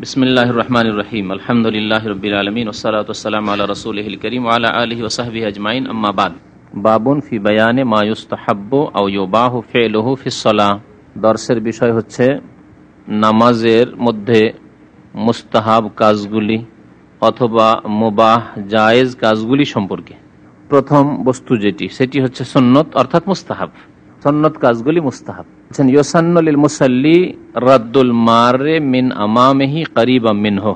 বিসমিল্লাহির রহমানির রহিম। আলহামদুলিল্লাহি রাব্বিল আলামিন ওয়াসসালাতু ওয়াসসালামু আলা রাসূলিহিল কারীম ওয়া আলা আলিহি ওয়া সাহবিহি আজমাইন, আম্মা বাদ। বাবুন ফি বায়ানে মা ইউস্তাহাব্বু আও ইউবাহু ফি'লুহু ফিস সালাহ। দর্সের বিষয় হচ্ছে নামাজের মধ্যে মুস্তাহাব কাজগুলি অথবা মুবাহ জায়েজ কাজগুলি সম্পর্কে। প্রথম বস্তু সেটি হচ্ছে সুন্নত অর্থাৎ মুস্তাহাব। সুন্নত কাজগুলি মুস্তাহাব। ইউসান্নু লিল মুসাল্লি রাদ্দুল মারে মিন আমামিহি করিবাম মিনহু।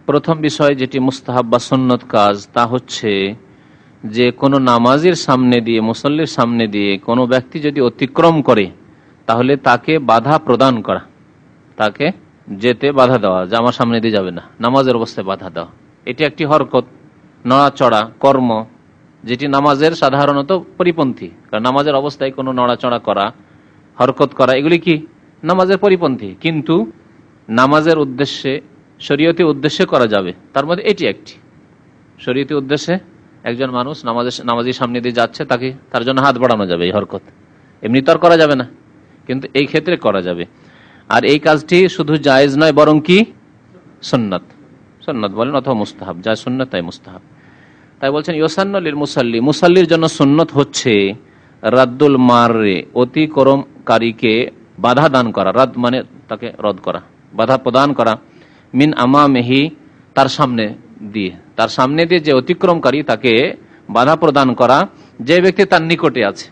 প্রথম বিষয় যেটি মুস্তাহাব বা সুন্নত কাজ তা হচ্ছে যে কোনো নামাজের সামনে দিয়ে, মুসল্লির সামনে দিয়ে কোনো ব্যক্তি যদি অতিক্রম করে তাহলে তাকে বাধা প্রদান করা, তাকে যেতে বাধা দেওয়া, যে আমার সামনে দিয়ে যাবে না, নামাজের অবস্থায় বাধা দেওয়া। এটি একটি হরকত, নড়াচড়া কর্ম, যেটি নামাজের সাধারণত পরিপন্থী। কারণ নামাজের অবস্থায় কোনো নড়াচড়া করা, হরকত করা, এগুলি কি নামাজের পরিপন্থী, কিন্তু নামাজের উদ্দেশ্যে, শরীয়তি উদ্দেশ্যে করা যাবে। তার মধ্যে এটি একটি শরীয়তি উদ্দেশ্যে। একজন মানুষ নামাজের সামনে দিয়ে যাচ্ছে, তার জন্য হাত বাড়ানো যাবে, এই হরকত এমনি তো আর করা যাবে না, কিন্তু এই ক্ষেত্রে করা যাবে। আর এই কাজটি শুধু জায়েজ নয়, বরং কি সুন্নাত, সুন্নাত বলেন অথবা মুস্তাহাব, যা সুন্নাত তাই মুস্তাহাব। তাই বলছেন ইউসান্নু লিল মুসাল্লি, মুসাল্লির জন্য সুন্নত হচ্ছে রাদ্দুল মাররে, অতিক্রমকারীকে বাধা দান করা। রাদ মানে তাকে রদ করা, বাধা প্রদান করা। মিন আমামিহি, তার সামনে দিয়ে যে অতিক্রমকারী তাকে বাধা প্রদান করা। যে ব্যক্তি তার নিকটে আছে,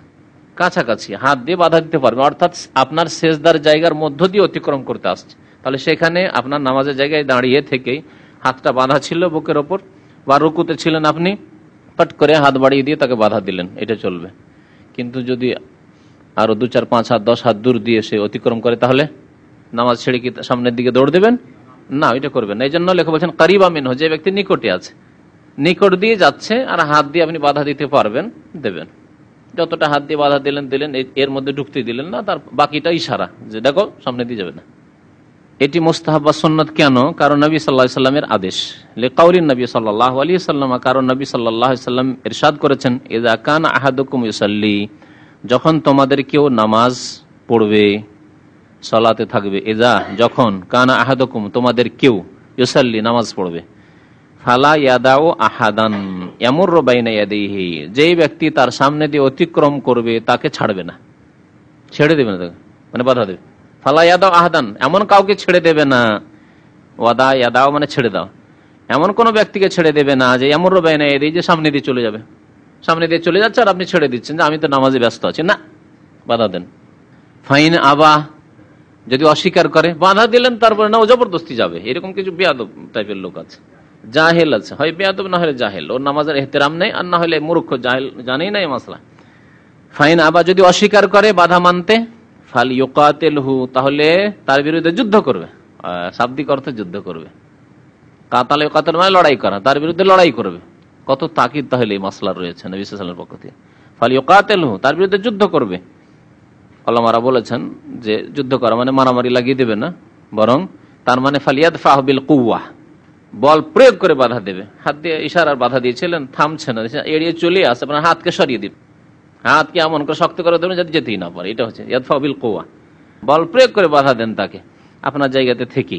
কাছাকাছি, হাত দিয়ে বাধা দিতে পারবে, অর্থাৎ আপনার সেজদার জায়গার মধ্য দিয়ে অতিক্রম করতে আসছে, তাহলে সেখানে আপনার নামাজের জায়গায় দাঁড়িয়ে থেকেই হাতটা বাঁধা ছিল বুকের ওপর, বা রুকুতে ছিলেন, আপনি পট করে হাত বাড়িয়ে দিয়ে তাকে বাধা দিলেন, এটা চলবে। কিন্তু যদি আরো 2, 4, 5 হাত 10 হাত দূর দিয়ে সে অতিক্রম করে, তাহলে নামাজ ছেড়ে কি সামনের দিকে দৌড় দেবেন? না, এটা করবেন না। এই জন্য লেখক বলছেন করিবা মিনহু, যে ব্যক্তি নিকটে আছে, নিকট দিয়ে যাচ্ছে আর হাত দিয়ে আপনি বাধা দিতে পারবেন, দেবেন। যতটা হাত দিয়ে বাধা দিলেন, এর মধ্যে ঢুকতে দিলেন না, তার বাকিটা ইশারা যে দেখো সামনে দিয়ে যাবে না। এটি মুস্তাহাব বা সুন্নাত কেন? কারণ নবী সাল্লাল্লাহু আলাইহি সাল্লামের আদেশ, লিকাউলিন নবী সাল্লাল্লাহু আলাইহি সাল্লাম, কারণ নবী সাল্লাল্লাহু আলাইহি সাল্লাম ইরশাদ করেছেন, ইযা কানা আহাদুকুম ইউসাল্লি, যখন তোমাদের কেউ নামাজ পড়বে, সালাতে থাকবে, ইযা যখন, কানা আহাদুকুম তোমাদের কেউ, ইউসাল্লি নামাজ পড়বে, ফালা ইয়াদাউ আহাদান ইয়ামুরু বাইনা ইয়াদাইহি, যেই ব্যক্তি তার সামনে দিয়ে অতিক্রম করবে তাকে ছাড়বে না, ছেড়ে দেবে না তাকে, মানে বাধা দেবে। ফালা ইয়াদাউ আহাদান, এমন কাউকে ছেড়ে দেবে না। ওয়াদা ইয়াদাউ মানে ছেড়ে দাও, এমন কোন ব্যক্তিকে ছেড়ে দেবে না যে ইয়ামুরু বাইনা ইয়াদাইহি, যে সামনে দিয়ে চলে যাবে, সামনে দিয়ে চলে যাচ্ছে আর আপনি ছেড়ে দিচ্ছেন যে আমি তো নামাজে ব্যস্ত আছি, না, বাধা দেন। ফাইন আবা, যদি অস্বীকার করে, বাধা দিলেন তারপরে না, ও জবরদস্তি যাবে, এরকম কিছু বেয়াদব টাইপের লোক আছে, জাহেল আছে, হয় বেয়াদব না হলে জাহেল, ওর নামাজের এহতেরাম নেই, আর না হলে মূর্খ, জাহেল, জানেই না এই মাসলা। ফাইন আবা, যদি অস্বীকার করে বাধা মানতে, ফাল ইউকাতিলহু, তাহলে তার বিরুদ্ধে যুদ্ধ করবে, শাব্দিক অর্থে যুদ্ধ করবে। কাতাল ইউকাতিল মানে লড়াই করা, তার বিরুদ্ধে লড়াই করবে। কত তাকিদ তাহলে এই মাসলা রয়েছে নবী সাল্লাল্লাহু আলাইহি ওয়াসাল্লামের পক্ষ থেকে। ফাল ইউকাতিলহু, তার বিরুদ্ধে যুদ্ধ করবে। উলামারা বলেছেন যে যুদ্ধ করা মানে মারামারি লাগিয়ে দেবে না, বরং তার মানে ফালিয়াদফাহু বিল কুওয়া, বল প্রয়োগ করে বাধা দেবে। হাত দিয়ে ইশারার বাধা দিয়েছিলেন, থামছে না, এড়িয়ে চলে আসে, আপনার হাতকে সরিয়ে দিবে, হাতকে এমন করে শক্ত করে দেবেন যাতে যেতেই না পারে। এটা হচ্ছে ইয়াদফাহু বিল কুওয়া, বল প্রয়োগ করে বাধা দেন তাকে আপনার জায়গাতে থেকে।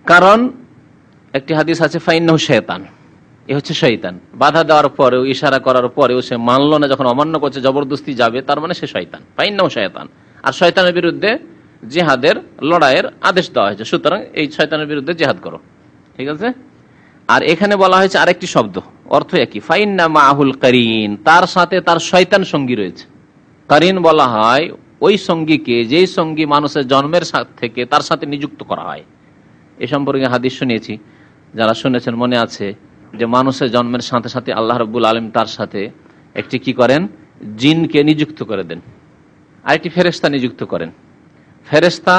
কারণ একটি হাদিস আছে, ফাইন্নাহু শাইতান, এ হচ্ছে শয়তান। বাধা দেওয়ার পরেও, ইশারা করার পরেও সে মানলো না, যখন অমান্য করছে, জবরদস্তি যাবে, তার মানে সে শয়তান, ফাইন্নাহু শাইতান। আর শয়তানের বিরুদ্ধে জিহাদের, লড়াইয়ের আদেশ দেওয়া হয়েছে, সুতরাং এই শয়তানের বিরুদ্ধে জিহাদ করো, ঠিক আছে। আর এখানে বলা হয়েছে আরেকটি শব্দ, অর্থ একই, ফাইন্না মাহুল কারিন, তার সাথে তার শয়তান সঙ্গী রয়েছে। কারিন বলা হয় ওই সঙ্গীকে, যেই সঙ্গী মানুষের জন্মের থেকে তার সাথে নিযুক্ত করা হয়। এ সম্পর্কে হাদিস শুনিয়েছি, যারা শুনেছেন মনে আছে যে মানুষের জন্মের সাথে সাথে আল্লাহ রাব্বুল আলামিন তার সাথে একটি কি করেন, জিনকে নিযুক্ত করে দেন, আরেকটি ফেরেশতা নিযুক্ত করেন। ফেরেশতা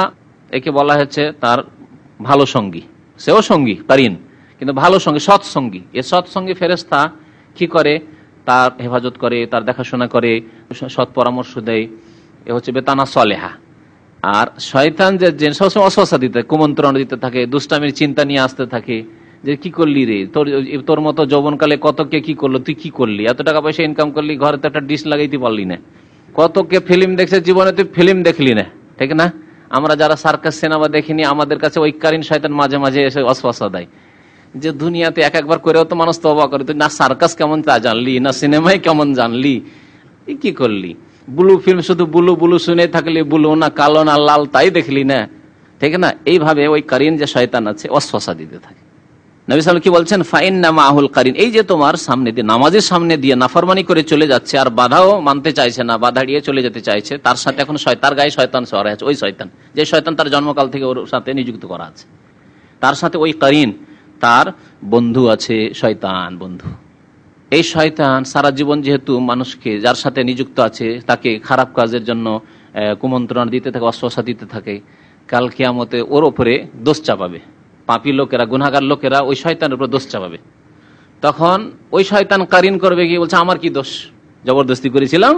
একে বলা হয়েছে তার ভালো সঙ্গী, সেও সঙ্গী কারিন, কিন্তু ভালো সঙ্গী, সৎসঙ্গী। এ সৎসঙ্গী ফেরেশতা কি করে, তার হেফাজত করে, তার দেখাশোনা করে, সৎ পরামর্শ দেয়, এ হচ্ছে বেতানা সলেহা। আর শয়তান যে সবসময় অসহসা দিতে, কুমন্ত্রণা দিতে থাকে, দুষ্টামির চিন্তা নিয়ে আসতে থাকে, যে কি করলি রে, তোর মতো যৌবনকালে কতকে কি করলো, তুই কি করলি, এত টাকা পয়সা ইনকাম করলি, ঘরে তো একটা ডিশ লাগাইতে পারলি না, কতকে ফিল্ম দেখছে জীবনে, তুই ফিল্ম দেখলি না, ঠিক না, আমরা যারা সার্কাস সিনেমা দেখিনি, আমাদের কাছে ওই কারিন শয়তান মাঝে মাঝে এসে ওয়াসওয়াসা দেয় যে দুনিয়াতে এক একবার করেও তো মানুষ তওবা করে, তুই না সার্কাস কেমন তা জানলি, না সিনেমায় কেমন জানলি, কি করলি? ব্লু ফিল্ম শুধু ব্লু ব্লু শুনে থাকলি, ব্লু না কালো না লাল তাই দেখলি না, ঠিক না? এইভাবে ওই কারিন যে শয়তান আছে ওয়াসওয়াসা দিতে থাকে। নবী সাল্লাল্লাহু আলাইহি ওয়াসাল্লাম কি বলছেন? ফাইন্না মাহুল কারিন, এই যে তোমার সামনে দিয়ে, নামাজের সামনে দিয়ে নাফরমানি করে চলে যাচ্ছে আর বাধাও মানতে চাইছে না, বাধা দিয়ে চলে যেতে চাইছে, তার সাথে এখন তার গায়ে শয়তান সওয়ার আছে, ওই শয়তান যে শয়তান তার জন্মকাল থেকে ওর সাথে নিযুক্ত করা আছে, তার সাথে ওই কারিন, তার বন্ধু আছে শয়তান বন্ধু। এই শয়তান সারা জীবন যেহেতু মানুষকে যার সাথে নিযুক্ত আছে তাকে খারাপ কাজের জন্য কুমন্ত্রণা দিতে থাকে, অশ্বাসা দিতে থাকে, কাল কিয়ামতে ওর ওপরে দোষ চাপাবে। পাপী লোকেরা, গুনাহগার লোকেরা ওই শয়তানের উপর দোষ চাপাবে। তখন ওই শয়তান কারিন করবে কি, বলছে আমার কি দোষ, জবরদস্তি করেছিলাম,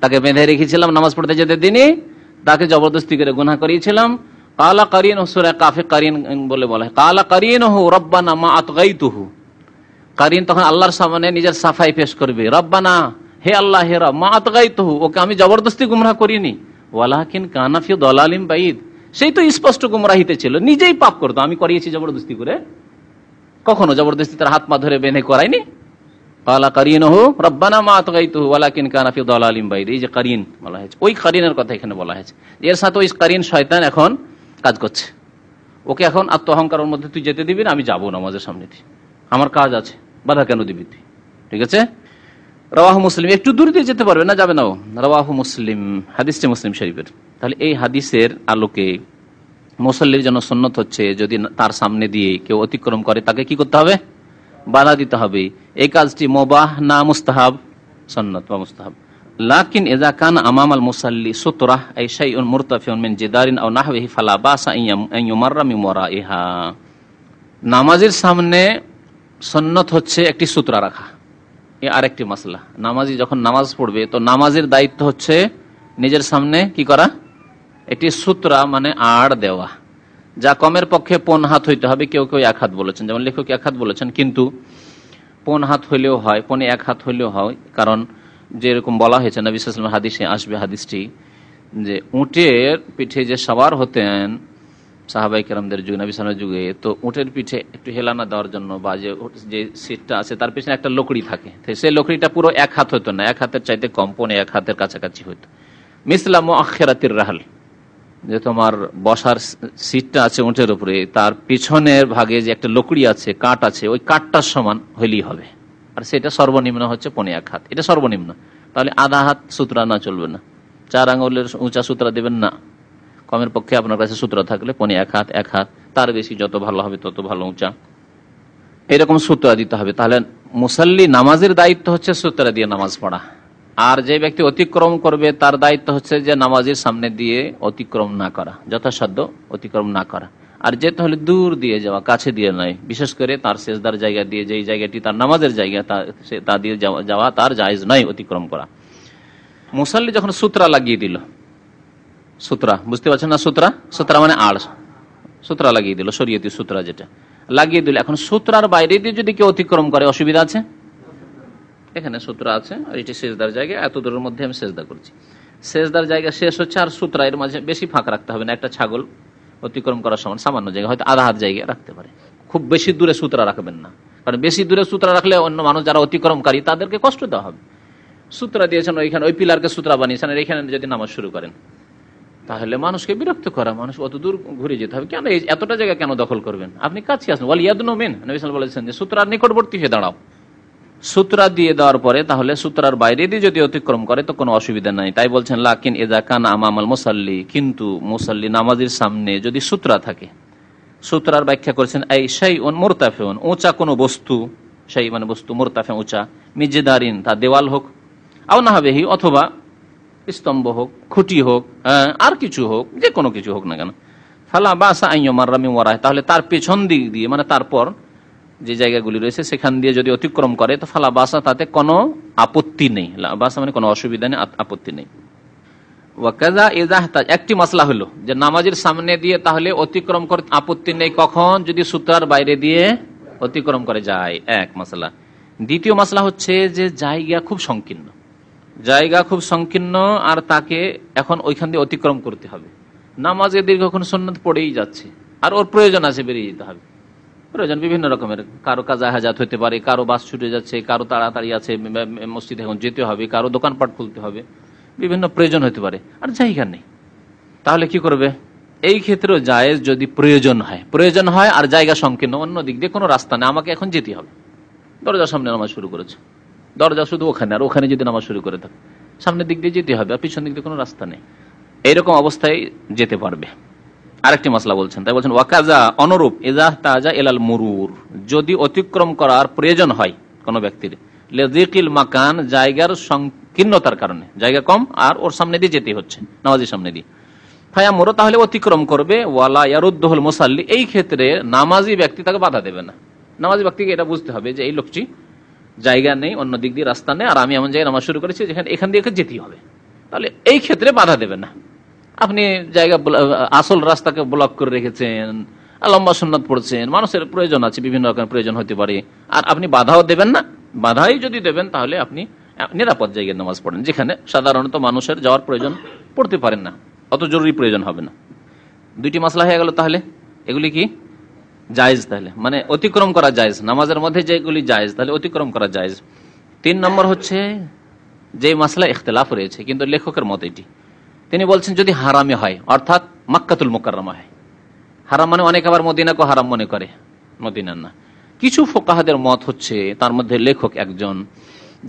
তাকে বেঁধে রেখেছিলাম, নামাজ পড়তে যেতে দিনে তাকে জবরদস্তি করে গুনাহ করিয়েছিলাম। কালা কারিন, সূরা কাফে কারিন বলে বলা হয়, কালা কারিনহু রব্বানা মা আতগাইতুহু। কারিন তখন আল্লাহর সামনে নিজের সাফাই পেশ করবে, রব্বানা, হে আল্লাহ, হে রব, মা আতগাইতুহু, ওকে আমি জবরদস্তি গুমরাহ করিনি, ওয়ালাকিন কানা ফি দালালিম বাইদ, সেই তো স্পষ্ট গুমরাহিতে ছিল, নিজেই পাপ করতো, আমি করিয়েছি জবরদস্তি করে, কখনো জবরদস্তি তার হাত পা ধরে বেঁধে করাইনি। কালা কারিনহু রব্বানা মা আতগাইতুহু ওয়ালাকিন কানা ফি দালালিম বাইদ, এই যে কারিন বলা হয়েছে, ওই কারিনের কথা এখানে বলা হয়েছে। এর সাথে ওই কারিন শয়তান এখন কাজ করছে, ওকে এখন আত্ম অহংকারের মধ্যে তুই যেতে দিবি না, আমি যাবো নামাজের সামনে দিয়ে, আমার কাজ আছে, বাধা কেন দিবি তুই, ঠিক আছে? রাওয়াহু মুসলিম, একটু দূর দিয়ে যেতে পারবে না, যাবে না, রাওয়াহু মুসলিম, হাদিসটি মুসলিম শরীফের। তাহলে এই হাদিসের আলোকে মুসল্লির জন্য সুন্নত হচ্ছে, যদি তার সামনে দিয়ে কেউ অতিক্রম করে তাকে কি করতে হবে? বাধা দিতে হবে। এই কাজটি মুবাহ না মুস্তাহাব? সুন্নত বা মুস্তাহাব। লাকিন ইযা কানা আমামাল মুসাল্লি সুতরাহ আই শাইউন মুরতাফিউন মিন জিদারিন আও নাহবিহি ফালা বাসা আন ইউমাররা মিন ওয়ারাইহা। নামাজের সামনে সুন্নত হচ্ছে একটি সূত্রা রাখা। এই আরেকটি মাসলা, নামাজি যখন নামাজ পড়বে তো নামাজের দায়িত্ব হচ্ছে নিজের সামনে কি করা? একটি সূত্রা মানে আড় দেওয়া, যা কমের পক্ষে 5 হাত হইতে হবে, কেউ কেউ 1 হাত বলেছেন, যেমন লেখক 1 হাত বলেছেন, কিন্তু 5 হাত হইলেও হয়, 1 হাত হইলেও হয়, কারণ যেরকম বলা হয়েছে নবী সাল্লাল্লাহু আলাইহি ওয়াসাল্লাম হাদিসে আসবে হাদিসটি, যে উটের পিঠে যে সওয়ার হতেন সাহাবায়ে কেরামদের যুগে, নবী সাল্লাল্লাহু আলাইহি ওয়াসাল্লামের যুগে, তো উটের পিঠে একটু হেলানা দেওয়ার জন্য বা যে সিটটা আছে তার পিছনে একটা লকড়ি থাকে, সেই লকড়িটা পুরো 1 হাত হতো না, 1 হাতের চাইতে কম, 1 হাতের কাছাকাছি হতো। মিসলা মুআখিরাতির রাহল, যে তোমার বসার সিটটা আছে উটের উপরে, তার পিছনের ভাগে যে একটা লকড়ি আছে, কাঠ আছে, ওই কাঠটার সমান হইলেই হবে, আর সেটা সর্বনিম্ন হচ্ছে 1 হাত, এটা সর্বনিম্ন। তাহলে আধা হাত সূত্রা না, চলবে না, 4 আঙ্গুলের উঁচা সূত্রা দেবেন না, কমের পক্ষে আপনার কাছে সূত্র থাকলে 1 হাত, 1 হাত, তার বেশি যত ভালো হবে তত ভালো উঁচা, এরকম সূত্রা দিতে হবে। তাহলে মুসাল্লি নামাজের দায়িত্ব হচ্ছে সূত্রা দিয়ে নামাজ পড়া, আর যে ব্যক্তি অতিক্রম করবে তার দায়িত্ব হচ্ছে যে নামাজের সামনে দিয়ে অতিক্রম না করা, যথাসাধ্য অতিক্রম না করা। আর যেতে হলে দূর দিয়ে যাওয়া, কাছে দিয়ে নয়, বিশেষ করে তার সেজদার জায়গা দিয়ে, যেই জায়গাটি তার নামাজের জায়গা, তা দিয়ে যাওয়া তার জায়েজ নয় অতিক্রম করা। মুসাল্লি যখন সূত্রা লাগিয়ে দিল, সূত্রা বুঝতে পারছেন না, সূত্রা মানে আড়, সূত্রা লাগিয়ে দিল, শরীয়তি সূত্রা যেটা লাগিয়ে দিল, এখন সূত্রার বাইরে দিয়ে যদি কেউ অতিক্রম করে অসুবিধা আছে? এখানে সূত্রা আছে আর এটি সেজদার জায়গা, এত দূরের মধ্যে আমি সেজদা করছি, সেজদার জায়গা শেষ হচ্ছে, আর সূত্রা এর মাঝে বেশি ফাঁক রাখতে হবে না, একটা ছাগল অতিক্রম করার সময় সামান্য জায়গা, হয়তো আধা হাত জায়গা রাখতে পারে, খুব বেশি দূরে সূত্রা রাখবেন না, কারণ বেশি দূরে সূত্রা রাখলে অন্য মানুষ যারা অতিক্রমকারী তাদেরকে কষ্ট দেওয়া হবে। সূত্রা দিয়েছেন ওইখানে, ওই পিলারকে সূত্রা বানিয়েছেন, আর এখানে যদি নামাজ শুরু করেন তাহলে মানুষকে বিরক্ত করা, মানুষ অত দূর ঘুরে যেতে হবে কেন, এতটা জায়গা কেন দখল করবেন, আপনি কাছে আসেন, ওয়াল ইয়াদনু মিন, নবী সাল্লাল্লাহু আলাইহি ওয়াসাল্লাম বলেছেন যে সূত্রার নিকটবর্তী হয়ে দাঁড়াও। সূত্রা দিয়ে দেওয়ার পরে তাহলে সূত্রার বাইরে দিয়ে যদি অতিক্রম করে তো কোনো অসুবিধা নাই। তাই বলছেন লাকিন ইযা কানা আমামাল মুসাল্লি, কিন্তু মুসাল্লি নামাজের সামনে যদি সূত্রা থাকে, সূত্রার ব্যাখ্যা করেছেন এই শাইউন মুরতাফিউন, উঁচা কোনো বস্তু, শাই মানে বস্তু, মুরতাফি উঁচা, মিজদারিন তা দেওয়াল হোক, আও নাহবিহি অথবা স্তম্ভ হোক, খুঁটি হোক, আর কিছু হোক, যে কোনো কিছু হোক না কেন, ফালা বাসা আন ইউমাররা মিন ওয়ারাইহি, তাহলে তার পেছন দিক দিয়ে মানে তারপর যে জায়গাগুলি রয়েছে সেখান দিয়ে যদি অতিক্রম করে তো ফালা বাসা, তাতে কোনো আপত্তি নেই, বাসা মানে কোনো অসুবিধা নেই, আপত্তি নেই। ওয়াকাযা ইযা একটি মাসলা হলো যে নামাজের সামনে দিয়ে তাহলে অতিক্রম করতে আপত্তি নেই কখন, যদি সূত্রার বাইরে দিয়ে অতিক্রম করে যায়, এক মাসলা। দ্বিতীয় মাসলা হচ্ছে যে জায়গা খুব সংকীর্ণ, জায়গা খুব সংকীর্ণ, আর তাকে এখন ওইখান দিয়ে অতিক্রম করতে হবে, নামাজে দীর্ঘক্ষণ সুন্নত পড়েই যাচ্ছে, আর ওর প্রয়োজন আছে, বেরিয়ে যেতে হবে। প্রয়োজন বিভিন্ন রকমের, কারো কাজা হাজাত হতে পারে, কারো বাস ছুটে যাচ্ছে, কারো তাড়াতাড়ি আছে, মসজিদে এখন যেতে হবে, কারো দোকানপাট খুলতে হবে, বিভিন্ন প্রয়োজন হতে পারে, আর জায়গা নেই। তাহলে কি করবে? এই ক্ষেত্রেও জায়েজ যদি প্রয়োজন হয় আর জায়গা সংকীর্ণ, অন্য দিক দিয়ে কোনো রাস্তা নেই, আমাকে এখন যেতে হবে। দরজার সামনে নামাজ শুরু করেছে, দরজা শুধু ওখানে, আর ওখানে যদি নামাজ শুরু করে থাকে, সামনের দিক দিয়ে যেতে হবে, আর পিছন দিক দিয়ে কোনো রাস্তা নেই, এইরকম অবস্থায় যেতে পারবে। আরেকটি মাসলা বলছেন, তাই বলছেন ওয়াকাজা অনুরূপ ইজা তাজা এলাল মুরুর, যদি অতিক্রম করার প্রয়োজন হয় কোনো ব্যক্তির, লিযিকিল মাকান, জায়গার সংকীর্ণতার কারণে, জায়গা কম আর ওর সামনে দিয়ে যেতে হচ্ছে, নামাজের সামনে দিয়ে, ফায়ামুরু, তাহলে অতিক্রম করবে, ওয়ালা ইয়ারুদ্দুহুল মুসাল্লি, এই ক্ষেত্রে নামাজি ব্যক্তি তাকে বাধা দেবে না। নামাজি ব্যক্তিকে এটা বুঝতে হবে যে এই লোকটি জায়গা নেই, অন্য দিক দিয়ে রাস্তা নেই, আর আমি এমন জায়গায় নামাজ শুরু করেছি যেখানে এখান দিয়ে যেতেই হবে, তাহলে এই ক্ষেত্রে বাধা দেবে না। আপনি জায়গা আসল রাস্তাকে ব্লক করে রেখেছেন, লম্বা সুন্নাত পড়ছেন, মানুষের প্রয়োজন আছে, বিভিন্ন রকমের প্রয়োজন হতে পারে, আর আপনি বাধাও দেবেন না। বাধাই যদি দেবেন তাহলে আপনি নিরাপদ জায়গায় নামাজ পড়েন, যেখানে সাধারণত মানুষের যাওয়ার প্রয়োজন পড়তে পারেন না, অত জরুরি প্রয়োজন হবে না। দুইটি মাসলা হয়ে গেল। তাহলে এগুলি কি জায়েজ? তাহলে মানে অতিক্রম করা জায়েজ, নামাজের মধ্যে যেগুলি জায়েজ তাহলে অতিক্রম করা জায়েজ। 3 নম্বর হচ্ছে যে মাসলা ইখতিলাফ রয়েছে, কিন্তু লেখকের মত এটি, তিনি বলছেন যদি হারামে হয়, অর্থাৎ মক্কাতুল মুকাররমা হয়। হারাম মানে অনেক আবার মদিনাকে হারাম মনে করে, মদিনা না। কিছু ফুকাহাদের মত হচ্ছে, তার মধ্যে লেখক একজন,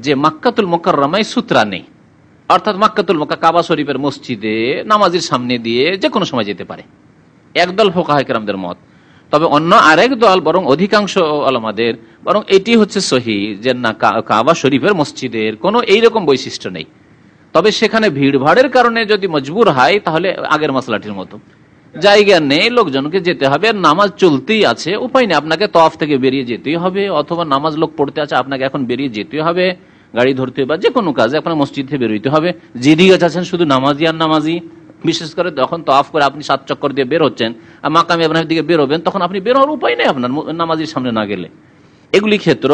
যে মক্কাতুল মুকাররমায় সূত্রা নেই, অর্থাৎ মক্কাতুল মুকাররমা কাবা শরীফের মসজিদে নামাজের সামনে দিয়ে যে কোনো সময় যেতে পারে, একদল ফুকাহায়ে কেরামদের মত। তবে অন্য আরেক দল, বরং অধিকাংশ ওলামাদের, বরং এটি হচ্ছে সহিহ যে না, কাবা শরীফের মসজিদের কোনো এইরকম বৈশিষ্ট্য নেই, তবে সেখানে ভিড়ভাড়ের কারণে যদি মজবুর হয় তাহলে আগের মশলাটির মতো জায়গা নেই, লোকজনকে যেতে হবে, নামাজ চলতেই আছে, উপায় নেই, আপনাকে তওয়াফ থেকে বেরিয়ে যেতেই হবে, অথবা নামাজ লোক পড়তে আছে, আপনাকে এখন বেরিয়ে যেতে হবে, গাড়ি ধরতে বা যে কোনো কাজে আপনার মসজিদ থেকে বেরোতে হবে। যেদিকে যাচ্ছেন শুধু নামাজি আর নামাজি, বিশেষ করে যখন তওয়াফ করে আপনি 7 চক্কর দিয়ে বের হচ্ছেন আর মাকামে ইব্রাহিমের দিকে বেরোবেন, তখন আপনি বের হওয়ার উপায় নেই আপনার নামাজির সামনে না গেলে। এগুলি ক্ষেত্র,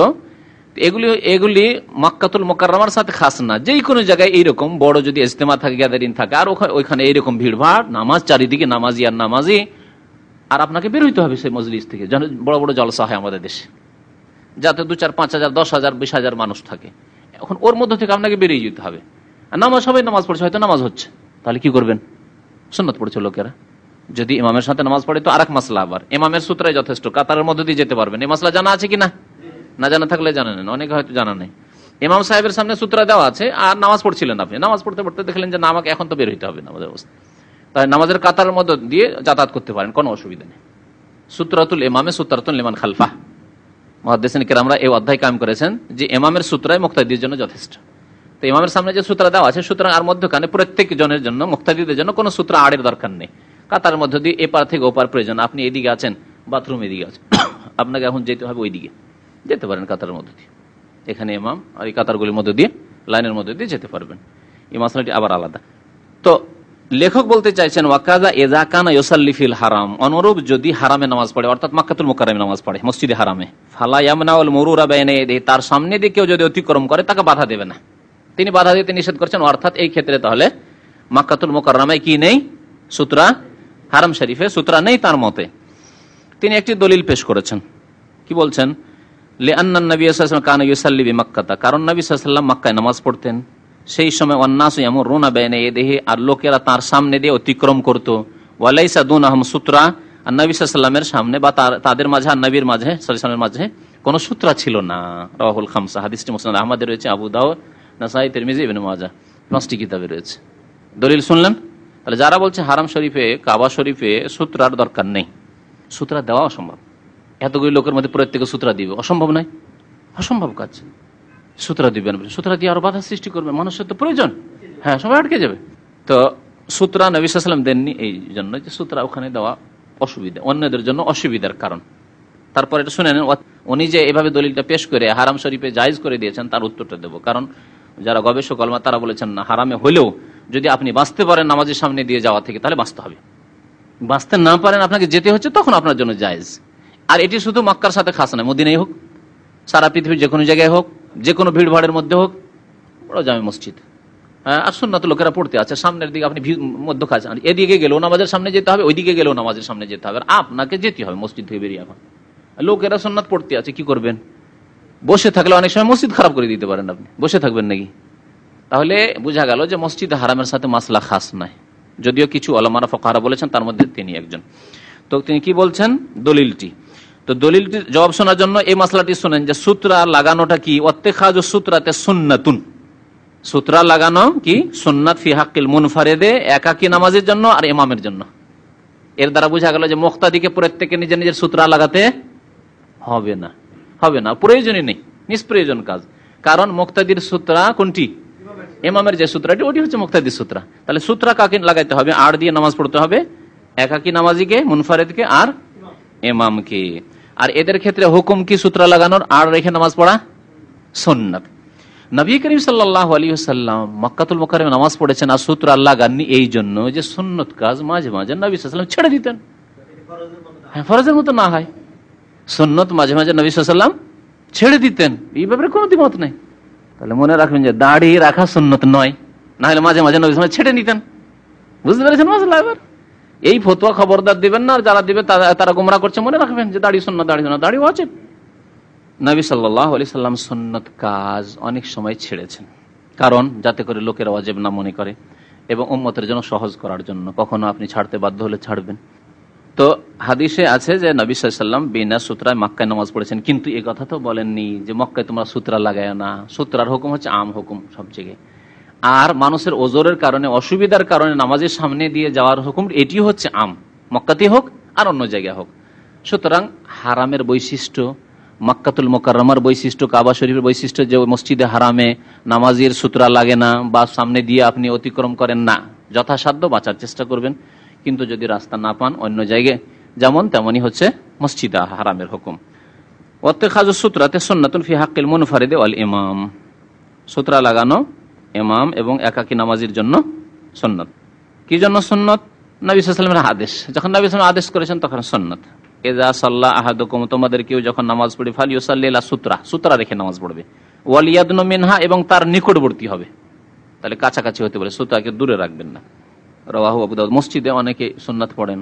এগুলি মক্কাতুল মুকাররমার সাথে খাস না, যেই কোনো জায়গায় এইরকম বড় যদি ইজতেমা থাকে, গ্যাদারিং থাকে, আর ওইখানে এইরকম ভিড়ভাড়, নামাজ চারিদিকে নামাজি আর নামাজি, আর আপনাকে বের হইতে হবে সেই মজলিস থেকে। বড় বড় জলসা হয় আমাদের দেশে, যাতে 2, 4, 5 হাজার, 10 হাজার, 20 হাজার মানুষ থাকে, এখন ওর মধ্যে থেকে আপনাকে বেরিয়ে যেতে হবে। আর নামাজ, সবাই নামাজ পড়ছে, হয়তো নামাজ হচ্ছে, তাহলে কি করবেন? সুন্নাত পড়ছে লোকেরা, যদি ইমামের সাথে নামাজ পড়ে তো আরেক মাসলা, আবার ইমামের সূত্রাই যথেষ্ট, কাতারের মধ্যে দিয়ে যেতে পারবেন। এই মাসলা জানা আছে কিনা? না জানা থাকলে জানা নেন, অনেকে হয়তো জানা নেই। ইমাম সাহেবের সামনে সূত্রা দেওয়া আছে, আর নামাজ পড়ছিলেন আপনি, নামাজ পড়তে পড়তে দেখলেন যে না, আমাকে এখন তো বের হইতে হবে নামাজের অবস্থা, তাই নামাজের কাতারের মধ্যে দিয়ে যাতায়াত করতে পারেন, কোনো অসুবিধা নেই। সূত্রাতুল ইমামে সূত্রাতুল লিমান খালফা, মুহাদ্দিসিন কেরামরা এই অধ্যায় কায়েম করেছেন যে ইমামের সূত্রাই মুক্তাদির জন্য যথেষ্ট। তো ইমামের সামনে যে সূত্র দেওয়া আছে, সুতরাং আর মধ্যখানে প্রত্যেক জনের জন্য, মুক্তাদিদের জন্য কোনো সূত্র আড়ের দরকার নেই। কাতারের মধ্যে দিয়ে এপার থেকে ওপার প্রয়োজন, আপনি এদিকে আছেন, বাথরুম এদিকে আছে, আপনাকে এখন যেতে হবে ওইদিকে, যেতে পারেন কাতারের মধ্যে দিয়ে, এখানে ইমাম আর এই কাতারগুলির মধ্যে দিয়ে, লাইনের মধ্যে দিয়ে যেতে পারবেন। এই মাসলাটি আবার আলাদা। তো লেখক বলতে চাইছেন ওয়াকাজা ইযা কানা ইউসাল্লি ফিল হারাম, অনুরূপ যদি হারামে নামাজ পড়ে, অর্থাৎ মক্কাতুল মুকাররমে নামাজ পড়ে, মসজিদে হারামে, ফালা ইয়ামনাউল মুরুরা বাইনা ইয়াদিহি, তার সামনে দিয়ে কেউ যদি অতিক্রম করে তাকে বাধা দেবে না, তিনি বাধা দিতে নিষেধ করছেন। অর্থাৎ এই ক্ষেত্রে তাহলে মক্কাতুল মুকাররমায় কি নেই? সূত্রা, হারাম শরীফে সূত্রা নেই তার মতে। তিনি একটি দলিল পেশ করেছেন, কি বলছেন? লিআন্নান নবী সাল্লাল্লাহু আলাইহি ওয়াসাল্লাম কানা ইউসাল্লি বিমাক্কাতা, কারণ নবী সাল্লাল্লাহু আলাইহি ওয়াসাল্লাম মক্কায় নামাজ পড়তেন, সেই সময় ওয়ান্নাসু ইয়ামুরুনা বাইনা ইয়াদিহি, আর লোকেরা তার সামনে দিয়ে অতিক্রম করত, ওয়ালাইসা দুনাহুম সূত্রা, আর নবী সাল্লাল্লাহু আলাইহি ওয়াসাল্লামের সামনে বা তাদের মাঝে আর নবীর মাঝে সাল্লাল্লাহু আলাইহি ওয়াসাল্লামের মাঝে কোনো সূত্রা ছিল না। রাওয়াহুল খামসা, হাদিসটি মুসনাদ আহমদে রয়েছে, আবু দাউদ, নাসাই, তিরমিজি, ইবনে মাজাহ, 5টি কিতাবে রয়েছে। দলিল শুনলেন? তাহলে যারা বলছে হারাম শরীফে, কাবা শরীফে সূত্রার দরকার নেই, সূত্রা দেওয়া অসম্ভব, এতগুলি লোকের মধ্যে প্রত্যেকে সূত্রা দিবে, অসম্ভব নয়, অসম্ভব কাজ। সূত্রা দিবেন, সূত্রা দিয়ে আরো বাধা সৃষ্টি করবে, মানুষের তো প্রয়োজন, হ্যাঁ, সবাই আটকে যাবে। তো সূত্রা নবী সাল্লাল্লাহু আলাইহি ওয়াসাল্লাম দেননি, এই জন্য যে সূত্রা ওখানে দেওয়া অসুবিধা, অন্যদের জন্য অসুবিধার কারণ। তারপর এটা শুনে নেন, উনি যে এভাবে দলিলটা পেশ করে হারাম শরীফে জায়েজ করে দিয়েছেন, তার উত্তরটা দেবো। কারণ যারা গবেষক আলেমা তারা বলেছেন না, হারামে হলেও যদি আপনি বাঁচতে পারেন নামাজের সামনে দিয়ে যাওয়া থেকে, তাহলে বাঁচতে হবে। বাঁচতে না পারেন, আপনাকে যেতে হচ্ছে, তখন আপনার জন্য জায়েজ। আর এটি শুধু মক্কার সাথে খাস নয়, মদিনায় হোক, সারা পৃথিবীর যে কোনো জায়গায় হোক, যে কোনো ভিড়ভাড়ের মধ্যে হোক, বড় জামে মসজিদ, আর সুন্নাত লোকেরা পড়তে আছে, সামনের দিকে আপনি মধ্য কাছে, এদিকে গেলেও নামাজের সামনে যেতে হবে, ওইদিকে গেলেও নামাজের সামনে যেতে হবে, আর আপনাকে যেতে হবে মসজিদ থেকে বেরিয়ে। এখন লোকেরা সুন্নাত পড়তে আছে, কি করবেন? বসে থাকলে অনেক সময় মসজিদ খারাপ করে দিতে পারেন আপনি, বসে থাকবেন নাকি? তাহলে বোঝা গেল যে মসজিদ হারামের সাথে মাসলা খাস নাই, যদিও কিছু ওলামারা ফুকাহারা বলেছেন, তার মধ্যে তিনি একজন। তো তিনি কি বলছেন দলিলটি? তো দলিলটি জবাব শোনার জন্য এই মাসলাটি শুনেন যে সূত্রা লাগানোটা কি, ওয়াত্তেখাযু সূত্রাতে সুন্নাতুন, সূত্রা লাগানো কি সুন্নাত ফি হাক্কিল মুনফারিদে, একাকী নামাজের জন্য আর ইমামের জন্য। এর দ্বারা বোঝা গেল যে মুক্তাদিকে প্রত্যেকে নিজের নিজের সূত্রা লাগাতে হবে না, হবে না, প্রয়োজনই নেই, নিষ্প্রয়োজন কাজ। কারণ মুক্তাদির সূত্রা কোনটি? ইমামের যে সূত্রটি, ওটি হচ্ছে মুক্তাদির সূত্রা। তাহলে সূত্রা কাকে লাগাইতে হবে? আড় দিয়ে নামাজ পড়তে হবে, একাকী নামাজিকে, মুনফারিদকে আর ইমামকে। আর এদের ক্ষেত্রে হুকুম কি সূত্রা লাগানোর, আড় রেখে নামাজ পড়া সুন্নাত। নবী করিম সাল্লাল্লাহু আলাইহি ওয়াসাল্লাম মক্কাতুল মুকাররমে নামাজ পড়েছেন আর সূত্রা লাগাননি এই জন্য যে সুন্নত কাজ মাঝে মাঝে নবী সাল্লাল্লাহু আলাইহি ওয়াসাল্লাম ছেড়ে দিতেন। হ্যাঁ, ফরজের মতো না হয়, সুন্নত মাঝে মাঝে নবী সাল্লাল্লাহু আলাইহি ওয়াসাল্লাম ছেড়ে দিতেন, এই ব্যাপারে কোনো দ্বিমত নেই। তাহলে মনে রাখবেন যে দাড়ি রাখা সুন্নত নয়, না হলে মাঝে মাঝে নবী সাল্লাল্লাহু আলাইহি ওয়াসাল্লাম ছেড়ে নিতেন। বুঝতে পেরেছেন মাসলা? এবার এই ফতোয়া খবরদার দিবেন না, আর যারা দিবে তারা গোমরা করছে। মনে রাখবেন যে দাড়ি সুন্নাত, দাড়ি সুন্নাত, দাড়ি ওয়াজিব। নবী সাল্লাল্লাহু আলাইহি সাল্লাম সুন্নত কাজ অনেক সময় ছেড়েছেন, কারণ যাতে করে লোকেরা ওয়াজিব না মনে করে এবং উম্মতের জন্য সহজ করার জন্য। কখনো আপনি ছাড়তে বাধ্য হলে ছাড়বেন। তো হাদিসে আছে যে নবী সাল্লাল্লাহু আলাইহি সাল্লাম বিনা সূত্রায় মক্কায় নামাজ পড়েছেন, কিন্তু এই কথা তো বলেননি যে মক্কায় তোমরা সূত্রা লাগায় না। সূত্রার হুকুম হচ্ছে আম হুকুম সব জায়গায়। আর মানুষের ওজরের কারণে, অসুবিধার কারণে নামাজের সামনে দিয়ে যাওয়ার হুকুম, এটি হচ্ছে আম, মক্কাতে হোক আর অন্য জায়গায় হোক। সুতরাং হারামের বৈশিষ্ট্য, মক্কাতুল মুকাররমার বৈশিষ্ট্য, কাবা শরীফের বৈশিষ্ট্য যে মসজিদে হারামে নামাজের সূত্রা লাগে না বা সামনে দিয়ে আপনি অতিক্রম করেন না, যথাসাধ্য বাঁচার চেষ্টা করবেন। কিন্তু যদি রাস্তা না পান অন্য জায়গায় যেমন, তেমনই হচ্ছে মসজিদে হারামের হুকুম। ওয়াত্তেখাযু সূত্রাতে সুন্নাতুন ফি হাক্কিল মুনফারিদি ওয়াল ইমাম, সূত্রা লাগানো ইমাম এবং একাকী নামাজের জন্য সুন্নাত। কি জন্য সুন্নাত? নবী সাল্লাল্লাহু আলাইহি ওয়াসাল্লামের আদেশ, যখন নবী সাল্লাল্লাহু আলাইহি ওয়াসাল্লাম আদেশ করেছেন তখন সুন্নাত। ইযা সাল্লা আহাদুকুম, তোমাদের কেউ যখন নামাজ পড়ে, ফালিয়ুসাল্লি ইলা সূত্রা, সূত্রা রেখে নামাজ পড়বে, ওয়াল ইয়াদনু মিনহা, এবং তার নিকটবর্তী হবে। তাহলে কাছাকাছি হতে পারে, সূত্রাকে দূরে রাখবেন না। রাওয়াহু আবু দাউদ। মসজিদে অনেকে সুন্নাত পড়েন,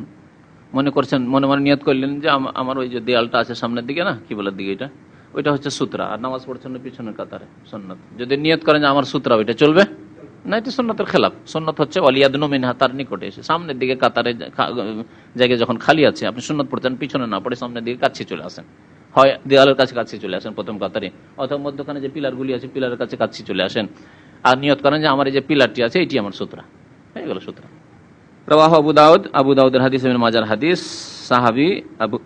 মনে করছেন, মনে মনে নিয়ত করলেন যে আমার ওই যে দেয়ালটা আছে সামনের দিকে, না কি বলার দিকে, এটা ওইটা হচ্ছে সূত্রা, আর নামাজ পড়ছেন পিছনের কাতারে, সুন্নাত। যদি নিয়ত করেন যে আমার সূত্রা, ওইটা চলবে না, এটা সুন্নাতের খেলাফ। সুন্নাত হচ্ছে ওয়াল ইয়াদনু মিনহা, তার নিকটে এসে, সামনের দিকে কাতারে জায়গায় যখন খালি আছে আপনি সুন্নাত পড়ছেন, পিছনে না পড়ে সামনের দিকে কাছে চলে আসেন, হয় দেয়ালের কাছে কাছে চলে আসেন প্রথম কাতারে, অথবা মধ্যখানে যে পিলারগুলি আছে পিলারের কাছে কাছে চলে আসেন, আর নিয়ত করেন যে আমার এই যে পিলারটি আছে এটি আমার সূত্রা, হয়ে গেল সূত্রা। রাওয়াহু আবু দাউদ, আবু দাউদের হাদিস, ইবনে মাজার হাদিস, সাহাবী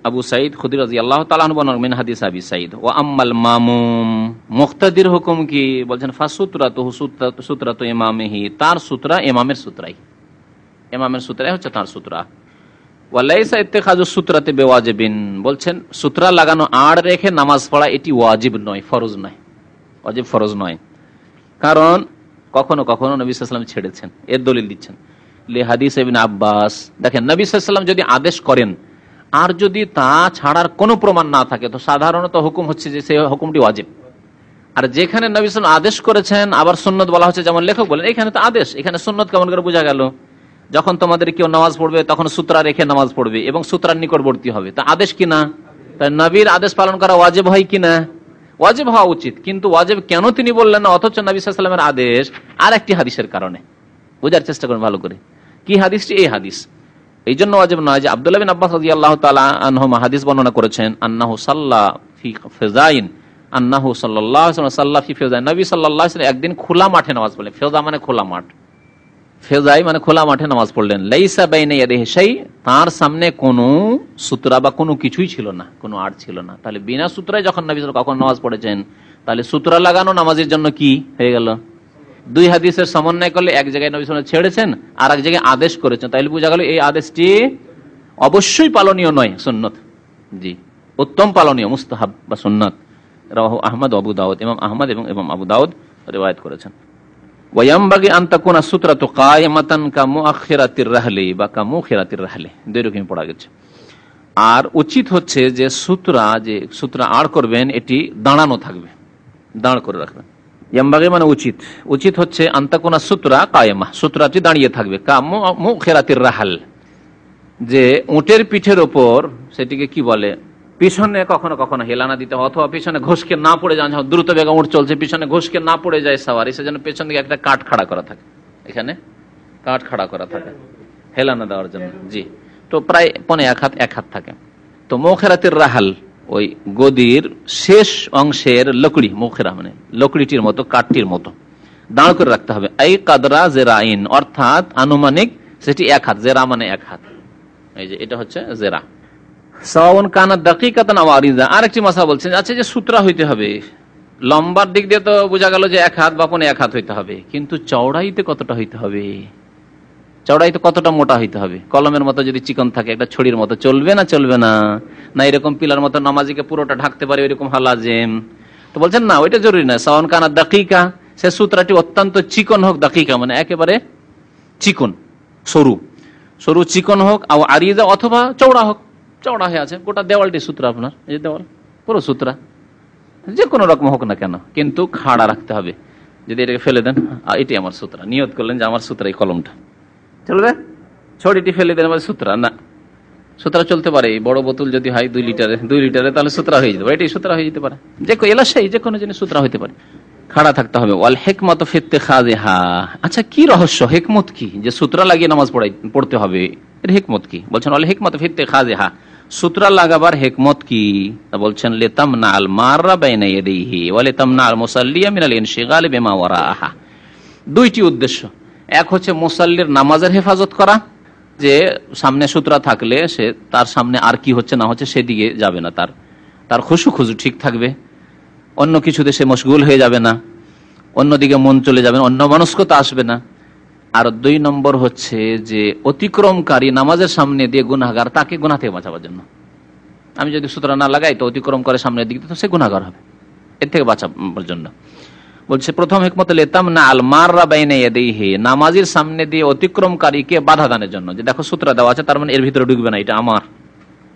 আবু সাঈদ খুদরি রাদিয়াল্লাহু তাআলা আনহু বর্ণনা মিন হাদিস আবি সাঈদ। ওয়া আম্মাল মামুম, মুক্তাদির হুকুম কি? বলছেন ফাসুতরাতুহু, সূত্রাতু ইমামিহি, তার সূত্রা ইমামের সূত্রাই, ইমামের সূত্রাই হচ্ছে তার সূত্রা। ওয়া লাইসা ইত্তিখাযু সূত্রাতি বিওয়াজিবিন, বলছেন সূত্রা লাগানো আড় রেখে নামাজ পড়া এটি ওয়াজিব নয়, ফরজ নয়, ওয়াজিব ফরজ নয়। কারণ কখনো কখনো নবী সাল্লাল্লাহু আলাইহি ওয়াসাল্লাম ছেড়েছেন, এর দলিল দিচ্ছেন হাদিস ইবনে আব্বাস। দেখেন নবী সাল্লাল্লাহু আলাইহি ওয়াসাল্লাম যদি আদেশ করেন আর যদি তা ছাড়ার কোনো প্রমাণ না থাকে, তো সাধারণত হুকুম হচ্ছে যে সেই হুকুমটি ওয়াজিব। আর যেখানে নবী সাল্লাল্লাহু আলাইহি ওয়াসাল্লাম আদেশ করেছেন আবার সুন্নাত বলা হচ্ছে, যেমন লেখক বলেন এখানে তো আদেশ, এখানে সুন্নাত কেমন করে বোঝা গেল? যখন তোমাদের কেউ নামাজ পড়বে তখন সূত্রা রেখে নামাজ পড়বে এবং সূত্রার নিকটবর্তী হবে, তা আদেশ কিনা? তাই নবীর আদেশ পালন করা ওয়াজিব হয় কিনা? ওয়াজিব হওয়া উচিত। কিন্তু ওয়াজিব কেন তিনি বললেন না, অথচ নবী সাল্লাল্লাহু আলাইহি ওয়াসাল্লামের আদেশ আর একটি হাদিসের কারণে? বোঝার চেষ্টা করুন ভালো করে, কি হাদিসটি? এই হাদিস এই জন্য ওয়াজিব নয় যে আব্দুল্লাহ বিন আব্বাস রাদিয়াল্লাহু তাআলা আনহুমা হাদিস বর্ণনা করেছেন, আন্নাহু সাল্লা ফি ফিজাইন, আন্নাহু সাল্লাল্লাহু আলাইহি ওয়াসাল্লাম সাল্লা ফি ফিজাইন, নবী সাল্লাল্লাহু আলাইহি ওয়াসাল্লাম একদিন খোলা মাঠে নামাজ পড়লেন। ফিজা মানে খোলা মাঠ, ফিজাই মানে খোলা মাঠে নামাজ পড়লেন। লাইসা বাইনা ইয়াদিহি শাই, তার সামনে কোনো সূত্রা বা কোনো কিছুই ছিল না, কোনো আড় ছিল না। তাহলে বিনা সূত্রায় যখন নবী সাল্লাল্লাহু আলাইহি ওয়াসাল্লাম কখন নামাজ পড়েছেন, তাহলে সূত্রা লাগানো নামাজের জন্য কি হয়ে গেল? দুই হাদিসের সমন্বয় করলে এক জায়গায় নবী সাল্লাল্লাহু আলাইহি ওয়াসাল্লাম ছেড়েছেন আর এক জায়গায় আদেশ করেছেন, তাইলে বোঝা গেল এই আদেশটি অবশ্যই পালনীয় নয়, সুন্নত, জি উত্তম পালনীয়, মুস্তাহাব বা সুন্নাত। রাওয়াহু আহমদ ও আবু দাউদ, ইমাম আহমদ এবং ইমাম আবু দাউদ রিওয়ায়াত করেছেন। ওয়ায়ামবাগি আন তাকুনা সূত্রাতু কায়মাতান কামুআখিরাতির রাহলি বা কামুখিরাতির রাহলি, দুই রকম পড়া গেছে। আর উচিত হচ্ছে যে সূত্রা আড় করবেন এটি দাঁড়ানো থাকবে, দাঁড় করে রাখবেন, ইয়ামবাগি মানে উচিত, উচিত হচ্ছে আন্তাকুনা সুতরা কায়েমা, সুতরাটি দাঁড়িয়ে থাকবে, কা মুখেরাতির রাহাল, যে উটের পিঠের ওপর সেটিকে কি বলে, পিছনে কখনো কখনো হেলানা দিতে হয়, অথবা পিছনে ঘষকে না পড়ে যান, দ্রুত বেগে উঠ চলছে, পিছনে ঘষকে না পড়ে যায় সাওয়ারি, সেজন্য পেছন দিকে একটা কাঠ খাড়া করা থাকে, এখানে কাঠ খাড়া করা থাকে হেলানা দেওয়ার জন্য। জি, তো প্রায় পনে এক হাত থাকে। তো মুখেরাতির রাহাল ওই গদির শেষ অংশের লকড়ি, মুখেরা মানে লকড়িটির মতো, কাঠটির মতো দাঁড় করে রাখতে হবে। এই কাদরা জেরাইন, অর্থাৎ আনুমানিক সেটি এক হাত, জেরা মানে এক হাত, এই যে এটা হচ্ছে জেরা। সাওয়াউন কানা দাকিকাতান আও আরিজা, আরেকটি মাসআলা বলছেন, আচ্ছা যে সূত্রা হইতে হবে, লম্বার দিক দিয়ে তো বোঝা গেল যে এক হাত বা পৌনে এক হাত হইতে হবে, কিন্তু চওড়াইতে কতটা হইতে হবে, চওড়াইতে কতটা মোটা হইতে হবে? কলমের মতো যদি চিকন থাকে, একটা ছড়ির মতো, চলবে না চলবে না? না এরকম পিলার মতো নামাজিকে পুরোটা ঢাকতে পারে ওইরকম হালাজেম? তো বলছেন না, ওইটা জরুরি না। সাওয়াউন কানা দাকিকা, সে সূত্রটি অত্যন্ত চিকন হোক, দাকিকা মানে একেবারে চিকন, সরু সরু চিকন হোক, আর আরিজা অথবা চওড়া হোক, চওড়া হয়ে আছে গোটা দেওয়ালটি সূত্র, আপনার এই যে দেওয়াল পুরো সূত্রা, যে কোনো রকম হোক না কেন, কিন্তু খাড়া রাখতে হবে। যদি এটাকে ফেলে দেন, এটি আমার সূত্র, নিয়ত করলেন যে আমার সূত্র এই কলমটা, চলবে? ছড়িটি ফেলে দেন আমার সূত্র না, সূত্র চলতে পারে। বড় বোতল যদি হয় 2 লিটারে তাহলে সূত্র হয়ে যেতে পারে, এটি সূত্র হয়ে যেতে পারে, যে এলাশাই যে কোনো জিনিস সূত্র হইতে পারে, খাড়া থাকতে হবে। ওয়াল হিকমাতু ফি ইত্তিখাযিহা, আচ্ছা কি রহস্য, হিকমত কি যে সূত্র লাগিয়ে নামাজ পড়তে হবে, এর হিকমত কি? বলছেন ওয়াল হিকমাতু ফি ইত্তিখাযিহা, সূত্র লাগাবার হিকমত কি? তা বলছেন লিতামনা আল মাররা বাইনা ইয়াদিহি ওয়া লিতামনা আল মুসাল্লিয়া মিনাল ইনশিগাল বিমা ওয়ারাহা। দুইটি উদ্দেশ্য, এক হচ্ছে মুসাল্লির নামাজের হেফাজত করা, যে সামনে সূত্রা থাকলে সে তার সামনে আর কি হচ্ছে না হচ্ছে সেদিকে যাবে না, তার খুশু ঠিক থাকবে, অন্য কিছুতে সে মশগুল হয়ে যাবে না, অন্যদিকে মন চলে যাবে না, অন্য মনস্কতা আসবে না। আর 2 নম্বর হচ্ছে যে অতিক্রমকারী নামাজের সামনে দিয়ে গুনাহগার, তাকে গুনাহ থেকে বাঁচাবার জন্য। আমি যদি সূত্র না লাগাই তো অতিক্রম করে সামনের দিকে, তো সে গুনাহগার হবে, এর থেকে বাঁচাবার জন্য। বলছে প্রথম হিকমত লিতামনা আল মাররা বাইনা ইয়াদিহি, নামাজের সামনে দিয়ে অতিক্রমকারীকে বাধা দানের জন্য, যে দেখো সূত্র দেওয়া আছে, তার মানে এর ভিতরে ঢুকবে না, এটা আমার,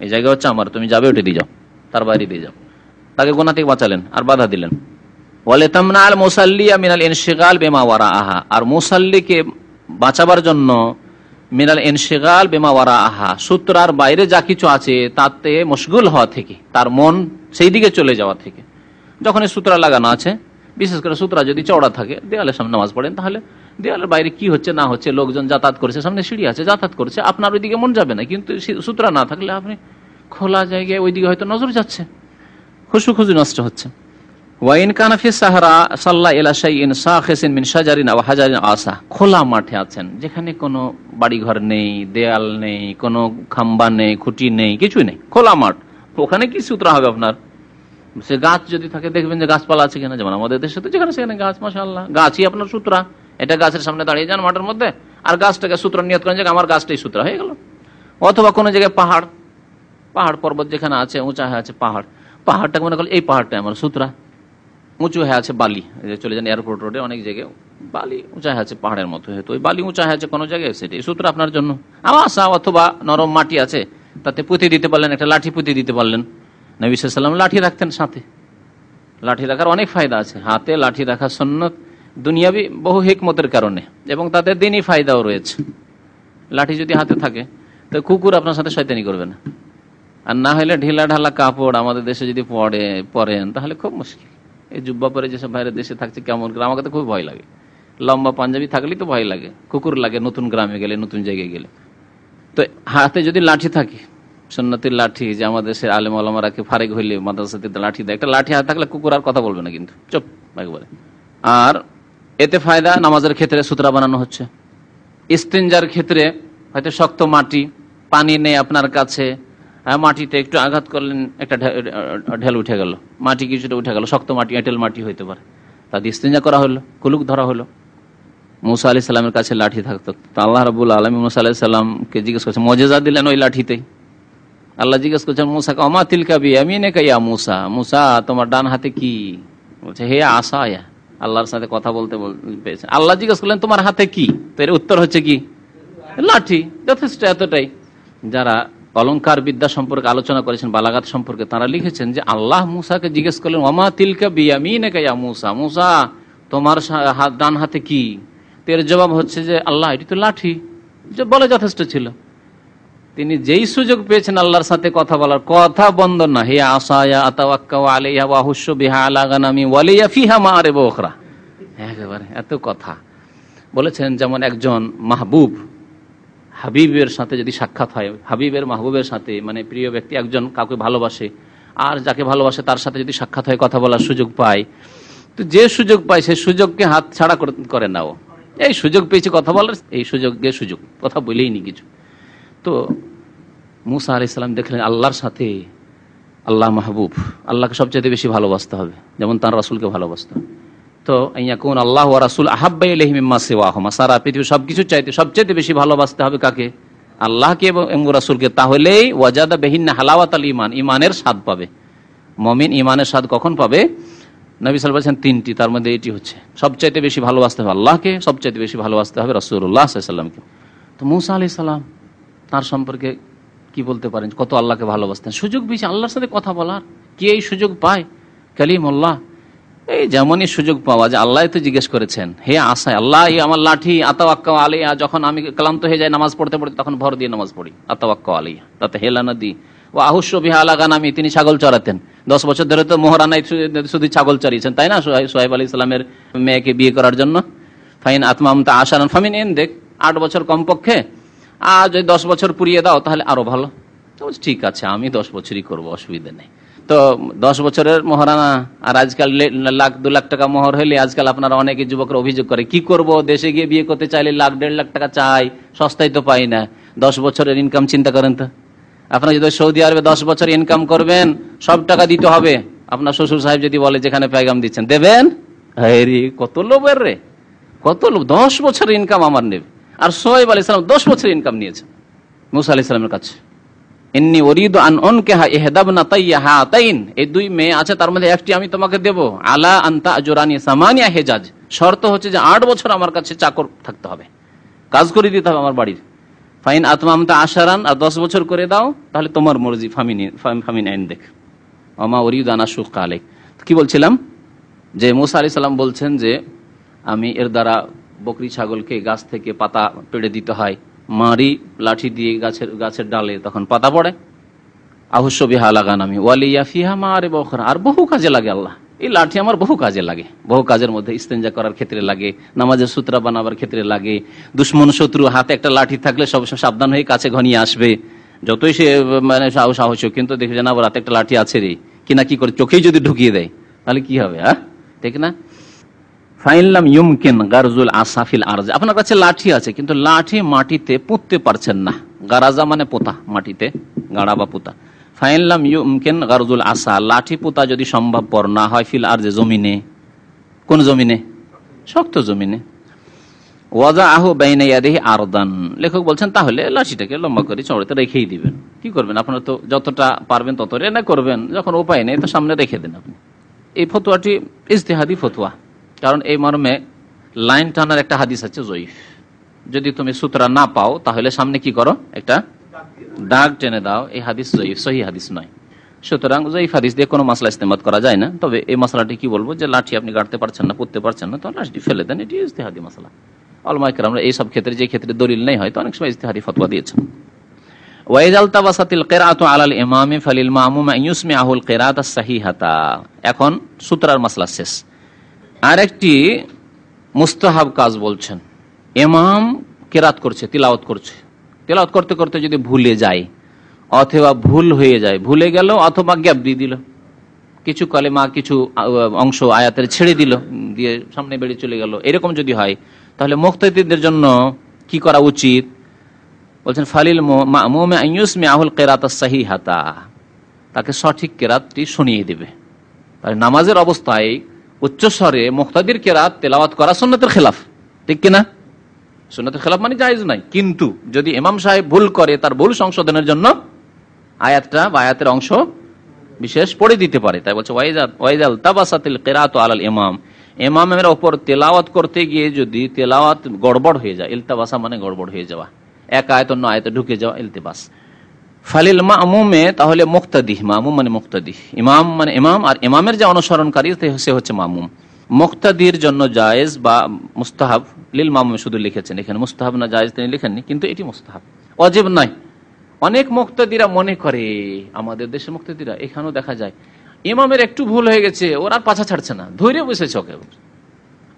এই জায়গা হচ্ছে আমার, তুমি যাবে ওটা দিয়ে যাও, তার বাইরে দিয়ে যাও, তাকে গুনাহ থেকে বাঁচালেন আর বাধা দিলেন। ওয়ালিতামনা আল মুসাল্লিয়া মিনাল ইনশিগাল বিমা ওয়ারাআহা, আর মুসাল্লিকে বাঁচাবার জন্য মিনাল ইনশিগাল বিমা ওয়ারাআহা, সূত্রার বাইরে যা কিছু আছে তাতে মশগুল হওয়া থেকে, তার মন সেই দিকে চলে যাওয়া থেকে। যখন এই সূত্র লাগানো আছে, বিশেষ করে সূত্রা যদি চওড়া থাকে, দেয়ালের সামনে নামাজ পড়েন, তাহলে দেয়ালের বাইরে কি হচ্ছে না হচ্ছে, লোকজন যাতায়াত করছে, সামনে সিঁড়ি আছে যাতায়াত করছে, আপনার ওইদিকে মন যাবে না, কিন্তু সূত্রা না থাকলে আপনি খোলা জায়গায় ওইদিকে হয়তো নজর যাচ্ছে, খুশু নষ্ট হচ্ছে। ওয়াইন কানাফি সাহারা সাল্লাহ ইলা শাইইন সাখিসিন মিন শাজারিন আও হাজারিন আসা, খোলা মাঠে আছেন, যেখানে কোনো বাড়িঘর নেই, দেয়াল নেই, কোনো খাম্বা নেই, খুঁটি নেই, কিছুই নেই, খোলা মাঠ, ওখানে কি সূত্র হবে আপনার? সে গাছ যদি থাকে, দেখবেন যে গাছপালা আছে কিনা, যেমন আমাদের দেশে তো যেখানে সেখানে গাছ, মাশাআল্লাহ, গাছই আপনার সূত্রা। এটা গাছের সামনে দাঁড়িয়ে যান মাঠের মধ্যে, আর গাছটাকে সূত্র নিয়ত করেন যে আমার গাছটাই সূত্র হয়ে গেল। অথবা কোনো জায়গায় পাহাড় পর্বত যেখানে আছে, উঁচা হয়ে আছে পাহাড়টাকে মনে করলেন এই পাহাড়টাই আমার সূত্রা, উঁচু হয়ে আছে বালি, চলে যান এয়ারপোর্ট রোডে অনেক জায়গায় বালি উঁচা হয়ে আছে পাহাড়ের মতো, হয়তো ওই বালি উঁচা হয়ে আছে কোনো জায়গায়, সেটাই সূত্র আপনার জন্য। আশা অথবা নরম মাটি আছে, তাতে পুঁতে দিতে পারলেন, একটা লাঠি পুঁতে দিতে পারলেন। নবী সাল্লাল্লাহু আলাইহি ওয়াসাল্লাম লাঠি রাখতেন সাথে, লাঠি রাখার অনেক ফায়দা আছে, হাতে লাঠি রাখা সুন্নত দুনিয়াবি বহু হিকমতের কারণে, এবং তাদের দিনই ফায়দাও রয়েছে। লাঠি যদি হাতে থাকে তো কুকুর আপনার সাথে শয়তানি করবে না, আর না হলে ঢিলা ঢালা কাপড় আমাদের দেশে যদি পরেন তাহলে খুব মুশকিল। এই জুব্বা পরে যেসব বাইরের দেশে থাকছে কেমন করে, আমাকে তো খুব ভয় লাগে, লম্বা পাঞ্জাবি থাকলেই তো ভয় লাগে, কুকুর লাগে নতুন গ্রামে গেলে, নতুন জায়গায় গেলে। তো হাতে যদি লাঠি থাকে, সুন্নতির লাঠি, যে আমাদের দেশের আলেম ওলামারা ফারেক হইলে মাদ্রাসাতে লাঠি দেয়, একটা লাঠি হাতে থাকলে কুকুর আর কথা বলবে না, কিন্তু চুপ একবারে। আর এতে ফায়দা, নামাজের ক্ষেত্রে সূত্রা বানানো হচ্ছে, ইস্তেঞ্জার ক্ষেত্রে হয়তো শক্ত মাটি, পানি নেই আপনার কাছে, মাটিতে একটু আঘাত করলেন, একটা ঢেল উঠে গেল, মাটি কিছুটা উঠে গেল, শক্ত মাটি, এঁটেল মাটি হইতে পারে, তাদের ইস্তেঞ্জা করা হলো, কুলুক ধরা হলো। মুসা আলাইহিস সালামের কাছে লাঠি থাকতো, তো আল্লাহ রাব্বুল আলামিন মুসা আলাইহিস সালামকে জিজ্ঞেস করছেন, মুজিজা দিলেন ওই লাঠিতেই। আল্লাহ জিজ্ঞেস করছেন মুসাকে, ওমা তিলকা বিয়ামিনিকা ইয়া মুসা, মুসা তোমার ডান হাতে কি? বলছে হে আসায়া, আল্লাহর সাথে কথা বলতে পেয়েছে। আল্লাহ জিজ্ঞেস করলেন তোমার হাতে কি? তো এর উত্তর হচ্ছে কি? লাঠি। যথেষ্ট, এতটাই। যারা অলংকার বিদ্যা সম্পর্কে আলোচনা করেছেন, বালাগাত সম্পর্কে, তারা লিখেছেন যে আল্লাহ মুসাকে জিজ্ঞেস করলেন ওমা তিলকা বিয়ামিনিকা ইয়া মুসা, মুসা তোমার ডান হাতে কি? এর জবাব হচ্ছে যে আল্লাহ, এটি তো লাঠি। যে বলে যথেষ্ট ছিল। তিনি যেই সুযোগ পেয়েছেন আল্লাহর সাথে কথা বলার, কথা বন্ধ না। হে আসায়া আতাওয়াক্কাউ আলাইহা ওয়া আহুশু বিহা আলা গানামি ওয়া লিয়া ফিহা মাআরিব উখরা। একেবারে এত কথা বলেছেন। যেমন একজন মাহবুব, হাবিবের সাথে যদি সাক্ষাৎ হয়, হাবিবের মাহবুবের সাথে, মানে প্রিয় ব্যক্তি একজন কাউকে ভালোবাসে, আর যাকে ভালোবাসে তার সাথে যদি সাক্ষাৎ হয়, কথা বলার সুযোগ পায়, তো যে সুযোগ পায় সেই সুযোগকে হাত ছাড়া করে নাও। এই সুযোগ পেয়েছে কথা বলার, এই সুযোগের সুযোগ, কথা বলেই নি কিছু। তো মুসা আলাইহিস সালাম দেখলেন আল্লাহর সাথে, আল্লাহ মাহবুব, আল্লাহকে সবচেয়ে বেশি ভালোবাসতে হবে, যেমন তার রাসূলকে ভালোবাসতে হবে। তো ইয়াকুন আল্লাহ ওয়া রাসূল আহাব্বা ইলাইহি মিম্মা সিওয়াহুমা, সারা পৃথিবীর সবকিছু চাইতে সবচেয়ে বেশি ভালোবাসতে হবে কাকে? আল্লাহকে এবং রাসূলকে। তাহলেই ওয়াজাদা বিহিন্না হালাওয়াতাল ঈমান, ঈমানের স্বাদ পাবে। মুমিন ঈমানের স্বাদ কখন পাবে? নবী সাল্লাল্লাহু আলাইহি ওয়াসাল্লাম বলেছেন তিনটি, তার মধ্যে এটি হচ্ছে সবচাইতে বেশি ভালোবাসতে হবে আল্লাহকে, সবচাইতে বেশি ভালোবাসতে হবে রাসূলুল্লাহ সাল্লাল্লাহু আলাইহি ওয়াসাল্লামকে। তো মুসা আলাইহিস সালাম তার সম্পর্কে কি বলতে পারেন? কত আল্লাহকে ভালোবাসতেন। সুযোগ পেয়েছে আল্লাহর সাথে কথা বলার। কি এই সুযোগ পায়? কালিমুল্লাহ। এই যেমনই সুযোগ পাওয়া যায়, আল্লাহ তো জিজ্ঞেস করেছেন, হে আসায় আল্লাহ, আমার লাঠি আতাওয়াক্কাউ আলাইহা, যখন আমি ক্লান্ত হয়ে যাই নামাজ পড়তে পড়তে, তখন ভর দিয়ে নামাজ পড়ি, আতাওয়াক্কাউ আলাইহা, তাতে হেলা না দিই। ও আহুশু বিহা আলা গানামি, তিনি ছাগল চড়াতেন। 10 বছর ধরে তো মোহরানায় শুধু ছাগল চড়িয়েছেন, তাই না? সোহাইব আলাইহিস সালামের মেয়েকে বিয়ে করার জন্য। ফাইন আতমামতা আশারান ফামিন ইনদিক, 8 বছর কমপক্ষে, আর যদি 10 বছর পুরিয়ে দাও তাহলে আরো ভালো। তো ঠিক আছে, আমি 10 বছরই করবো, অসুবিধা নেই। তো 10 বছরের মোহরানা, আর আজকাল লাখ 2 লাখ টাকা মোহর হলে আজকাল আপনারা অনেকে যুবকরা অভিযোগ করে, কি করব, দেশে গিয়ে বিয়ে করতে চাইলে লাখ 1.5 লাখ টাকা চাই, সস্তায় তো পাই না। 10 বছরের ইনকাম চিন্তা করেন তো। আপনারা যদি সৌদি আরবে 10 বছর ইনকাম করবেন, সব টাকা দিতে হবে। আপনার শ্বশুর সাহেব যদি বলে যেখানে পেগাম দিচ্ছেন দেবেন, কত লোভের রে, কত লোভ। 10 বছরের ইনকাম আমার নেবে। আর সোহাইব আলাইহিস সালাম 10 বছরের ইনকাম নিয়েছেন মুসা আলাইহিস সালামের কাছে। ইন্নী উরিদু আন উনকিহা ইহদাবনাতাইয়া হাতাইন, এই 2 মেয়ে আছে, তার মধ্যে একটি আমি তোমাকে দেব। আলা আনতা আজরানি সামানিয়া হিজাজ, শর্ত হচ্ছে যে 8 বছর আমার কাছে চাকর থাকতে হবে, কাজ করে দিতে হবে আমার বাড়ির। ফাইন আতমামতা আশারান, আর 10 বছর করে দাও, তাহলে তোমার মর্জি। ফামিন ইনদিক ওমা উরিদু আন আশুক্কা আলাইক। কি বলছিলাম? যে মুসা আলাইহিস সালাম বলছেন যে আমি এর দ্বারা বকরি ছাগলকে গাছ থেকে পাতা পেড়ে দিতে হয়, মারি লাঠি দিয়ে গাছের ডালে, তখন পাতা পড়ে। আহুশু বিহা আলা গানামি ওয়া লিয়া ফিহা মাআরিব উখরা, আর বহু কাজে লাগে আল্লাহ, এই লাঠি আমার বহু কাজে লাগে। বহু কাজের মধ্যে ইস্তেঞ্জা করার ক্ষেত্রে লাগে, নামাজের সূত্রা বানাবার ক্ষেত্রে লাগে, দুশ্মন শত্রু হাতে একটা লাঠি থাকলে সবসময় সাবধান হয়ে কাছে ঘনিয়ে আসবে, যতই সে মানে সাহস, কিন্তু দেখে যে না, হাতে একটা লাঠি আছে রে, কিনা কি করে চোখেই যদি ঢুকিয়ে দেয় তাহলে কি হবে? ঠিক না? ফাইনলাম ইউমকিন গারজুল আসাফিল আরজ, আপনার কাছে লাঠি আছে কিন্তু লাঠি মাটিতে পুঁততে পারছেন না। গারাজা মানে পোতা, মাটিতে গাড়া বা পোতা। ফাইনলাম ইউমকিন গারজুল আসা, লাঠি পোতা যদি সম্ভবপর না হয়, ফিল আরজে, জমিনে। কোন জমিনে? শক্ত জমিনে। ওয়াজাআহু বাইনা ইয়াদিহি আরদান, লেখক বলছেন তাহলে লাঠিটাকে লম্বা করে চওড়াতে রেখেই দিবেন। কি করবেন? আপনারা তো যতটা পারবেন তত রেনা করবেন, যখন উপায় নেই তো সামনে রেখে দেন আপনি। এই ফতোয়াটি ইজতিহাদি ফতোয়া, কারণ এই মর্মে লাইন টানার একটা হাদিস আছে জয়ীফ। যদি তুমি সূত্র না পাও তাহলে সামনে কি করো, একটা দাগ টেনে দাও। এই হাদিস জয়ীফ, সহিহ হাদিস নয়। সুতরাং জয়ীফ হাদিস দিয়ে কোনো মাসলা ইস্তেমাদ করা যায় না। তবে এই মশলাটি কি বলবো, যে লাঠি আপনি গাড়তে পারছেন না, পুঁততে পারছেন না, তো লাঠিটি ফেলে দেন, এটি ইজতিহাদি মাসলা। উলামায়ে কেরামরা এই সব ক্ষেত্রে, যে ক্ষেত্রে দলিল নেই হয়তো, অনেক সময় ইজতিহাদি ফতোয়া দিয়েছেন। ওয়াইদাল তাবাসাতিল কিরাআতু আলাল ইমামি ফালিল মামুম আন ইউসমিআহুল কিরাআতাস সাহিহাতা। এখন সূত্রার মাসলা শেষ। আরেকটি মুস্তাহাব কাজ বলছেন, ইমাম কিরাত করছে, তিলাওয়াত করছে, তিলাওয়াত করতে করতে যদি ভুলে যায় অথবা ভুল হয়ে যায়, ভুলে গেল অথবা গ্যাপ দিয়ে দিল, কিছু কালেমা কিছু অংশ আয়াতের ছেড়ে দিল, দিয়ে সামনে বেড়ে চলে গেল, এরকম যদি হয় তাহলে মুক্তাদিদের জন্য কি করা উচিত? বলছেন ফালিল মামুম আন ইউসমিআহুল কিরাআতাস সাহিহাতা, তাকে সঠিক কিরাতটি শুনিয়ে দেবে। তাহলে নামাজের অবস্থায় উচ্চস্বরে মুক্তাদির কিরাত তেলাওয়াত করা সুন্নতের খেলাফ, ঠিক কিনা? সুন্নতের খেলাফ মানে জায়েজ নাই। কিন্তু যদি ইমাম সাহেব ভুল করে, তার ভুল সংশোধনের জন্য আয়াতটা বা আয়াতের অংশ বিশেষ পড়ে দিতে পারে। তাই বলছে ওয়াইজাল তাবাসাতিল কিরাআতু আলাল ইমাম, ইমামের ওপর তেলাওয়াত করতে গিয়ে যদি তেলাওয়াত গড়বড় হয়ে যায়, ইলতিবাসা মানে গড়বড় হয়ে যাওয়া, এক আয়াত অন্য আয়াতে ঢুকে যাওয়া, ইলতিবাস। ফালিল মামুমে, তাহলে মুক্তাদি, মামুম মানে মুক্তাদি, ইমাম মানে ইমাম, আর ইমামের যে অনুসরণকারী সে হচ্ছে মামুম। মুক্তাদির জন্য জায়েজ বা মুস্তাহাব, লিল মামুম শুধু লিখেছেন, এখানে মুস্তাহাব না জায়েজ তিনি লিখেননি, কিন্তু এটি মুস্তাহাব, ওয়াজিব নয়। অনেক মুক্তাদিরা মনে করে, আমাদের দেশের মুক্তাদিরা এখানেও দেখা যায়, ইমামের একটু ভুল হয়ে গেছে, ওর আর পাছা ছাড়ছে না, ধৈর্য বসেছে ওকে,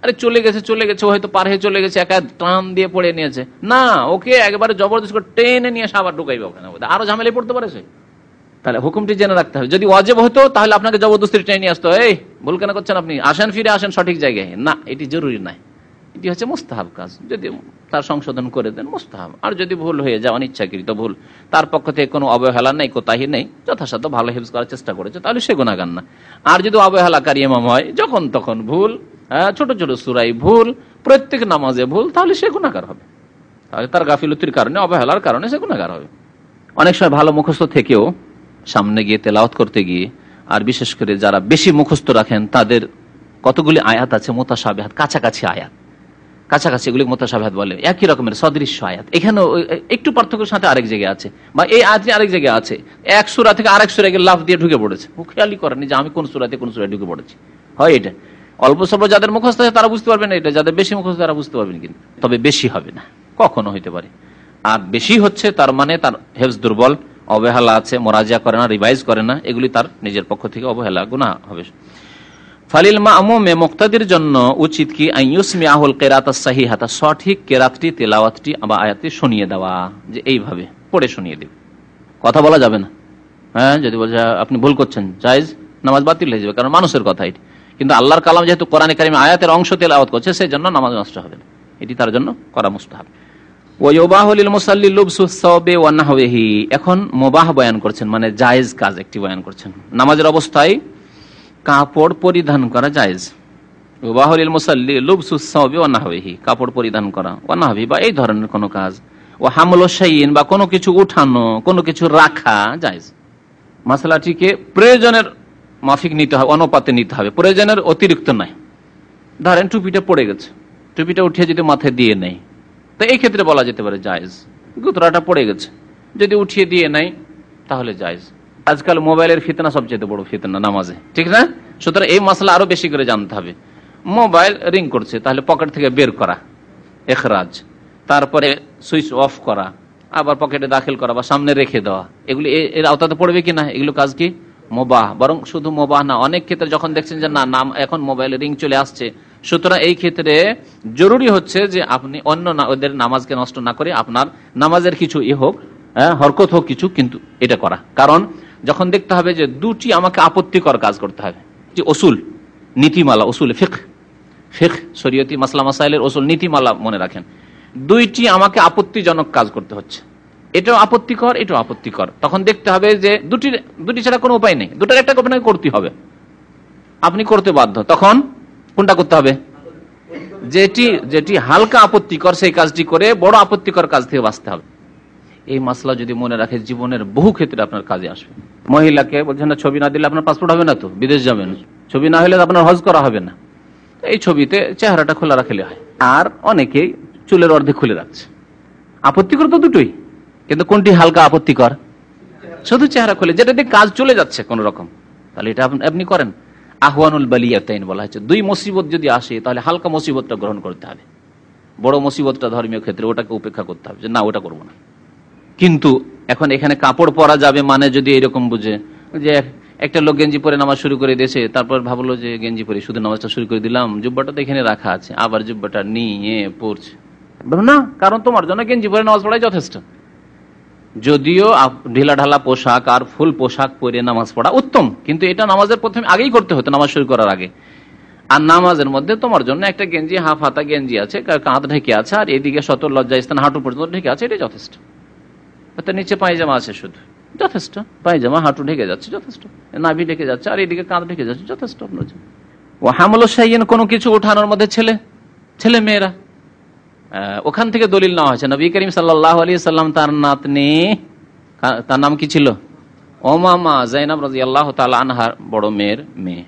আরে চলে গেছে, হয়তো পার হয়ে চলে গেছে, একা টান দিয়ে পড়ে নিয়েছে, না ওকে একবারে জবরদস্ত করে টেনে নিয়ে এসে আবার ঢুকাইবে ওখানে, আরো ঝামেলায় পড়তে পারে সে। তাহলে হুকুমটি জেনে রাখতে হবে। যদি ওয়াজিব হতো তাহলে আপনাকে জবরদস্তি টেনে নিয়ে আসতো, এই ভুল কেন করছেন আপনি, আসেন ফিরে আসেন সঠিক জায়গায়, না এটি জরুরি নাই, এটি হচ্ছে মুস্তাহাব কাজ, যদি তার সংশোধন করে দেন মুস্তাহাব। আর যদি ভুল হয়ে যায়, অনিচ্ছাকৃত ভুল, তার পক্ষ থেকে কোনো অবহেলা নেই, কোতাহি নেই, যথাসাধ্য ভালো হেফজ করার চেষ্টা করেছে, তাহলে সে গুনাহগার না। আর যদি অবহেলাকারী ইমাম হয়, যখন তখন ভুল, ছোট ছোট সূরায় ভুল, প্রত্যেক নামাজে ভুল, তাহলে সে গুনাহগার হবে, তাহলে তার গাফিলতির কারণে, অবহেলার কারণে সে গুনাহগার হবে। অনেক সময় ভালো মুখস্থ থেকেও সামনে গিয়ে তেলাওয়াত করতে গিয়ে, আর বিশেষ করে যারা বেশি মুখস্থ রাখেন তাদের কতগুলি আয়াত আছে মুতাশাবিহাত, কাছাকাছি আয়াত, কাছাকাছি, এগুলি মুতাশাবিহাত বলে, একই রকমের সদৃশ্য আয়াত, এখানে একটু পার্থক্যের সাথে আরেক জায়গায় আছে, বা এই আয়াতটি আরেক জায়গায় আছে, এক সূরা থেকে আরেক সূরায় লাফ দিয়ে ঢুকে পড়েছে, ও খেয়ালই করেনি যে আমি কোন সূরাতে কোন সূরায় ঢুকে পড়েছি। হয় এটা অল্প স্বল্প যাদের মুখস্থ আছে তারা বুঝতে পারবেন, এটা যাদের বেশি মুখস্থ তারা বুঝতে পারবেন, কিন্তু তবে বেশি হবে না, কখনো হইতে পারে। আর বেশি হচ্ছে তার মানে তার হেফজ দুর্বল, অবহেলা আছে, মোরাজা করে না, রিভাইজ করে না, এগুলি তার নিজের পক্ষ থেকে অবহেলা, গুনাহ হবে। ফালিল মামুমে, মুক্তাদির জন্য উচিত কি, আইয়ুসমিআহুল কিরাতাস সাহিহাতা, সঠিক কিরাতটি, তেলাওয়াতটি বা আয়াতটি শুনিয়ে দেওয়া, যে এইভাবে পড়ে শুনিয়ে দেবে, কথা বলা যাবে না। হ্যাঁ, যদি বলছে আপনি ভুল করছেন, জায়েজ, নামাজ বাতিল হয়ে যাবে, কারণ মানুষের কথা এটি, কিন্তু আল্লাহর কালাম যেহেতু কোরআনে কারিমে আয়াতের অংশ তেলাওয়াত করছে, সেই জন্য নামাজ নষ্ট হবে না, এটি তার জন্য করা মুস্তাহাব। এখন মুবাহ বয়ান করছেন, মানে জায়েজ কাজ একটি বয়ান করছেন, নামাজের অবস্থায় কাপড় পরিধান করা জায়েজ। ওয়াবাহুল মুসাল্লি লুবসুস সাওবি ওয়া নাহবিহি, কাপড় পরিধান করা, ওয়া নাহবি বা এই ধরনের কোনো কাজ, ও হামলু শাইইন বা কোনো কিছু উঠানো, কোনো কিছু রাখা জায়েজ। মাসলাটিকে প্রয়োজনের মাফিক নিতে হবে, অনুপাতে নিতে হবে, প্রয়োজনের অতিরিক্ত নয়। ধরেন টুপিটা পড়ে গেছে, টুপিটা উঠিয়ে যদি মাথায় দিয়ে নেই, তো এই ক্ষেত্রে বলা যেতে পারে জায়েজ। গুতরাটা পড়ে গেছে, যদি উঠিয়ে দিয়ে নেই তাহলে জায়েজ। আজকাল মোবাইলের ফিতনা সবচেয়ে বড় ফিতনা নামাজে, ঠিক না? সুতরাং এই মশলা আরো বেশি করে জানতে হবে। মোবাইল রিং করছে, তাহলে পকেট থেকে বের করা, এখরাজ, তারপরে সুইচ অফ করা, আবার পকেটে দাখিল করা বা সামনে রেখে দেওয়া, এগুলি এর আওতাতে পড়বে কিনা? এগুলো কাজ কি মুবাহ, বরং শুধু মুবাহ না, অনেক ক্ষেত্রে যখন দেখছেন যে না নাম এখন মোবাইলে রিং চলে আসছে, সুতরাং এই ক্ষেত্রে জরুরি হচ্ছে যে আপনি অন্য ওদের নামাজকে নষ্ট না করে আপনার নামাজের কিছু হোক, হরকত হোক কিছু, কিন্তু এটা করা। কারণ যখন দেখতে হবে যে দুটি আমাকে আপত্তিকর কাজ করতে হবে, যে অসুল নীতিমালা, অসুল ফিকহ শরীয়তি মাসলা মাসাইলের অসুল নীতিমালা মনে রাখেন, দুইটি আমাকে আপত্তিজনক কাজ করতে হচ্ছে, এটাও আপত্তিকর, এটাও আপত্তিকর, তখন দেখতে হবে যে দুটি ছাড়া কোনো উপায় নেই, দুটার একটা আপনাকে করতে হবে, আপনি করতে বাধ্য, তখন কোনটা করতে হবে? যেটি হালকা আপত্তিকর সেই কাজটি করে বড় আপত্তিকর কাজ থেকে বাঁচতে হবে। এই মাসলা যদি মনে রাখে, জীবনের বহু ক্ষেত্রে আপনার কাজে আসবে। মহিলাকে বলছেন না, ছবি না দিলে আপনার পাসপোর্ট হবে না, তো বিদেশ যাবেন, ছবি না হলে আপনার হজ করা হবে না, এই ছবিতে চেহারাটা খোলা রাখলে হয়। আর অনেকেই চুলের অর্ধেক খুলে রাখছে, আপত্তিকর তো দুটোই, কিন্তু কোনটি হালকা আপত্তিকর? শুধু চেহারা খুলে, যেটা দিয়ে কাজ চলে যাচ্ছে কোন রকম, তাহলে এটা আপনি করেন। আহওয়ানুল বালিয়াতাইন বলা হয়েছে, দুই মুসিবত যদি আসে তাহলে হালকা মুসিবতটা গ্রহণ করতে হবে, বড় মুসিবতটা ধর্মীয় ক্ষেত্রে ওটাকে উপেক্ষা করতে হবে, যে না ওটা করবো না। কিন্তু এখন এখানে কাপড় পরা যাবে মানে যদি এরকম বুঝে যে একটা লোক গেঞ্জি পরে নামাজ শুরু করে দিয়েছে, তারপর ভাবলো যে গেঞ্জি পরে শুধু নামাজটা শুরু করে দিলাম, জুব্বাটা তো এখানে রাখা আছে, আবার জুব্বাটা নিয়ে পড়ছে না, কারণ তোমার জন্য গেঞ্জি পরে নামাজ পড়াই যথেষ্ট। যদিও ঢিলা ঢালা পোশাক আর ফুল পোশাক পরে নামাজ পড়া উত্তম, কিন্তু এটা নামাজের প্রথমে আগেই করতে হতো, নামাজ শুরু করার আগে। আর নামাজের মধ্যে তোমার জন্য একটা গেঞ্জি, হাফ হাতা গেঞ্জি আছে, কাঁধ ঢেকে আছে, আর এদিকে সতর লজ্জা স্থান হাঁটু পর্যন্ত ঢেকে আছে, এটাই যথেষ্ট। নিচে পায়জামা আছে শুধু, যথেষ্ট, পায়জামা হাঁটু ঢেকে যাচ্ছে যথেষ্ট, নাভি ঢেকে যাচ্ছে, আর এদিকে কাঁধ ঢেকে যাচ্ছে যথেষ্ট আপনার জন্য। ও হামলু শাইইন, কোনো কিছু ওঠানোর মধ্যে ছেলে মেয়েরা, ওখান থেকে দলিল নেওয়া হয়েছে। নবী করিম সাল্লাল্লাহু আলাইহি সাল্লাম তার নাতনি, তার নাম কি ছিল? উমামা, যায়েনাব রাদিয়াল্লাহু তাআলা আনহার বড় মেয়ের মেয়ে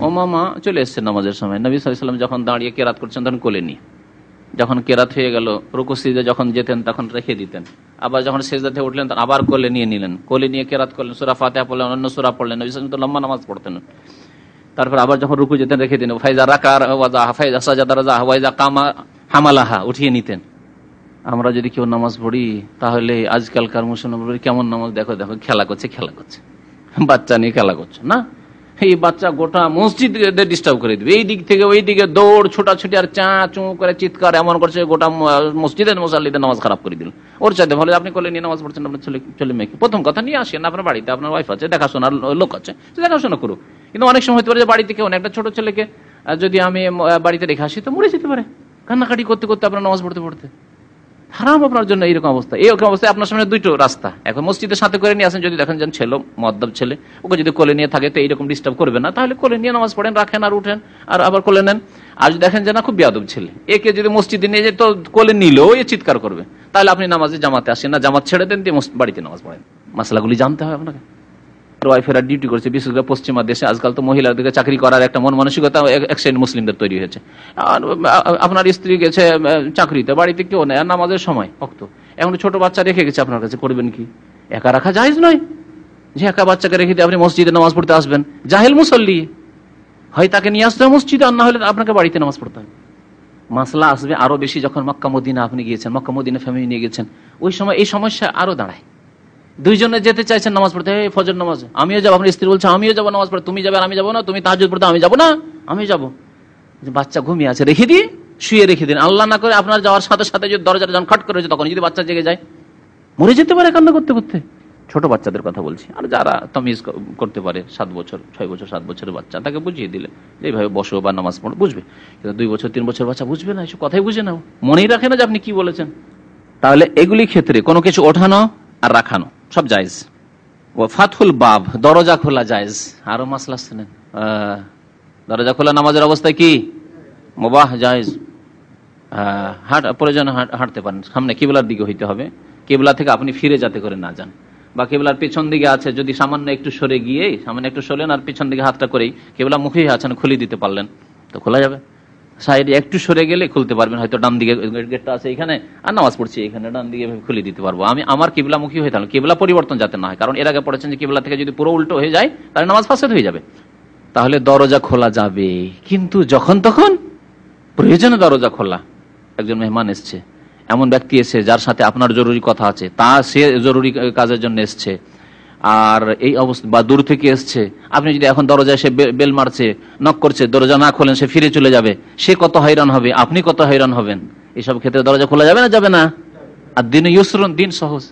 উমামা চলে এসেছে নামাজের সময়। নবী সাল্লাল্লাহু আলাইহি ওয়াসাল্লাম যখন দাঁড়িয়ে কেরাত করছেন তখন কোলে নিয়ে, যখন কেরাত হয়ে গেল রুকু সিজদা যখন যেতেন তখন রেখে দিতেন, আবার যখন সিজদা থেকে উঠলেন তখন আবার কোলে নিয়ে নিলেন, কোলে নিয়ে কেরাত করলেন, সূরা ফাতিহা পড়লেন, অন্য সূরা পড়লেন। নবী সাল্লাল্লাহু আলাইহি ওয়াসাল্লাম লম্বা নামাজ পড়তেন। তারপর আবার যখন রুকু যেতেন রেখে দিন, ফাইজা রাকা ওয়াজা ফাইজা সাজাদা রাজা ওয়াইজা কামা হামালাহা, উঠিয়ে নিতেন। আমরা যদি কেউ নামাজ পড়ি তাহলে আজকালকার মুসলমান কেমন নামাজ, দেখো দেখো খেলা করছে, বাচ্চা নিয়ে খেলা করছে না, এই বাচ্চা গোটা মসজিদ ডিস্টার্ব করে দিবে, এই দিক থেকে ওই দিকে দৌড় ছোটাছুটি আর চা চু করে চিৎকার এমন করছে, গোটা মসজিদের মুসাল্লিদের নামাজ খারাপ করে দিল। ওর চাইতে ভালো আপনি কোলে নিয়ে নামাজ পড়ছেন আপনার ছেলে মেয়েকে, প্রথম কথা নিয়ে আসেন আপনার বাড়িতে, আপনার ওয়াইফ আছে, দেখাশোনার লোক আছে, দেখাশোনা করুক। কিন্তু অনেক সময় হতে পারে যে বাড়িতে কেউ একটা ছোট ছেলেকে যদি আমি বাড়িতে রেখে আসি তো মরে যেতে পারে কান্নাকাটি করতে করতে আপনার নামাজ পড়তে পড়তে, হারাম আপনার জন্য। এইরকম অবস্থা, এইরকম অবস্থায় আপনার সামনে দুটো রাস্তা, এখন মসজিদের সাথে করে নিয়ে আসেন, যদি দেখেন যেন ছেলে মদ্যপ ছেলে, ওকে যদি কোলে নিয়ে থাকে তো এইরকম ডিস্টার্ব করবে না, তাহলে কোলে নিয়ে নামাজ পড়েন, রাখেন আর উঠেন আর আবার কোলে নেন। আর যদি দেখেন যে না খুব বেয়াদব ছেলে, একে যদি মসজিদে নিয়ে যায় তো কোলে নিলেও এ চিৎকার করবে, তাহলে আপনি নামাজে জামাতে আসেন না, জামাত ছেড়ে দেন দিয়ে বাড়িতে নামাজ পড়েন। মশলাগুলি জানতে হবে আপনাকে। ওয়াইফেরা ডিউটি করছে, বিশেষ করে পশ্চিমা দেশে আজকাল তো মহিলাদেরকে চাকরি করার একটা মন মানসিকতা এক শ্রেণী মুসলিমদের তৈরি হয়েছে। আর আপনার স্ত্রী গেছে চাকরিতে, বাড়িতে কেউ নেই, আর নামাজের সময় অক্ত, এখন ছোট বাচ্চা রেখে গেছে আপনার কাছে, করবেন কি? একা রাখা জায়েজ নয় যে একা বাচ্চাকে রেখে দিয়ে আপনি মসজিদে নামাজ পড়তে আসবেন। জাহেল মুসল্লি, হয় তাকে নিয়ে আসতে হবে মসজিদে, আর না হলে আপনাকে বাড়িতে নামাজ পড়তে হবে। মাসলা আসবে আরো বেশি যখন মক্কা মদিনা আপনি গিয়েছেন, মক্কা মদিনা ফ্যামিলি নিয়ে গেছেন, ওই সময় এই সমস্যা আরো দাঁড়ায়। দুইজনে যেতে চাইছেন নামাজ পড়তে, ফজর নামাজ, আমিও যাবো, আপনার স্ত্রী বলছে আমিও যাবো নামাজ পড়তে, তুমি যাবে আর আমি যাবো না, তুমি তাহাজ্জুদ পড়তে আমি যাবো না, আমি যাবো। বাচ্চা ঘুমিয়ে আছে, রেখে দিয়ে শুয়ে রেখে দিন, আল্লাহ না করে আপনার যাওয়ার সাথে সাথে যদি দরজাটা যখন খট করেছে তখন যদি বাচ্চা জেগে যায়, মরে যেতে পারে কান্না করতে করতে। ছোট বাচ্চাদের কথা বলছি, আর যারা তামিজ করতে পারে, 7 বছর 6 বছর 7 বছরের বাচ্চা, তাকে বুঝিয়ে দিলে এইভাবে বসো বা নামাজ পড়ো, বুঝবে। কিন্তু 2 বছর 3 বছর বাচ্চা বুঝবে না, এসব কথাই বুঝে নাও, মনেই রাখে না যে আপনি কি বলেছেন। তাহলে এগুলি ক্ষেত্রে কোনো কিছু ওঠানো আর রাখানো সব জায়েজ। ও ফাতহুল বাব, দরজা খোলা জায়েজ। আরো মাসলা শুনেন, দরজা খোলা নামাজের অবস্থায় কি মুবাহ জায়েজ। প্রয়োজন হাঁটতে পারেন, সামনে কিবলার দিকে হইতে হবে, কিবলা থেকে আপনি ফিরে যাতে করে না যান, বা কিবলার পেছন দিকে আছে, যদি সামান্য একটু সরে গিয়ে সামান্য একটু সরলেন আর পেছন দিকে হাতটা করেই কিবলা মুখে আছেন খুলে দিতে পারলেন তো খোলা যাবে। সাইডে একটু সরে গেলে খুলতে পারবেন, হয়তো ডান দিকে গেটটা আছে এখানে আর নামাজ পড়ছি এখানে, ডান দিকে খুলে দিতে পারবো। আমি আমার কিবলামুখী হয়ে থাকলাম, কিবলা পরিবর্তন যাতে না হয়, কারণ এর আগে পড়েছেন যে কিবলা থেকে যদি পুরো উল্টো হয়ে যায় তাহলে নামাজ ফাসাদ হয়ে যাবে। তাহলে দরজা খোলা যাবে, কিন্তু যখন তখন প্রয়োজনে দরজা খোলা। একজন মেহমান এসছে, এমন ব্যক্তি এসে যার সাথে আপনার জরুরি কথা আছে, তা সে জরুরি কাজের জন্য এসছে, আর এই অবস্থা বা দূর থেকে এসছে, আপনি যদি এখন দরজায় সে বেল মারছে, নক করছে, দরজা না খোলেন সে ফিরে চলে যাবে, সে কত হয়রান হবে, আপনি কত হয়রান হবেন। এইসব ক্ষেত্রে দরজা খোলা যাবে না, যাবে না। আর দিন ইউসরুন, দিন সহজ,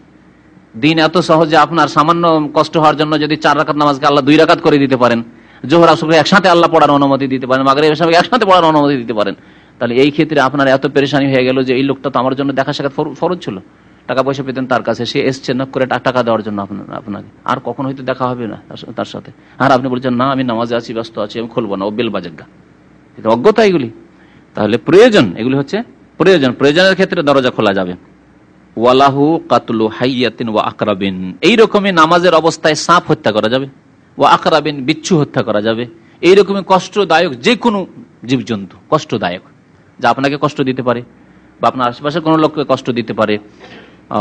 দিন এত সহজ যে আপনার সামান্য কষ্ট হওয়ার জন্য যদি 4 রাকাত নামাজকে আল্লাহ 2 রাকাত করে দিতে পারেন, জোহর আসর একসাথে আল্লাহ পড়ার অনুমতি দিতে পারেন, মাগরিব এসব একসাথে পড়ার অনুমতি দিতে পারেন, তাহলে এই ক্ষেত্রে আপনার এত পেরেশানি হয়ে গেল যে এই লোকটা তো আমার জন্য দেখা সাক্ষাৎ ফরজ ছিল, টাকা পয়সা পেতেন তার কাছে, সে এসছে নক করে টাকা দেওয়ার জন্য আপনাকে, আর কখন হয়তো দেখা হবে না তার সাথে, আর আপনি বলছেন না আমি নামাজে আছি, ব্যস্ত আছি, আমি খুলবো না, ও বেল বাজেগা, এটা অজ্ঞতা এগুলি। তাহলে প্রয়োজন, এগুলি হচ্ছে প্রয়োজন, প্রয়োজনের ক্ষেত্রে দরজা খোলা যাবে। ওয়ালাহু কাতলু হাইয়াতিন ওয়া আকরাবিন, এইরকমই নামাজের অবস্থায় সাপ হত্যা করা যাবে, ওয়া আকরাবিন বিচ্ছু হত্যা করা যাবে, এইরকমই কষ্টদায়ক যে কোনো জীবজন্তু, কষ্টদায়ক যা আপনাকে কষ্ট দিতে পারে বা আপনার আশেপাশে কোনো লোককে কষ্ট দিতে পারে,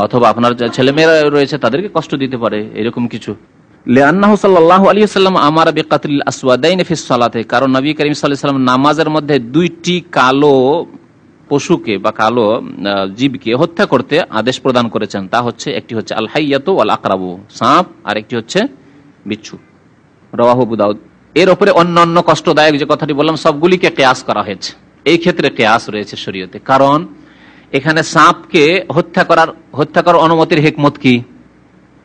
অথবা আপনার ছেলে মেয়েরা রয়েছে তাদেরকে কষ্ট দিতে পারে, এরকম কিছু। লিআন্নাহু সাল্লাল্লাহু আলাইহি ওয়াসাল্লাম আমারা বিকাতলিল আসওয়াদাইন ফিস সালাতে, কারণ নবী করিম সাল্লাল্লাহু আলাইহি ওয়াসাল্লাম নামাজের মধ্যে 2টি কালো পশুকে বা কালো জীবকে হত্যা করতে আদেশ প্রদান করেছেন। তা হচ্ছে, একটি হচ্ছে আল হাইয়াতু ওয়াল আকরাবু, সাপ, আর একটি হচ্ছে বিচ্ছু। রাওয়াহু আবু দাউদ। এর উপরে অন্যান্য কষ্টদায়ক যে কথাটি বললাম সবগুলিকে কিয়াস করা হয়েছে, এই ক্ষেত্রে কিয়াস রয়েছে শরীয়তে, কারণ এখানে সাপকে হত্যা করার অনুমতির হিকমত কি?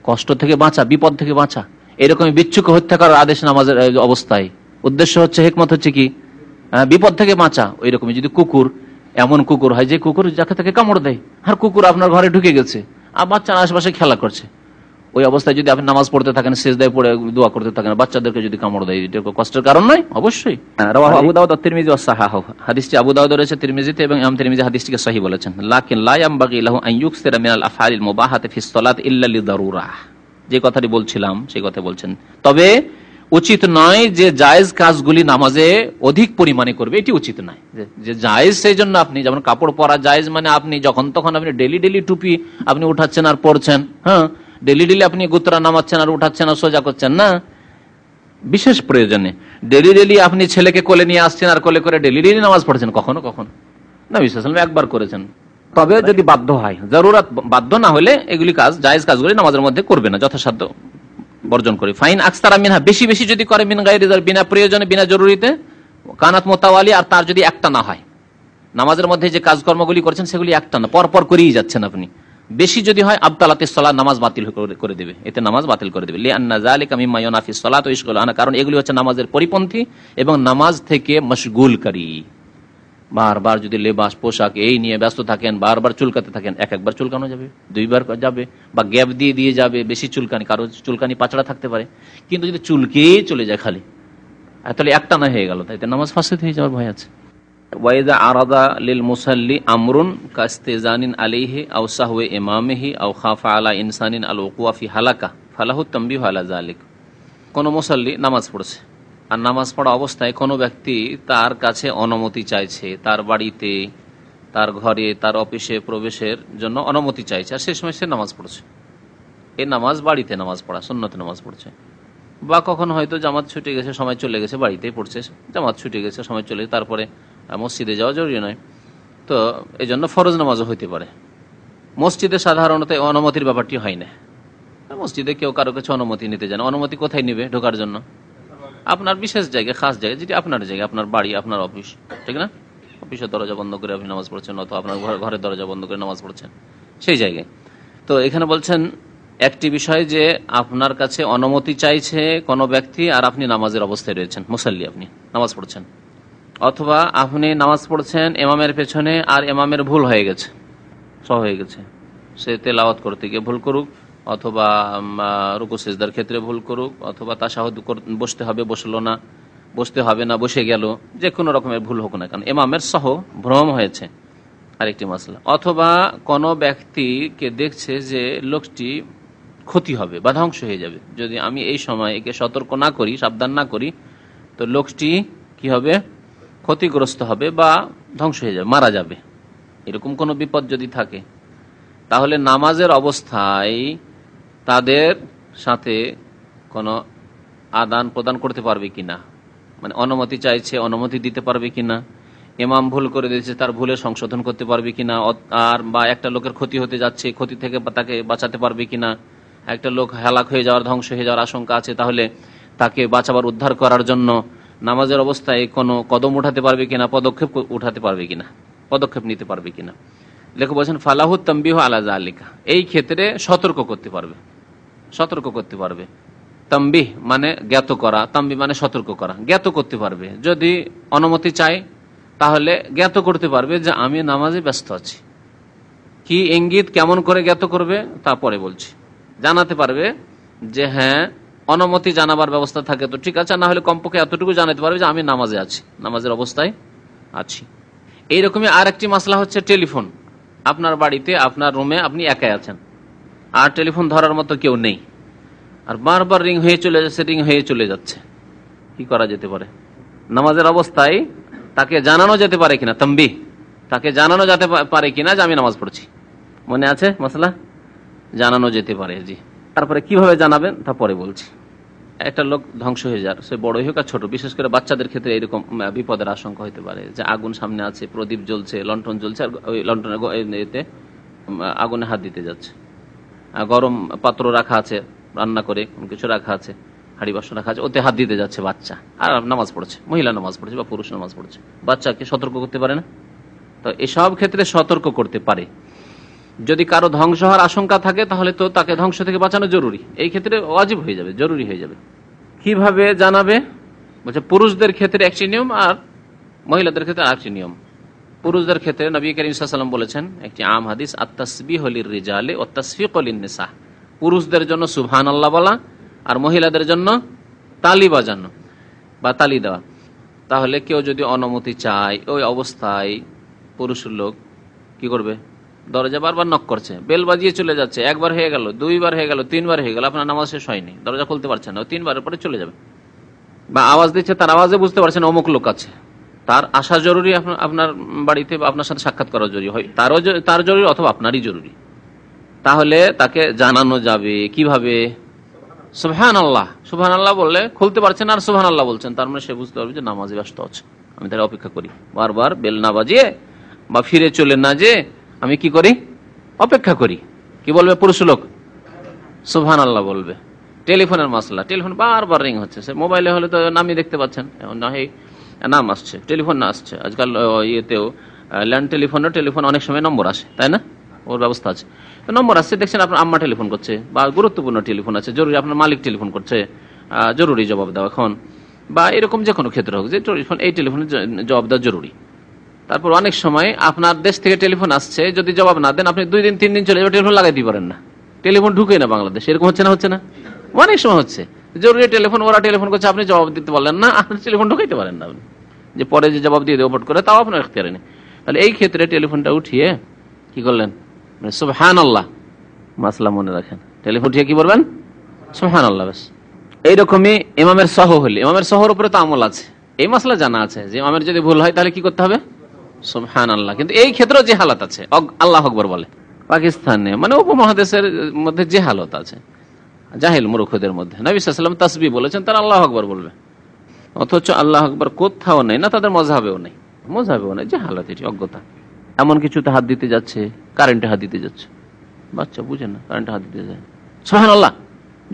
কষ্ট থেকে বাঁচা, বিপদ থেকে বাঁচা। এরকম বিচ্ছুকে হত্যা করার আদেশ নামাজের অবস্থায়, উদ্দেশ্য হচ্ছে, হিকমত হচ্ছে কি? বিপদ থেকে বাঁচা। ওই রকমই যদি কুকুর, এমন কুকুর হয় যে কুকুর যাকে তাকে কামড় দেয়, আর কুকুর আপনার ঘরে ঢুকে গেছে আর বাচ্চারা আশেপাশে খেলা করছে, ওই অবস্থায় যদি আপনি নামাজ পড়তে থাকেন, সিজদায় পড়ে দোয়া করতে থাকেন, বাচ্চাদেরকে যদি কামড় দেয়, এটা কষ্টের কারণ নয়? অবশ্যই। রাওয়াহু আবু দাউদ ওয়া তিরমিজি ওয়া সাহাহু, হাদিসটি আবু দাউদ রয়েছে, তিরমিজিতে, এবং ইমাম তিরমিজি হাদিসটিকে সহিহ বলেছেন। লাকিন লা ইয়ামবাগি লাহু আন ইউকসিরা মিনাল আফআলিল মুবাহাতি ফিস সালাত ইল্লা লিদারুরাহ, যে কথাটি বলছিলাম সেই কথা বলছেন। তবে উচিত নয় যে জায়েজ কাজগুলি নামাজে অধিক পরিমাণে করবে, এটি উচিত নয়। যে জায়েজ সেই জন্য আপনি, যেমন কাপড় পরা জায়েজ, মানে আপনি যখন তখন আপনি ডেলি টুপি আপনি উঠাচ্ছেন আর পরছেন, হ্যাঁ, ডেলি আপনি গুতরা নামাচ্ছেন আর উঠাচ্ছেন আর সোজা করছেন না, বিশেষ প্রয়োজনে। ডেলি ডেলি আপনি ছেলেকে কোলে নিয়ে আসছেন আর কোলে করে ডেলি ডেলি নামাজ পড়ছেন, কখনো কখনো নবী সাল্লাল্লাহু আলাইহি ওয়াসাল্লাম একবার করেছেন। তবে যদি বাধ্য হয়, জরুরত বাধ্য না হলে এগুলি কাজ, জায়েজ কাজগুলি নামাজের মধ্যে করবে না, যথাসাধ্য বর্জন করে। ফাইন আকসারা মিনহা, বেশি বেশি যদি করে, মিন গায়রি, বিনা প্রয়োজনে বিনা জরুরিতে, কানাত মোতাওয়ালি, আর তার যদি একটা না হয়, নামাজের মধ্যে যে কাজকর্মগুলি করছেন সেগুলি একটা না, পরপর করেই যাচ্ছেন আপনি, বেশি যদি হয় আবতালাতিস সালাত, নামাজ বাতিল করে দেবে, এতে নামাজ বাতিল করে দেবে। লিআন্না যালিকা মিম্মা ইউনাফিস সালাত ওয়া ইশগুল আনহা, কারণ এগুলি হচ্ছে নামাজের পরিপন্থী এবং নামাজ থেকে মশগুলকারী। বারবার যদি লেবাস পোশাক এই নিয়ে ব্যস্ত থাকেন, বারবার চুলকাতে থাকেন, একবার চুলকানো যাবে, দুইবার যাবে, বা গ্যাপ দিয়ে দিয়ে যাবে, বেশি চুলকানি, কারো চুলকানি পাচড়া থাকতে পারে, কিন্তু যদি চুলকেই চলে যায় খালি, তাহলে একটা না হয়ে গেল, তাইতে নামাজ ফাসিদ হয়ে যাওয়ার ভয় আছে। ওয়াইদা আরাদা লিল মুসাল্লি আমরুন কাস্তেজানিন আলাইহি আও সাহওয়ে ইমামিহি আও খাফা আলা ইনসানিন আল ওকুয়া ফি হালাকা ফালাহু তানবিহু আলা যালিক। কোন মুসাল্লি নামাজ পড়ছে, আর নামাজ পড়া অবস্থায় কোনো ব্যক্তি তার কাছে অনুমতি চাইছে, তার বাড়িতে, তার ঘরে, তার অফিসে প্রবেশের জন্য অনুমতি চাইছে, আর সে সময় সে নামাজ পড়ছে। এই নামাজ বাড়িতে নামাজ পড়া, সুন্নতে নামাজ পড়ছে। বা কখন হয়তো জামাত ছুটে গেছে, সময় চলে গেছে, বাড়িতেই পড়ছে, জামাত ছুটে গেছে, সময় চলে গেছে, তারপরে মসজিদে যাওয়া জরুরি নয়, তো এই জন্য ফরজ নামাজও হইতে পারে। মসজিদে সাধারণত অনুমতির ব্যাপারটি হয় না, মসজিদে কেউ কারো কাছে অনুমতি নিতে জানে, অনুমতি কোথায় নেবে ঢোকার জন্য? আপনার বিশেষ জায়গায়, খাস জায়গায়, যেটি আপনার জায়গা, আপনার বাড়ি, আপনার অফিস, ঠিক না? অফিসের দরজা বন্ধ করে আপনি নামাজ পড়ছেন, অথবা আপনার ঘরের দরজা বন্ধ করে নামাজ পড়ছেন, সেই জায়গায়। তো এখানে বলছেন একটি বিষয় যে আপনার কাছে অনুমতি চাইছে কোনো ব্যক্তি, আর আপনি নামাজের অবস্থায় রয়েছেন, মুসাল্লি, আপনি নামাজ পড়ছেন, অথবা আপনি নামাজ পড়ছেন ইমামের পেছনে, আর ইমামের ভুল হয়ে গেছে, সহ হয়ে গেছে, সে তেলাওয়াত করতে গিয়ে ভুল করুক, অথবা রুকু সিজদার ক্ষেত্রে ভুল করুক, অথবা তাশাহুদ বসতে হবে বসলো না, বসতে হবে না বসে গেল, যে কোনো রকমের ভুল হোক না কেন, ইমামের সহ ভ্রম হয়েছে, আরেকটি মাসলা। অথবা কোনো ব্যক্তিকে দেখছে যে লোকটি ক্ষতি হবে বা ধ্বংস হয়ে যাবে, যদি আমি এই সময় একে সতর্ক না করি, সাবধান না করি, তো লোকটি কি হবে? ক্ষতিগ্রস্ত হবে বা ধ্বংস হয়ে যাবে, মারা যাবে। এরকম কোনো বিপদ যদি থাকে, তাহলে নামাজের অবস্থায় তাদের সাথে কোনো আদান প্রদান করতে পারবে কিনা, মানে অনুমতি চাইছে, অনুমতি দিতে পারবে কিনা, ইমাম ভুল করে দিয়েছে, তার ভুলে সংশোধন করতে পারবে কিনা, আর বা একটা লোকের ক্ষতি হতে যাচ্ছে, ক্ষতি থেকে তাকে বাঁচাতে পারবে কিনা, একটা লোক হালাক হয়ে যাওয়ার, ধ্বংস হয়ে যাওয়ার আশঙ্কা আছে, তাহলে তাকে বাঁচাবার, উদ্ধার করার জন্য নামাজের অবস্থায় কোনো কদম উঠাতে পারবে কিনা, পদক্ষেপ উঠাতে পারবে কিনা, পদক্ষেপ নিতে পারবে কিনা। লেখক বলছেন ফালাহু তানবিহু আলা যালিকা, এই ক্ষেত্রে সতর্ক করতে পারবে, সতর্ক করতে পারবে। তানবিহ মানে জ্ঞাত করা, তানবিহ মানে সতর্ক করা, জ্ঞাত করতে পারবে। যদি অনুমতি চায় তাহলে জ্ঞাত করতে পারবে যে আমি নামাজে ব্যস্ত আছি। কি ইঙ্গিত, কেমন করে জ্ঞাত করবে তা পরে বলছি। জানাতে পারবে যে হ্যাঁ, অনুমতি জানাবার ব্যবস্থা থাকে তো ঠিক আছে, না হলে কমপক্ষে এতটুকু জানাতে পারবে যে আমি নামাজে আছি, নামাজের অবস্থায় আছি। এইরকমই আর একটি মাসলা হচ্ছে টেলিফোন। আপনার বাড়িতে, আপনার রুমে আপনি একাই আছেন, আর টেলিফোন ধরার মতো কেউ নেই, আর বারবার রিং হয়ে চলে যাচ্ছে, রিং হয়ে চলে যাচ্ছে, কি করা যেতে পারে? নামাজের অবস্থায় তাকে জানানো যেতে পারে কিনা, তানবিহ, তাকে জানানো যেতে পারে কিনা যে আমি নামাজ পড়ছি, মনে আছে মাসলা? জানানো যেতে পারে, জি। তারপরে কিভাবে জানাবেন তা পরে বলছি। একটা লোক ধ্বংস হয়ে যার, সে বড়ই হোক আর ছোট, বিশেষ করে বাচ্চাদের ক্ষেত্রে এরকম বিপদের আশঙ্কা হতে পারে যে আগুন সামনে আছে, প্রদীপ জ্বলছে, লণ্ঠন জ্বলছে, আর ওই লণ্ঠনের এতে আগুনে হাত দিতে যাচ্ছে, গরম পাত্র রাখা আছে, রান্না করে কিছু রাখা আছে, হাঁড়ি বাসন রাখা আছে, ওতে হাত দিতে যাচ্ছে বাচ্চা, আর নামাজ পড়ছে, মহিলা নামাজ পড়ছে বা পুরুষ নামাজ পড়ছে, বাচ্চাকে সতর্ক করতে পারে না? তো এসব ক্ষেত্রে সতর্ক করতে পারে। যদি কারো ধ্বংস হওয়ার আশঙ্কা থাকে তাহলে তো তাকে ধ্বংস থেকে বাঁচানো জরুরি, এই ক্ষেত্রে ওয়াজিব হয়ে যাবে, জরুরি হয়ে যাবে। কিভাবে জানাবে বলছে, পুরুষদের ক্ষেত্রে একটি নিয়ম আর মহিলাদের ক্ষেত্রে আরেকটি নিয়ম। পুরুষদের ক্ষেত্রে নবী করিম সাল্লাল্লাহু আলাইহি ওয়াসাল্লাম বলেছেন, একটি আম হাদিস, আত-তাসবিহু লির-রিজালি ওয়া তাসফিকু লিন-নিসা, পুরুষদের জন্য সুবহানাল্লাহ বলা আর মহিলাদের জন্য তালি বাজানো বা তালি দেওয়া। তাহলে কেউ যদি অনুমতি চায়, ওই অবস্থায় পুরুষ লোক কি করবে? দরজা বারবার নক করছে, বেল বাজিয়ে চলে যাচ্ছে, একবার হয়ে গেল, দুইবার হয়ে গেল, তিনবার হয়ে গেল, আপনার নামাজ শেষ হয়নি, দরজা খুলতে পারছেন না, তিনবারের পরে চলে যাবে। বা আওয়াজ দিচ্ছে, তার আওয়াজে বুঝতে পারছেন অমুক লোক আছে, তার আসা জরুরি, আপনার বাড়িতে বা আপনার সাথে সাক্ষাৎ করা জরুরি হয়, তার জরুরি অথবা আপনারই জরুরি, তাহলে তাকে জানানো যাবে। কিভাবে? সুবহানাল্লাহ সুবহানাল্লাহ বললে খুলতে পারছেন আর সুবহানাল্লাহ বলছেন, তার মানে সে বুঝতে পারবে যে নামাজে ব্যস্ত আছে, আমি তাহলে অপেক্ষা করি। বারবার বেল না বাজিয়ে বা ফিরে চলে না যে আমি কি করি, অপেক্ষা করি। কি বলবে পুরুষ লোক? সুবহানাল্লাহ বলবে। টেলিফোনের মাসলা, টেলিফোন বারবার রিং হচ্ছে, সে মোবাইলে হলে তো নামই দেখতে পাচ্ছেন, না হয় নাম আসছে, টেলিফোন না আসছে। আজকাল ইয়েতেও ল্যান্ড টেলিফোন অনেক সময় নম্বর আসে, তাই না? ওর ব্যবস্থা আছে, নম্বর আসছে, দেখছেন আপনার আম্মা টেলিফোন করছে বা গুরুত্বপূর্ণ টেলিফোন আছে, জরুরি আপনার মালিক টেলিফোন করছে, জরুরি জবাব দেওয়া এখন, বা এরকম যে কোনো ক্ষেত্রে হোক যে টেলিফোন, এই টেলিফোনের জবাব দেওয়া জরুরি। তারপর অনেক সময় আপনার দেশ থেকে টেলিফোন আসছে, যদি জবাব না দেন আপনি 2 দিন 3 দিন চলে যাবে, টেলিফোন লাগাই দিতে পারেন না, টেলিফোন ঢুকে না বাংলাদেশ। এরকম হচ্ছে না? হচ্ছে না? অনেক সময় হচ্ছে জরুরি টেলিফোন, ওরা টেলিফোন করছে, আপনি জবাব দিতে পারলেন না, আপনি টেলিফোন ঢুকাইতে পারেন না, আপনি যে পরে যে জবাব দিয়ে দেবো করে, তাও আপনার এখতিয়ারে নেই। তাহলে এই ক্ষেত্রে টেলিফোনটা উঠিয়ে কি করলেন, সুবহানাল্লাহ মাসলা মনে রাখেন, টেলিফোন উঠিয়ে কি বলবেন? সুবহানাল্লাহ। ব্যাস এইরকমই ইমামের সহ হলে, ইমামের সহর উপরে তো আমল আছে, এই মাসলা জানা আছে যে ইমামের যদি ভুল হয় তাহলে কি করতে হবে? সুবহানাল্লাহ। কিন্তু এই ক্ষেত্রে যে হালাত আছে, আল্লাহু আকবার বলে, পাকিস্তানে মানে উপমহাদেশের মধ্যে যে হালত আছে জাহিল মূর্খদের মধ্যে, নবী সাল্লাল্লাহু আলাইহি ওয়াসাল্লাম তাসবিহ বলেছেন, তারা আল্লাহু আকবার বলবে, অথচ আল্লাহু আকবার কোথাও নেই, না তাদের মযহাবেও নেই, যে হালত, এটি অজ্ঞতা। এমন কিছুতে হাত দিতে যাচ্ছে, কারেন্টে হাত দিতে যাচ্ছে, বাচ্চা বুঝে না, কারেন্টে হাত দিতে যায়, সুবহানাল্লাহ।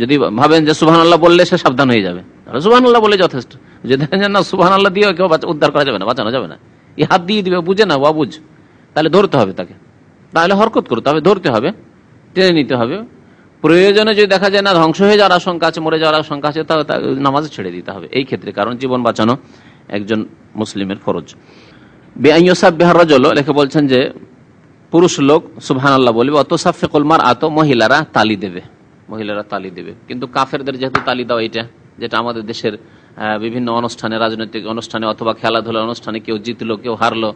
যদি ভাবেন যে সুবহানাল্লাহ বললে সে সাবধান হয়ে যাবে, তাহলে সুবহানাল্লাহ বলে যথেষ্ট। যদি দেখেন না সুবহানাল্লাহ দিয়ে কেউ উদ্ধার করা যাবে না, বাঁচানো যাবে না, এই হাত দিয়ে দিবে, বুঝে না, অবুঝ, তাহলে ধরতে হবে তাকে, তাহলে হরকত করতে হবে, ধরতে হবে, টেনে নিতে হবে। প্রয়োজনে যদি দেখা যায় না ধ্বংস হয়ে যাওয়ার আশঙ্কা আছে, মরে যাওয়ার আশঙ্কা আছে, তাহলে নামাজ ছেড়ে দিতে হবে এই ক্ষেত্রে, কারণ জীবন বাঁচানো একজন মুসলিমের ফরজ। লেখে বলছেন যে পুরুষ লোক সুবহানাল্লাহ বলবে, অতসাফিকুল মারআত, মহিলারা তালি দেবে, মহিলারা তালি দেবে। কিন্তু কাফেরদের যেহেতু তালি দেওয়া, এটা যেটা আমাদের দেশের বিভিন্ন অনুষ্ঠানে, রাজনৈতিক অনুষ্ঠানে অথবা খেলাধুলার অনুষ্ঠানে কেউ জিতলো কেউ হারলো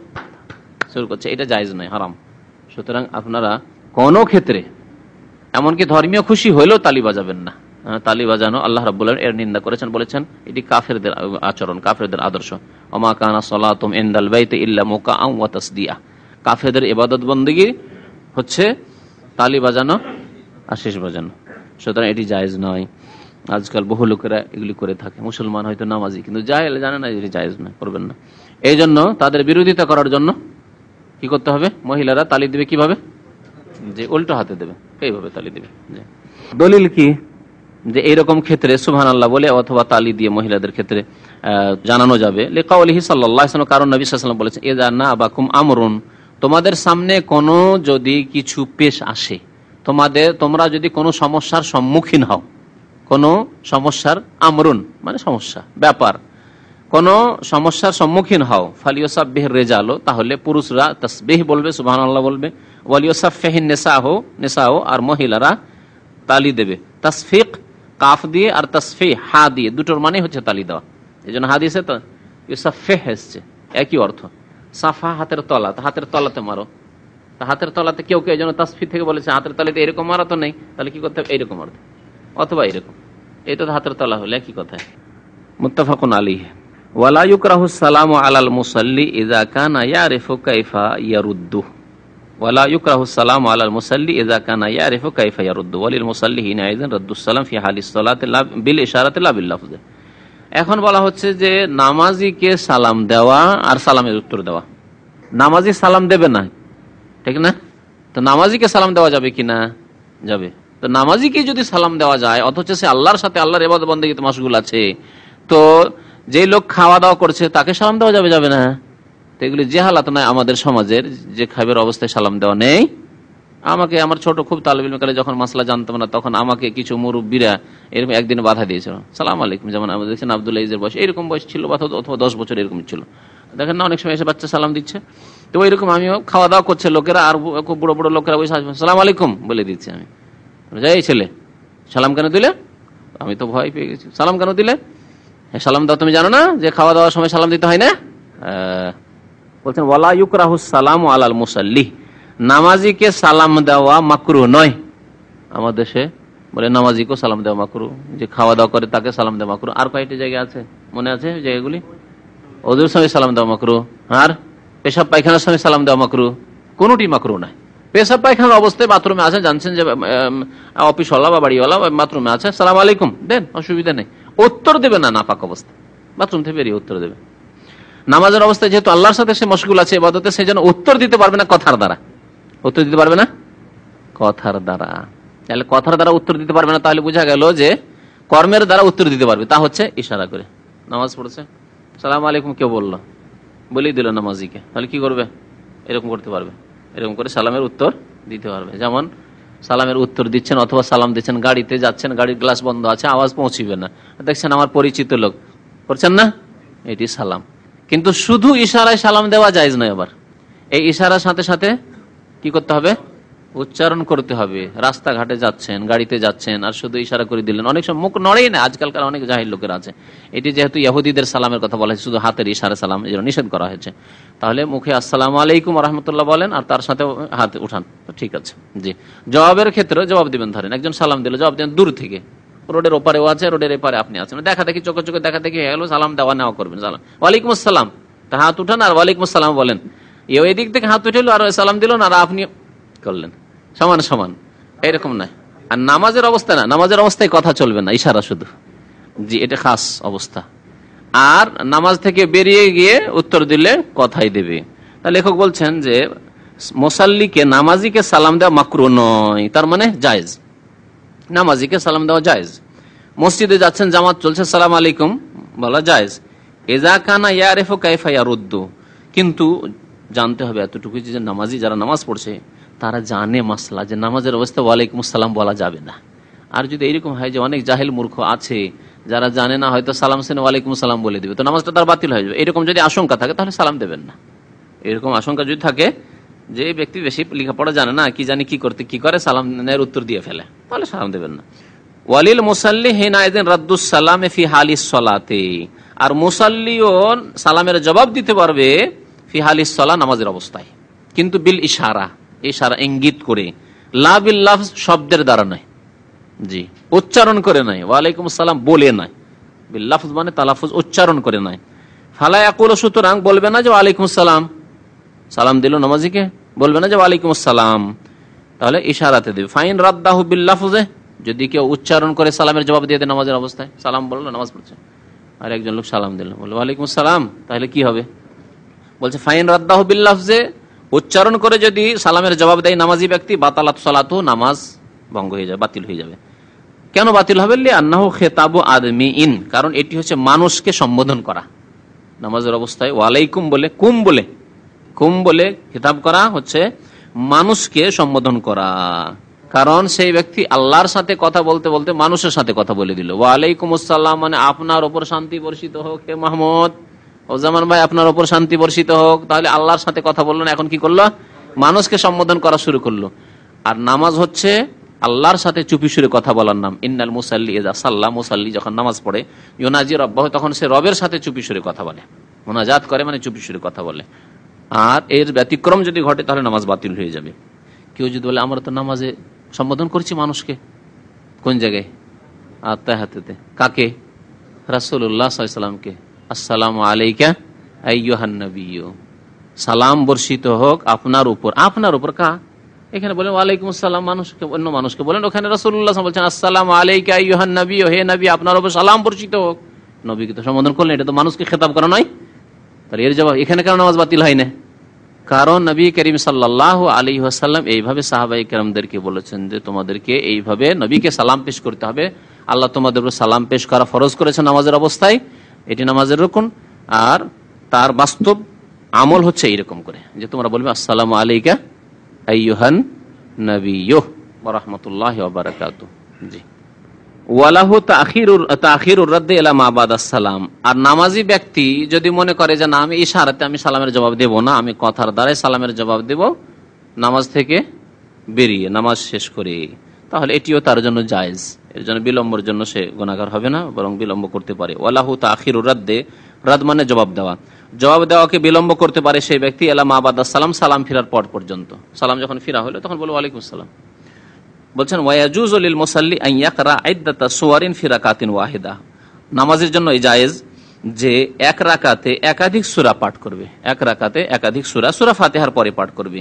শুরু করছে, এটা জায়েজ নয়, হারাম। সুতরাং আপনারা কোনো ক্ষেত্রে, এমনকি ধর্মীয় খুশি হইলেও তালি বাজাবেন না। তালি বাজানো আল্লাহ রাব্বুল আলামিন এর নিন্দা করেছেন, বলেছেন এটি কাফেরদের আচরণ, কাফেরদের আদর্শ। ওমা কানা সালাতুম ইনদাল বাইতি ইল্লা মুকাআম ওয়া তাসদিয়া, কাফেরদের ইবাদত বন্দেগী হচ্ছে তালি বাজানো আর শেষ বাজানো। সুতরাং এটি জায়েজ নয়। আজকাল বহু লোকেরা এগুলি করে থাকে, মুসলমান হয়তো নামাজি, কিন্তু জাহেল, জানে না এটি জায়েজ নয়, করবেন না। এই জন্য তাদের বিরোধিতা করার জন্য কি করতে হবে? মহিলারা তালি দিবে কিভাবে? যে উল্টো হাতে দেবে, এইভাবে তালি দিবে। দলিল কি যে এইরকম ক্ষেত্রে সুবহানাল্লাহ বলে অথবা তালি দিয়ে মহিলাদের ক্ষেত্রে জানানো যাবে? লিকাউলিহি সাল্লাল্লাহু আলাইহি ওয়াসাল্লাম, কারণ নবী সাল্লাল্লাহু আলাইহি ওয়াসাল্লাম বলেছেন, ইযা নাবাকুম আমরুন, তোমাদের সামনে কোনো যদি কিছু পেশ আসে, তোমরা যদি কোনো সমস্যার সম্মুখীন হও, কোনো সমস্যার, আমরুন মানে সমস্যা, ব্যাপার, কোনো সমস্যার সম্মুখীন হও, ফালিয়াসাব্বিহির রিজালু, তাহলে পুরুষরা তাসবিহ বলবে, সুবহানাল্লাহ বলবে, ওয়ালিয়াসাফফিহিন নিসাও, আর মহিলারা তালি দেবে। তাসফিক কাফ দিয়ে আর তাসফিহ হা দিয়ে, দুটোর মানে হচ্ছে তালি দেওয়া। এই জন্য হাদিসে তো ইউসাফিহ এসছে, একই অর্থ। সাফা হাতের তলা, হাতের তলাতে মারো, হাতের তলাতে কেউ কেউ এই জন্য তাসফিহ থেকে বলেছে হাতের তলাতে এরকম মারা তো নেই, তাহলে কি করতে হবে? এইরকম অর্থ, অথবা এরকম, এই তো হাতের তলা হলে একই কথায়। মুত্তাফাকুন আলাইহি। ওয়ালা ইউকরাহু সালামু আলাল মুসাল্লি ইযা কানা ইয়ারিফু কাইফা ইয়ারুদ্দু, ওয়ালা ইউকরাহু সালামু আলাল মুসাল্লি ইযা কানা ইয়ারিফু কাইফা ইয়ারুদ্দু ওয়ালিল মুসাল্লি হিনা ইযান রাদ্দুস সালাম ফি হালিস সালাতি বিল ইশারাতি লা বিল লাফজ। এখন বলা হচ্ছে যে নামাজিকে সালাম দেওয়া আর সালামের উত্তর দেওয়া। নামাজি সালাম দেবে না, ঠিক না? তো নামাজিকে সালাম দেওয়া যাবে কিনা? যাবে। তো নামাজিকে যদি সালাম দেওয়া যায় অথচ সে আল্লাহর সাথে, আল্লাহর ইবাদত বন্দেগীতে মাশগুল আছে, তো যে লোক খাওয়া দাওয়া করছে তাকে সালাম দেওয়া যাবে? যাবে না। তো এগুলি যে হালাত নয় আমাদের সমাজের, যে খাবের অবস্থায় সালাম দেওয়া নেই। আমাকে আমার ছোট খুব তালিব ইলম কালে যখন মাসলা জানতাম না, তখন আমাকে কিছু মুরব্বীরা এরকম একদিন বাধা দিয়েছিল, সালাম আলাইকুম, যেমন আমাদের দেখছেন আব্দুল্লাহ ইজের বয়স এরকম বয়স ছিল, অথবা 10 বছর এরকম ছিল, দেখেন না অনেক সময় এসে বাচ্চা সালাম দিচ্ছে। তো ওইরকম আমিও খাওয়া দাওয়া করছে লোকেরা, আর খুব বড় বড় লোকেরা বসে সালাম আলাইকুম বলে দিচ্ছি। আমি এই ছেলে সালাম কেন দিলে? আমি তো ভয় পেয়ে গেছি, সালাম কেন দিলে? সালাম দাও, তুমি জানো না যে খাওয়া দাওয়ার সময় সালাম দিতে হয় না? বলছেন ওয়ালা ইউকরাহুস সালামু আলাল মুসাল্লি, নামাজিকে সালাম দেওয়া মাকরুহ নয়। আমাদের দেশে বলে নামাজিকেও সালাম দেওয়া মাকরুহ, যে খাওয়া দাওয়া করে তাকে সালাম দেওয়া মাকরুহ। আর কয়েকটি জায়গা আছে, মনে আছে জায়গাগুলি? ওদের সময় সালাম দেওয়া মাকরুহ, আর পেশাব পায়খানার সময় সালাম দেওয়া মাকরুহ, কোনটি মাকরুহ নয়। পেশাব পায়খানার অবস্থায় বাথরুমে আছে, জানছেন যে অফিসওয়ালা বা বাড়িওয়ালা বাথরুমে আছে, সালাম আলাইকুম দেন, অসুবিধা নেই। উত্তর দেবে না নাপাক অবস্থা, বাথরুম থেকে বেরিয়ে উত্তর দেবে। নামাজের অবস্থায় যেহেতু আল্লাহর সাথে সে মশগুল আছে ইবাদতে, সেই জন্য উত্তর দিতে পারবে না কথার দ্বারা। উত্তর দিতে পারবে না কথার দ্বারা। তাহলে কথার দ্বারা উত্তর দিতে পারবে না, তাহলে বোঝা গেল যে কর্মের দ্বারা উত্তর দিতে পারবে, তা হচ্ছে ইশারা করে। নামাজ পড়ছে, সালাম আলাইকুম কেউ বললো, বলেই দিল নামাজিকে, তাহলে কি করবে? এরকম করতে পারবে, এরকম করে সালামের উত্তর দিতে পারবে। যেমন সালামের উত্তর দিচ্ছেন অথবা সালাম দিচ্ছেন, গাড়িতে যাচ্ছেন, গাড়ির গ্লাস বন্ধ আছে, আওয়াজ পৌঁছিবে না, দেখছেন আমার পরিচিত লোক, করছেন না, এটি সালাম। কিন্তু শুধু ইশারায় সালাম দেওয়া জায়েজ নয়। আবার এই ইশারার সাথে সাথে কি করতে হবে? উচ্চারণ করতে হবে। রাস্তাঘাটে যাচ্ছেন, গাড়িতে যাচ্ছেন, আর শুধু ইশারা করে দিলেন, অনেক সময় মুখ নড়েই না, আজকালকার অনেক জাহিল লোকের আছে। এটি যেহেতু ইহুদিদের সালামের কথা বলা হয়েছে, শুধু হাতের ইশারা সালাম, এই জন্য নিষেধ করা হয়েছে। তাহলে মুখে আসসালামু আলাইকুম রহমতুল্লাহ বলেন, আর তার সাথে হাত উঠান, তো ঠিক আছে। জি, জবাবের ক্ষেত্রে জবাব দিবেন, ধরেন একজন সালাম দিল, জবাব দেন দূর থেকে, রোডের ওপারেও আছে, রোডের এপারে আপনি আছেন, দেখা দেখি চোখে চোখে দেখা দেখি হয়ে গেল, সালাম দেওয়া নেওয়া করবেন, সালাম ওয়ালাইকুম আসসালাম, তা হাত উঠান আর ওয়ালাইকুম আসসালাম বলেন। এদিক থেকে হাত উঠেলো আর সালাম দিল না, আর আপনি করলেন, সমান সমান, এরকম নয়। আর নামাজের অবস্থা না, নামাজের অবস্থায় কথা চলবে না, ইশারা শুধু। জি, এটা খাস অবস্থা। আর নামাজ থেকে বেরিয়ে গিয়ে উত্তর দিলে কথাই দেবে। তা লেখক বলছেন যে মুসাল্লিকে, নামাজিকে সালাম দেওয়া মাকরুহ নয়, তার মানে জায়েজ, নামাজিকে সালাম দেওয়া জায়েজ। মসজিদে যাচ্ছেন, জামাত চলছে, সালাম আলাইকুম বলা জায়েজ। এজা কানা ইয়ারিফু কাইফা ইয়ারুদ্দু, কিন্তু জানতে হবে এতটুকু যে নামাজি যারা নামাজ পড়ছে তারা জানে মাসলা, যে নামাজের অবস্থা ওয়ালাইকুম আসসালাম বলা যাবে না। আর যদি এরকম হয় যে অনেক জাহেল মূর্খ আছে যারা জানে না, হয়তো সালাম সেনে ওয়ালাইকুম সালাম বলে দিবে, তো নামাজটা তার বাতিল হয়ে যাবে। এরকম যদি আশঙ্কা থাকে তাহলে সালাম দেবেন না। এরকম আশঙ্কা যদি থাকে যে ব্যক্তি বেশি লেখাপড়া জানে না, কি জানি কি করতে কি করে, সালামের উত্তর দিয়ে ফেলে, তাহলে সালাম দেবেন না। ওয়ালিল মুসাল্লি হিনাইদিন রাদ্দুস সালাম ফি হালিস সালাতে, আর মুসাল্লিও সালামের জবাব দিতে পারবে ফি হালিস সালাহ, নামাজের অবস্থায়, কিন্তু বিল ইশারা, ইশারা ইঙ্গিত করে, লা বিল লাফজ, শব্দের দ্বারা নয়। জি, উচ্চারণ করে নাই, ওয়ালাইকুম আসসালাম বলে নাই, বিল লাফজ মানে তালাফুজ, উচ্চারণ করে নাই। ফালা ইয়াকুল, সুতরাং বলবে না যে ওয়ালাইকুম আসসালাম, সালাম দিল নামাজিকে, বলবে না যে ওয়ালাইকুম আসসালাম, তাহলে ইশারাতে দেবে। ফাইন রাদ্দাহু বিল লাফজে, যদি কেউ উচ্চারণ করে সালামের জবাব দিয়ে দেয় নামাজের অবস্থায়, সালাম বললো, নামাজ পড়ছে, আর একজন লোক সালাম দিল, বললো ওয়ালাইকুম আসসালাম, তাহলে কি হবে? বলছে ফাইন রাদ্দাহু বিল লাফজে, উচ্চারণ করে যদি সালামের জবাব দেয় নামাজি ব্যক্তি, বাতালাত সালাতু, নামাজ ভঙ্গ হয়ে যাবে, বাতিল হয়ে যাবে। কেন বাতিল হবে? লিআন্নাহু খিতাবু আদমিইন, কারণ এটি হচ্ছে মানুষকে সম্বোধন করা। নামাজের অবস্থায় ওয়ালাইকুম বলে, কুম বলে খিতাব করা হচ্ছে মানুষকে সম্বোধন করা। কারণ সেই ব্যক্তি আল্লাহর সাথে কথা বলতে বলতে মানুষের সাথে কথা বলে দিল। ওয়ালাইকুম আসসালাম মানে আপনার ওপর শান্তি বর্ষিত হোক হে মাহমুদ, ও জামান ভাই আপনার ওপর শান্তি বর্ষিত হোক। তাহলে আল্লাহর সাথে কথা বললো না, এখন কি করলো? মানুষকে সম্বোধন করা শুরু করলো। আর নামাজ হচ্ছে আল্লাহর সাথে চুপি সুরে কথা বলার নাম। ইন্নাল মুসাল্লি ইযা সাল্লা, মুসাল্লি যখন নামাজ পড়ে, ইউনাজি রাব্বাহু, তখন সে রবের সাথে চুপি সুরে কথা বলে, মুনাজাত করে, মানে চুপি সুরে কথা বলে। আর এর ব্যতিক্রম যদি ঘটে তাহলে নামাজ বাতিল হয়ে যাবে। কেউ যদি বলে আমরা তো নামাজে সম্বোধন করছি মানুষকে, কোন জায়গায়? আত্তাহাতে। কাকে? রাসূলুল্লাহ সাল্লাল্লাহু আলাইহি ওয়াসাল্লামকে। আসসালামু আলাইকা আইয়ুহান নাবিয়্যু, সালাম বর্ষিত হোক আপনার উপর। আপনার উপর কা? এখানে বলেন ওয়ালাইকুম আসসালাম, মানুষকে, অন্য মানুষকে বলেন। ওখানে রাসূলুল্লাহ সাল্লাল্লাহু আলাইহি ওয়াসাল্লাম বলছেন আসসালামু আলাইকা আইয়ুহান নাবিয়্যু, হে নবী আপনার উপর সালাম বর্ষিত হোক। নবীকে তো সম্বোধন করলেন, এটা তো মানুষকে খেতাব করা নয়। তাহলে এর জবাব এখানে কেন নামাজ বাতিল হয় না? কারণ নবী করিম সাল্লাল্লাহু আলাইহি ওয়াসাল্লাম এইভাবে সাহাবায়ে কেরামদেরকে বলেছেন যে তোমাদেরকে এইভাবে নবীকে সালাম পেশ করতে হবে। আল্লাহ তোমাদের উপর সালাম পেশ করা ফরজ করেছে নামাজের অবস্থায়, এটি নামাজের রুকন। আর তার বাস্তব আমল হচ্ছে এইরকম করে যে তোমরা বলবে আসসালামু আলাইকা আইয়ুহান নাবিয়্যু ওয়া রাহমাতুল্লাহি ওয়া বারাকাতুহু। জি, ওয়ালাহু তাখিরুর রাদ্দ ইলা মা বাদাস সালাম। আর নামাজি ব্যক্তি যদি মনে করে যে না আমি ইশারাতে আমি সালামের জবাব দেব না, আমি কথার দ্বারাই সালামের জবাব দেব নামাজ থেকে বেরিয়ে, নামাজ শেষ করে, তাহলে এটিও তার জন্য জায়েজ। এর জন্য বিলম্বের জন্য সে গুনাহগার হবে না, বরং বিলম্ব করতে পারে। ওয়ালাহু তাখিরুর রাদ্দে, রাদ মানে জবাব দেওয়া, জবাব দেওয়াকে বিলম্ব করতে পারে সেই ব্যক্তি ইলা মা বাদাস সালাম, সালাম ফিরার পর পর্যন্ত। সালাম যখন ফিরা হলো তখন বলে ওয়ালাইকুম আসসালাম। বলছেন ওয়ায়াজুজু লিল মুসাল্লি আন ইয়াকরা ইদ্দাতা সুওয়ারিন ফি রাকাতিন ওয়াহিদা, নামাজের জন্য এই জায়েজ যে এক রাকাতে একাধিক সূরা পাঠ করবে, এক রাকাতে একাধিক সূরা, সূরা ফাতিহার পরে পাঠ করবে।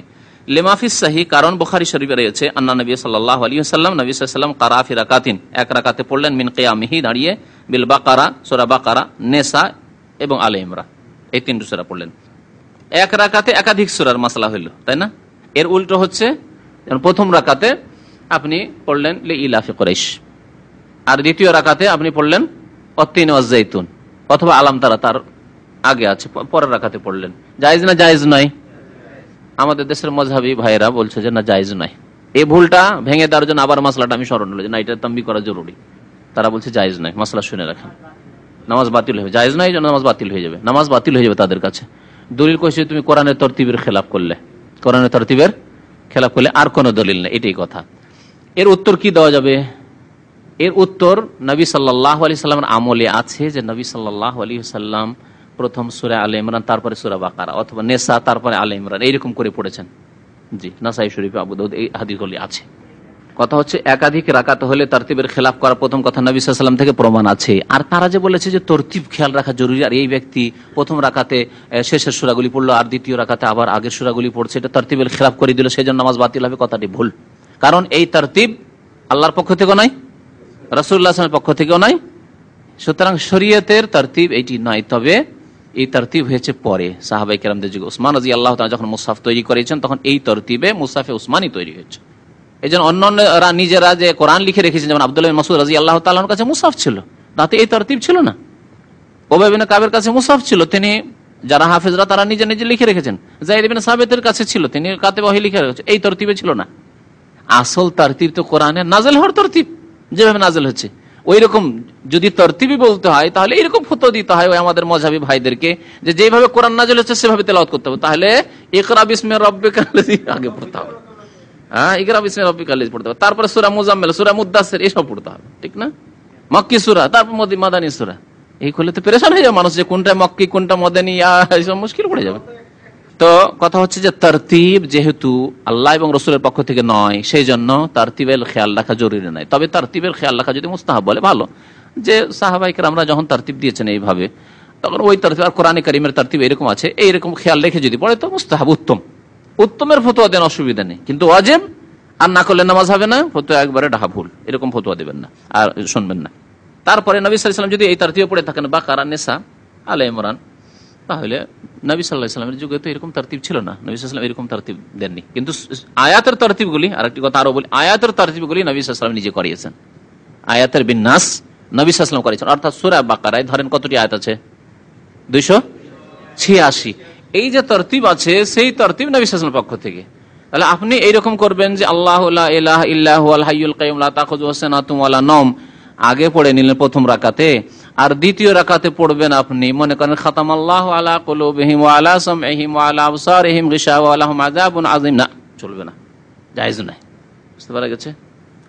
লিমাফিস সাহি, কারণ বুখারী শরীফে রয়েছে আন্না নবী সাল্লাল্লাহু আলাইহি ওয়াসাল্লাম, নবী সাল্লাল্লাহু আলাইহি ওয়াসাল্লাম কারা ফি রাকাতিন, এক রাকাতে পড়লেন, মিন কিয়ামিহি, দাঁড়িয়ে, বিল বাকারা, সূরা বাকারা, নিসা এবং আলে ইমরান, এই তিনটি সূরা পড়লেন। এক রাকাতে একাধিক সূরার মাসলা হইল, তাই না? এর উল্টো হচ্ছে প্রথম রাকাতে আপনি পড়লেন লিইলাফি কুরাইশ, আর দ্বিতীয় রাকাতে আপনি পড়লেন ওয়াত্তিন ওয়াজ-জাইতুন, অথবা আলাম তারা তার আগে আছে, পরের রাকাতে পড়লেন। জায়েজ না জায়েজ নয়? আমাদের দেশের মযহাবী ভাইরা বলছে যে না, জায়েজ নয়। এই ভুলটা ভেঙে দেওয়ার জন্য আবার মাসলাটা আমি স্মরণ হলো যে না, এটা তাম্বি করা জরুরি। তারা বলছে জায়েজ নয়, মাসলা শুনে রাখেন, নামাজ বাতিল হবে। জায়েজ নয়, নামাজ বাতিল হয়ে যাবে, নামাজ বাতিল হয়ে যাবে তাদের কাছে। দলিল কইছে তুমি কোরআনের তরতিবের খেলাফ করলে, কোরআনের তরতিবের খেলাফ করলে, আর কোনো দলিল নেই, এটাই কথা। এর উত্তর কি দেওয়া যাবে? এর উত্তর নবী সাল্লাল্লাহু আলাইহি সাল্লামের আমলে আছে যে নবী সাল্লাল্লাহু আলাইহি সাল্লাম প্রথম সূরা আলে ইমরান, তারপরে সূরা বাকারা, অথবা নিসা, তারপরে আলে ইমরান, এইরকম করে পড়েছেন। জি, নাসাই শরীফে, আবু দাউদ, এই হাদিসগুলি আছে। কথা হচ্ছে একাধিক রাকাত হলে তারতিবের খেলাফ করা প্রথম কথা নবী সাল্লাল্লাহু আলাইহি ওয়াসাল্লাম থেকে প্রমাণ আছে। আর তারা যে বলেছে যে তরতিব খেয়াল রাখা জরুরি, আর এই ব্যক্তি প্রথম রাকাতে শেষের সূরাগুলি পড়লো আর দ্বিতীয় রাকাতে আবার আগের সূরাগুলি পড়ছে, এটা তরতিবের খেলাফ করে দিল, সেজন্য নামাজ বাতিল হবে, কথাটি ভুল। কারণ এই তরতিব আল্লাহর পক্ষ থেকেও নয়, রাসূলুল্লাহ সাল্লাল্লাহু আলাইহি ওয়াসাল্লামের পক্ষ থেকেও নয়, সুতরাং শরীয়তের তরতিব এইটি নয়। তবে এই তরতিব হয়েছে পরে সাহাবায়ে কেরামদের যুগে। উসমান রাদিয়াল্লাহু তাআলা যখন মুসহাফ তৈরি করেছেন, তখন এই তরতিবে মুসহাফে উসমানী তৈরি হয়েছে। এই জন্য অন্যান্যরা নিজেরা যে কোরআন লিখে রেখেছেন, যেমন আব্দুল্লাহ বিন মাসউদ রাদিয়াল্লাহু তাআলার কাছে মুসহাফ ছিল, তাতে এই তরতিব ছিল না। উবাই বিন কাবের কাছে মুসহাফ ছিল, তিনি, যারা হাফেজরা তারা নিজে নিজে লিখে রেখেছেন। যায়েদ বিন সাবিতের কাছে ছিল, তিনি কাতেব ওহী লিখে রেখেছেন, এই তরতিবে ছিল না। আসল তরতিব তো কোরআনের নাযিল হওয়ার তরতিব, যেভাবে নাযিল হচ্ছে ওই রকম যদি তরতিবই বলতে হয়, তাহলে এরকম ফতোয়া দিতে হয় ওই আমাদের মাযহাবী ভাইদেরকে যে যেভাবে কোরআন নাযিল হচ্ছে সেভাবে তেলাওয়াত করতে হবে। তাহলে ইকরা বিসমি রাব্বিকাল্লাযী আগে পড়তে হবে, ইকরা বিসমি রাব্বিকাল্লাযী পড়তে হবে, তারপরে সূরা মুজাম্মিল, সূরা মুদ্দাসসির, এসব পড়তে হবে, ঠিক না? মক্কি সূরা, তারপর মাদানী সূরা, এই করলে তো পেরেশান হয়ে যাবে মানুষ, যে কোনটা মক্কি কোনটা মাদানী, এইসব মুশকিল পড়ে যাবে। তো কথা হচ্ছে যে তরতিব যেহেতু আল্লাহ এবং রাসূলের পক্ষ থেকে নয়, সেই জন্য তরতিবের খেয়াল রাখা জরুরি নয়। তবে তরতিবের খেয়াল রাখা যদি মুস্তাহাব বলে ভালো, যে সাহাবায়ে কেরামরা যখন তরতিব দিয়েছেন এইভাবে, তখন ওই তরতিব, আর কোরআনে কারীমের তরতিব এরকম আছে, এইরকম খেয়াল রেখে যদি পড়ে তো মুস্তাহাব, উত্তম। উত্তমের ফতোয়া দেন, অসুবিধা নেই, কিন্তু ওয়াজিব আর না করলে নামাজ হবে না, ফতোয়া একবারে ডাহা ভুল, এরকম ফতোয়া দেবেন না আর শুনবেন না। তারপরে নবী সাল্লাল্লাহু আলাইহি ওয়াসাল্লাম যদি এই তরতিবে পড়ে থাকেন, বাকারা, নিসা, আলে ইমরান, তাহলে নবী সাল্লাল্লাহু আলাইহি ওয়াসাল্লামের যুগে তো এরকম তরতিব ছিল না, নবী সাল্লাল্লাহু আলাইহি ওয়াসাল্লাম এরকম তরতিব দেননি। কিন্তু আয়াতের তরতিবগুলি, আরেকটি কথা আরো বলি, আয়াতের তরতিবগুলি নবী সাল্লাল্লাহু আলাইহি ওয়াসাল্লাম নিজে করিয়েছেন। আয়াতের বিন্যাস নবী সাল্লাল্লাহু আলাইহি ওয়াসাল্লাম করিয়েছেন। অর্থাৎ সূরা বাকারায় ধরেন কতটি আয়াত আছে? 286। এই যে তরতিব আছে, সেই তরতিব নবী সাল্লাল্লাহু আলাইহি ওয়াসাল্লামের পক্ষ থেকে। তাহলে আপনি এইরকম করবেন যে আল্লাহু লা ইলাহা ইল্লা হুয়াল হাইয়ুল কাইয়ুম লা তাখুযুহু সিনাতুন ওয়ালা নাওম, আগে পড়ে নিলেন প্রথম রাকাতে, আর দ্বিতীয় রাকাতে পড়বেন আপনি, মনে করেন খাতামাল্লাহু আলা কুলুবিহিম ওয়া আলা সামইহিম ওয়া আলা আবসারিহিম গিশাওয়া ওয়া লাহুম আযাবুন আযীম, না, চলবে না, জায়েজ নয়। বুঝতে পারা গেছে?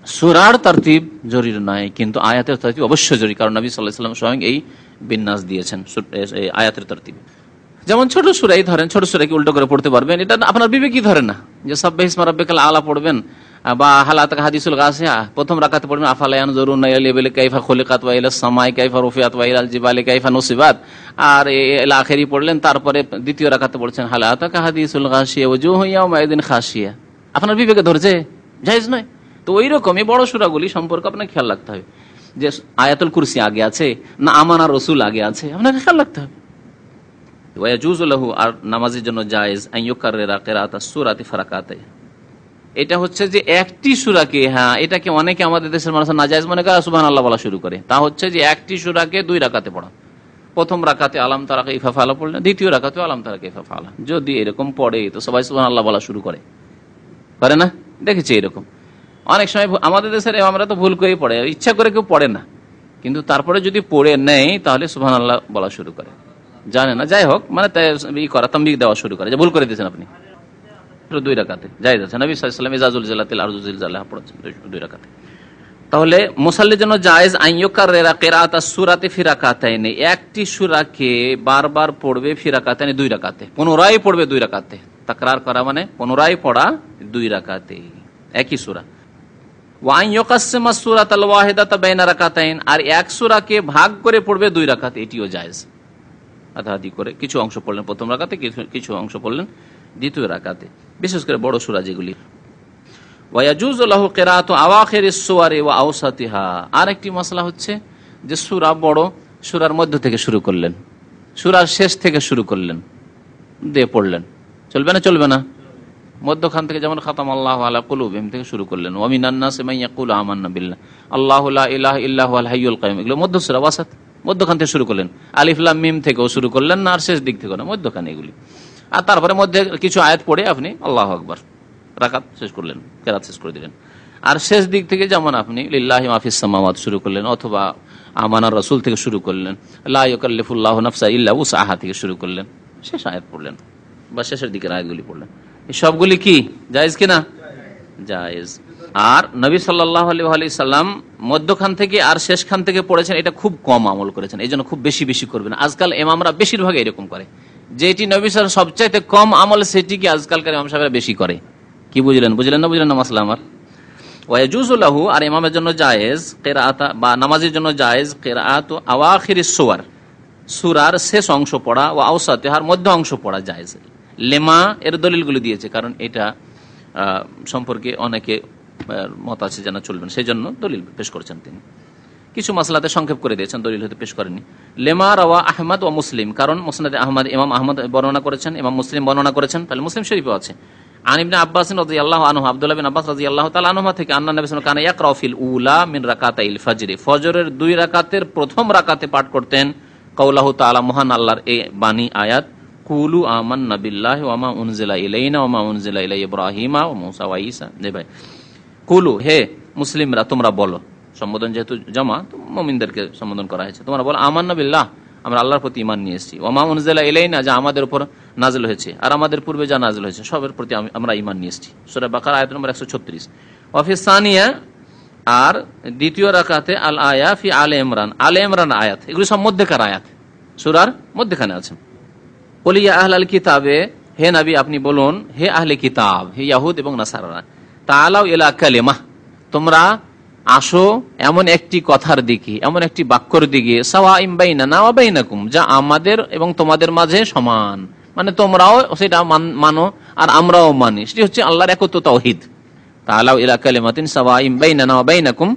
সূরার তরতিব জরুরি নয়, কিন্তু আয়াতের তরতিব অবশ্যই জরুরি, কারণ নবী সাল্লাল্লাহু আলাইহি ওয়াসাল্লাম স্বয়ং এই বিন্যাস দিয়েছেন এই আয়াতের তরতিবে। যেমন ছোট সূরাই ধরেন, ছোট সূরাকে উল্টো করে পড়তে পারবেন, এটা আপনার বিবেকই ধরে না যে সাব্বিহিসমা রাব্বিকাল আলা পড়বেন, বা হালাতাকা হাদিসুল গাসিয়া প্রথম রাকাতে পড়বেন, আফালা ইয়ানজুরুনা ইলাল ইবিলি কাইফা খুলিকাত ওয়া ইলাস সামাই কাইফা রুফিআত ওয়া ইলাল জিবালি কাইফা নুসিবাত, আর ইলা আখিরি পড়লেন, তারপরে দ্বিতীয় রাকাতে পড়ছেন হালাতাকা হাদিসুল গাসিয়া ওয়াজুহু ইয়াওমা ইদিন খাসিয়া। আপনার বিবেকে ধরছে? জায়েজ নয়। তো ওই রকমই বড় সূরাগুলি সম্পর্কে আপনাকে খেয়াল রাখতে হবে যে আয়াতুল কুরসি আগে আছে না আমানা রাসূল আগে আছে, আপনাকে খেয়াল রাখতে হবে। ওয়ায়াজুজু লাহু, আর নামাজের জন্য জায়েজ, আন ইউকাররিরা কিরাআতাস সূরাতি ফারাকাতাই, এটা হচ্ছে যে একটি সূরাকে, এটাকে অনেকে আমাদের দেশের মানুষ নাজায়েজ মনে করে, সুবহানাল্লাহ বলা শুরু করে। তা হচ্ছে যে একটি সূরাকে 2 রাকাতে পড়া, প্রথম রাকাতে আলাম তারা কাইফা ফাআলা পড়লেন, দ্বিতীয় রাকাতে আলাম তারা কাইফা ফাআলা। যদি এরকম পড়ে তো সবাই সুবহানাল্লাহ বলা শুরু করে না? দেখেছি এরকম অনেক সময় আমাদের দেশের, আমরা তো ভুল করেই পড়ে, ইচ্ছা করে কেউ পড়ে না, কিন্তু তারপরে যদি পড়ে নেয় তাহলে সুবহানাল্লাহ বলা শুরু করে, জানে না, যাই হোক, মানে তামবিগ দেওয়া শুরু করে যে ভুল করে দিয়েছেন আপনি। 2 রাকাতে জায়েজ আছে, নবী সাল্লাল্লাহু আলাইহি ওয়াসাল্লাম ইজাজুল জালাতিল আরজু জিলজালাহা পড়েছেন 2 রাকাতে। তাহলে মুসাল্লির জন্য জায়েজ আন ইউকাররিরা কিরাআতাস সূরাতি ফি রাকাতাইনি, একটি সূরাকে বারবার পড়বে, ফি রাকাতাইনি 2 রাকাতে, পুনরায় পড়বে 2 রাকাতে। তাকরার করা মানে পুনরায় পড়া 2 রাকাতে একই সূরা। ওয়া আন ইউকাসসিমাস সূরাতাল ওয়াহিদাতা বাইনা রাকাতাইন, আর এক সূরাকে ভাগ করে পড়বে 2 রাকাতে, এটিও জায়েজ। আধা আধি করে কিছু অংশ পড়লেন প্রথম রাকাতে, কিছু অংশ পড়লেন দ্বিতীয় রাকাতে, বিশেষ করে বড় সূরা যেগুলি। ওয়ায়াজুজু লাহু কিরাআতু আওয়াখিরিস সুওয়ারি ওয়া আওসাতিহা। আরেকটি মাসলা হচ্ছে যে সূরা বড়, সূরার মধ্য থেকে শুরু করলেন, সূরার শেষ থেকে শুরু করলেন, দিয়ে পড়লেন, চলবে না? চলবে না। মধ্যখান থেকে যেমন খাতামাল্লাহু আলা কুলুবিহিম থেকে শুরু করলেন, ওয়া মিনান নাসি মান ইয়াকুলু আমান্না বিল্লাহ আল্লাহু লা ইলাহা ইল্লা হুয়াল হাইয়ুল কাইয়ুম, এগুলো মধ্য সূরা, ওয়াসাত, মধ্যখান থেকে শুরু করলেন। আলিফ লাম মিম থেকেও শুরু করলেন না, আর শেষ দিক থেকে না, মধ্যখানে এগুলি। আর তারপরে মধ্যে কিছু আয়াত পড়ে আপনি আল্লাহু আকবার রাকাত শেষ করলেন, কেরাত শেষ করে দিলেন। আর শেষ দিক থেকে যেমন আপনি লিল্লাহি মা ফিস সামাওয়াত শুরু করলেন, অথবা আমানার রাসূল থেকে শুরু করলেন, লা ইউকাল্লিফুল্লাহু নাফসান ইল্লা উসআহা থেকে শুরু করলেন, শেষ আয়াত পড়লেন বা শেষের দিকের আয়াতগুলি পড়লেন। এই সবগুলি কি জায়েজ কিনা? জায়েজ। আর নবী সাল্লাল্লাহু আলাইহি সাল্লাম মধ্যখান থেকে আর শেষখান থেকে পড়েছেন, এটা খুব কম আমল করেছেন, এই জন্য খুব বেশি বেশি করবেন। আজকাল ইমামরা বেশিরভাগ এরকম করে, যেটি নবী সাল্লাল্লাহু সবচাইতে কম আমল সেটি কি আজকালকার ইমাম সাহেবরা বেশি করে। কি বুঝলেন? বুঝলেন না? বুঝলেন না মাসলা আমার? ওয়ায়াজুজু লাহু, আর ইমামের জন্য জায়েজ, কিরাআত বা নামাজের জন্য জায়েজ, কিরাআতু আওয়াখিরিস সুওয়ার, সূরার শেষ অংশ পড়া, ও আওসাতিহার মধ্য অংশ পড়া জায়েজ। লেমা এর দলিলগুলো দিয়েছে, কারণ এটা সম্পর্কে অনেকে মত আছে যেন চলবেন, সেই জন্য দলিল পেশ করেছেন তিনি। কিছু মাসলাতে সংক্ষেপ করে দিয়েছেন, দলিল হতে পেশ করেনি। লেমা রাওয়া আহমদ ও মুসলিম, কারণ মুসনাদে আহমদ ইমাম আহমদ বর্ণনা করেছেন, ইমাম মুসলিম বর্ণনা করেছেন, তাহলে মুসলিম শরীফেও আছে। আন ইবনে আব্বাস রাদিয়াল্লাহু আনহু, আব্দুল্লাহ বিন আব্বাস রাদিয়াল্লাহু তাআলা আনহুমা থেকে, আন্না নবী সাল্লাল্লাহু আলাইহি ওয়াসাল্লাম কানা ইয়াকরাউ ফিল উলা মিন রাকাতাইল ফজর, ফজরের 2 রাকাতের প্রথম রাকাতে পাঠ করতেন কাউলাহু তাআলা, মহান আল্লাহর এই বাণী আয়াত, কুলু আমান্না বিল্লাহি ওয়া মা উনজিলা ইলাইনা ওয়া মা উনজিলা ইলা ইব্রাহিমা ওয়া মূসা ওয়া ঈসা। জি ভাই, কুলু, হে মুসলিমরা তোমরা বলো, সম্বোধন যেহেতু জমা তো মুমিনদেরকে সম্বোধন করা হয়েছে, তোমরা বলো আমান্না বিল্লাহ, আমরা আল্লাহর প্রতি ঈমান নিয়ে এসেছি, ওয়া মা উনজিলা ইলাইনা, যা আমাদের উপর নাযিল হয়েছে, আর আমাদের পূর্বে যা নাযিল হয়েছে সবের প্রতি আমরা ঈমান নিয়ে এসেছি। সূরা বাকারা আয়াত নম্বর 136। ওয়া ফি সানিয়া, আর দ্বিতীয় রাকাতে আল আয়া ফি আলে ইমরান, আলে ইমরান আয়াত, এগুলো সব মধ্যেকার আয়াত, সূরার মধ্যখানে আছে। বলিয়া আহলাল কিতাবে, হে নবী আপনি বলুন, হে আহলে কিতাব, হে ইয়াহুদ এবং নাসারারা, তাআলাউ ইলা কালিমাহ, তোমরা আসো এমন একটি কথার দিকে, এমন একটি বাক্যর দিকে, সাওয়াইম বাইনানা ওয়া বাইনাকুম, যা আমাদের এবং তোমাদের মাঝে সমান, মানে তোমরাও সেটা মানো আর আমরাও মানি, সেটি হচ্ছে আল্লাহর একত্ব তাওহীদ। তাআলাউ ইলা কালিমাতিন সাওয়াইম বাইনানা ওয়া বাইনাকুম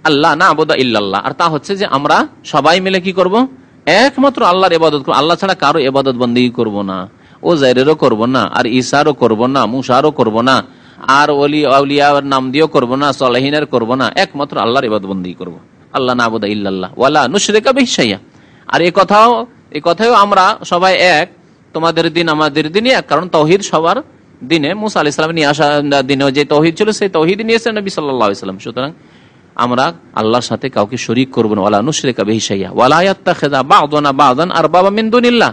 আল্লা না'বুদা ইল্লাল্লাহ, আর তা হচ্ছে যে আমরা সবাই মিলে কি করব? একমাত্র আল্লাহর ইবাদত করব, আল্লাহ ছাড়া কারো ইবাদত বন্দেগী করব না, ও জাইরেরও করব না, আর ঈসারও করব না, মুসারও করব না, আর ওলি আউলিয়ার নাম দিয়েও করব না, সালেহিনের করব না, একমাত্র আল্লাহর ইবাদত বন্দেগী করব, আল্লাহ না'বুদা ইল্লাল্লাহ ওয়ালা নুশরিকা বিহি শাইআ। আর এই কথাও আমরা সবাই এক, তোমাদের দিন আমাদের দিনই এক, কারণ তাওহীদ সবার দিনে, মুসা আলাইহিস সালাম নিয়ে আসা দিনে যে তাওহীদ ছিল সেই তাওহীদ নিয়ে এসেছেন নবী সাল্লাল্লাহু আলাইহি ওয়াসাল্লাম। সুতরাং আমরা আল্লাহর সাথে কাউকে শরীক করব না, ওয়ালা নুশরিকা বিহি শাইআ ওয়ালা ইয়াত্তাখিযা বা'দুনা বা'দান আরবাবা মিন দুনিল্লাহ,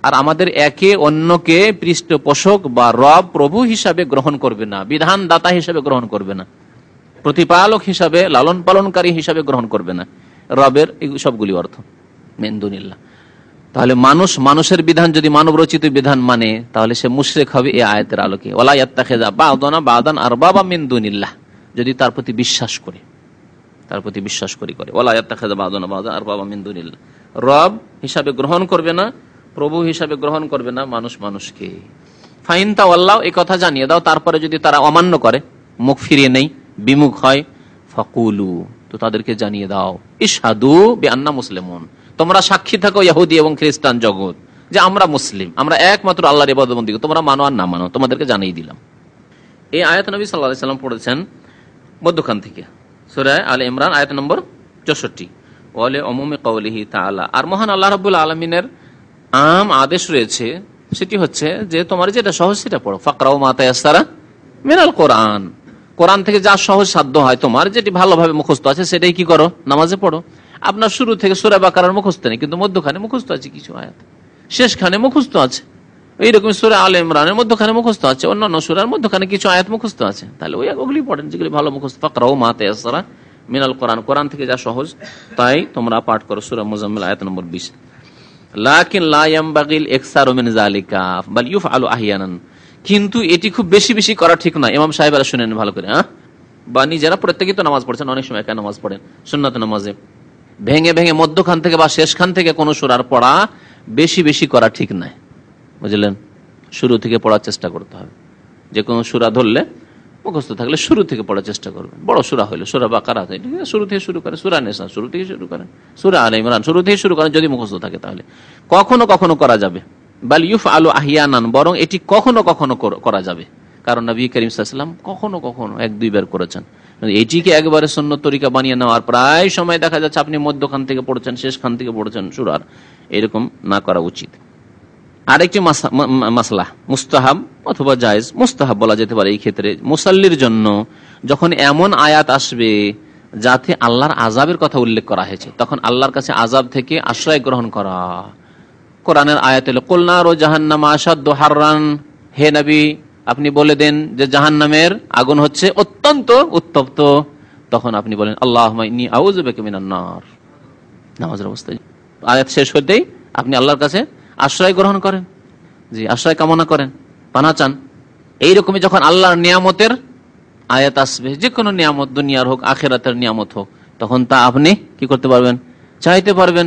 আর আমাদের একে অন্যকে পৃষ্ঠপোষক বা রব প্রভু হিসাবে গ্রহণ করবে না, বিধানদাতা হিসাবে গ্রহণ করবে না, প্রতিপালক হিসাবে, লালন পালনকারী হিসাবে গ্রহণ করবে না। রবের এই সবগুলি অর্থ মিন দুনিল্লাহ। তাহলে মানুষের বিধান যদি মানব রচিত বিধান মানে, তাহলে সে মুশরিক হবে এই আয়াতের আলোকে। ওয়ালা ইয়াত্তাখিযা বা'দুনা বা'দান আরবাবা মিন দুনিল্লাহ, যদি তার প্রতি বিশ্বাস করে, করে ওয়ালা ইয়াত্তাখিযা বা'দুনা বা'দান আরবাবা মিন দুনিল্লাহ, রব হিসাবে গ্রহণ করবে না, প্রভু হিসাবে গ্রহণ করবে না মানুষকে। ফাইন তাওয়াল্লাহ, এই কথা জানিয়ে দাও, তারপরে যদি তারা অমান্য করে, মুখ ফিরিয়ে নেই, বিমুখ হয়, ফাকুলু, তো তাদেরকে জানিয়ে দাও, ইশহাদু বিআন্না মুসলিমুন, তোমরা সাক্ষী থাকো ইহুদি এবং খ্রিস্টান জগৎ যে আমরা মুসলিম, আমরা একমাত্র আল্লাহর ইবাদত বন্দেগী, তোমরা মানো আর না মানো তোমাদেরকে জানিয়ে দিলাম। এই আয়াত নবী সাল্লাল্লাহু আলাইহি সাল্লাম পড়েছেন মধ্যখান থেকে, সূরা আলে ইমরান আয়াত নম্বর 64। ওয়ালি উমুমি কওলিহি তাআলা, আর মহান আল্লাহ রাব্বুল আলামিনের আম আদেশ রয়েছে, সেটি হচ্ছে যে তোমার যেটা সহজ সেটা পড়ো, ফাকরাউ মা তায়াসসারা মিনাল কোরআন, কোরআন থেকে যা সহজ সাধ্য হয়, তোমার যেটি ভালোভাবে মুখস্থ আছে সেটাই কি করো, নামাজে পড়ো। আপনার শুরু থেকে সূরা বাকারার মুখস্থ নেই, কিন্তু মধ্যখানে মুখস্থ আছে কিছু আয়াত, শেষখানে মুখস্থ আছে, এইরকম সূরা আলে ইমরানের মধ্যখানে মুখস্থ আছে, অন্যান্য সূরার মধ্যখানে কিছু আয়াত মুখস্থ আছে, তাহলে ওগুলি পড়েন যেগুলি ভালো মুখস্থ। ফাকরাউ মা তায়াসসারা মিনাল কোরআন, কোরআন থেকে যা সহজ তাই তোমরা পাঠ করো। সূরা মুজাম্মিল আয়াত নম্বর 20। লাকিন লা ইয়ামবাগিল ইকসারু মিন যালিকা বাল ইউফআলু আহইয়ানান, কিন্তু এটি খুব বেশি বেশি করা ঠিক না। ইমাম সাহেবরা শুনেন ভালো করে, বা নিজেরা প্রত্যেকেই তো নামাজ পড়ছেন, অনেক সময় একা নামাজ পড়েন, সুন্নাত নামাজে ভেঙে ভেঙে মধ্যখান থেকে বা শেষখান থেকে কোনো সূরার পড়া বেশি বেশি করা ঠিক নাই, বুঝলেন? শুরু থেকে পড়ার চেষ্টা করতে হবে। যে কোনো সূরা ধরলে মুখস্থ থাকলে শুরু থেকে পড়ার চেষ্টা করবেন। বড় সূরা হইলো, সূরা বাকারা শুরু থেকে শুরু করেন, সূরা নিসা শুরু থেকে শুরু করেন, সূরা আলে ইমরান শুরু থেকে শুরু করেন যদি মুখস্থ থাকে। তাহলে কখনো কখনো করা যাবে, বাল ইউফআলু আহিয়ানান, বরং এটি কখনো কখনো করা যাবে। কারণ নবী করিম সাল্লাল্লাহু আলাইহি ওয়াসাল্লাম কখনো কখনো 1-2 বার করেছেন। এটিকে একবারে সুন্নত তরিকা বানিয়ে নেওয়ার প্রায় সময় দেখা যাচ্ছে আপনি মধ্যখান থেকে পড়ছেন, শেষ খান থেকে পড়ছেন সূরার, এরকম না করা উচিত। আরেকটি মাসলা মুস্তাহাব অথবা জায়েজ, মুস্তাহাব বলা যেতে পারে এই ক্ষেত্রে মুসাল্লির জন্য যখন এমন আয়াত আসবে যাতে আল্লাহর আযাবের কথা উল্লেখ করা হয়েছে, তখন আল্লাহর কাছে আযাব থেকে আশ্রয় গ্রহণ করা। কোরআনের আয়াত হলো কুল নারু জাহান্নাম আশাদ্দু হাররান, হে নবী আপনি বলে দেন যে জাহান্নামের আগুন হচ্ছে অত্যন্ত উত্তপ্ত। তখন আপনি বলেন আল্লাহুম্মা ইন্নী আউযু বিকা মিনান নার। নামাজের অবস্থায় আয়াত শেষ হতেই আপনি আল্লাহর কাছে আশ্রয় গ্রহণ করেন, জি আশ্রয় কামনা করেন, পানা চান। এইরকমই যখন আল্লাহর নিয়ামতের আয়াত আসবে, যে কোনো নিয়ামত, দুনিয়ার হোক আখিরাতের নিয়ামত হোক, তখন তা আপনি কি করতে পারবেন, চাইতে পারবেন।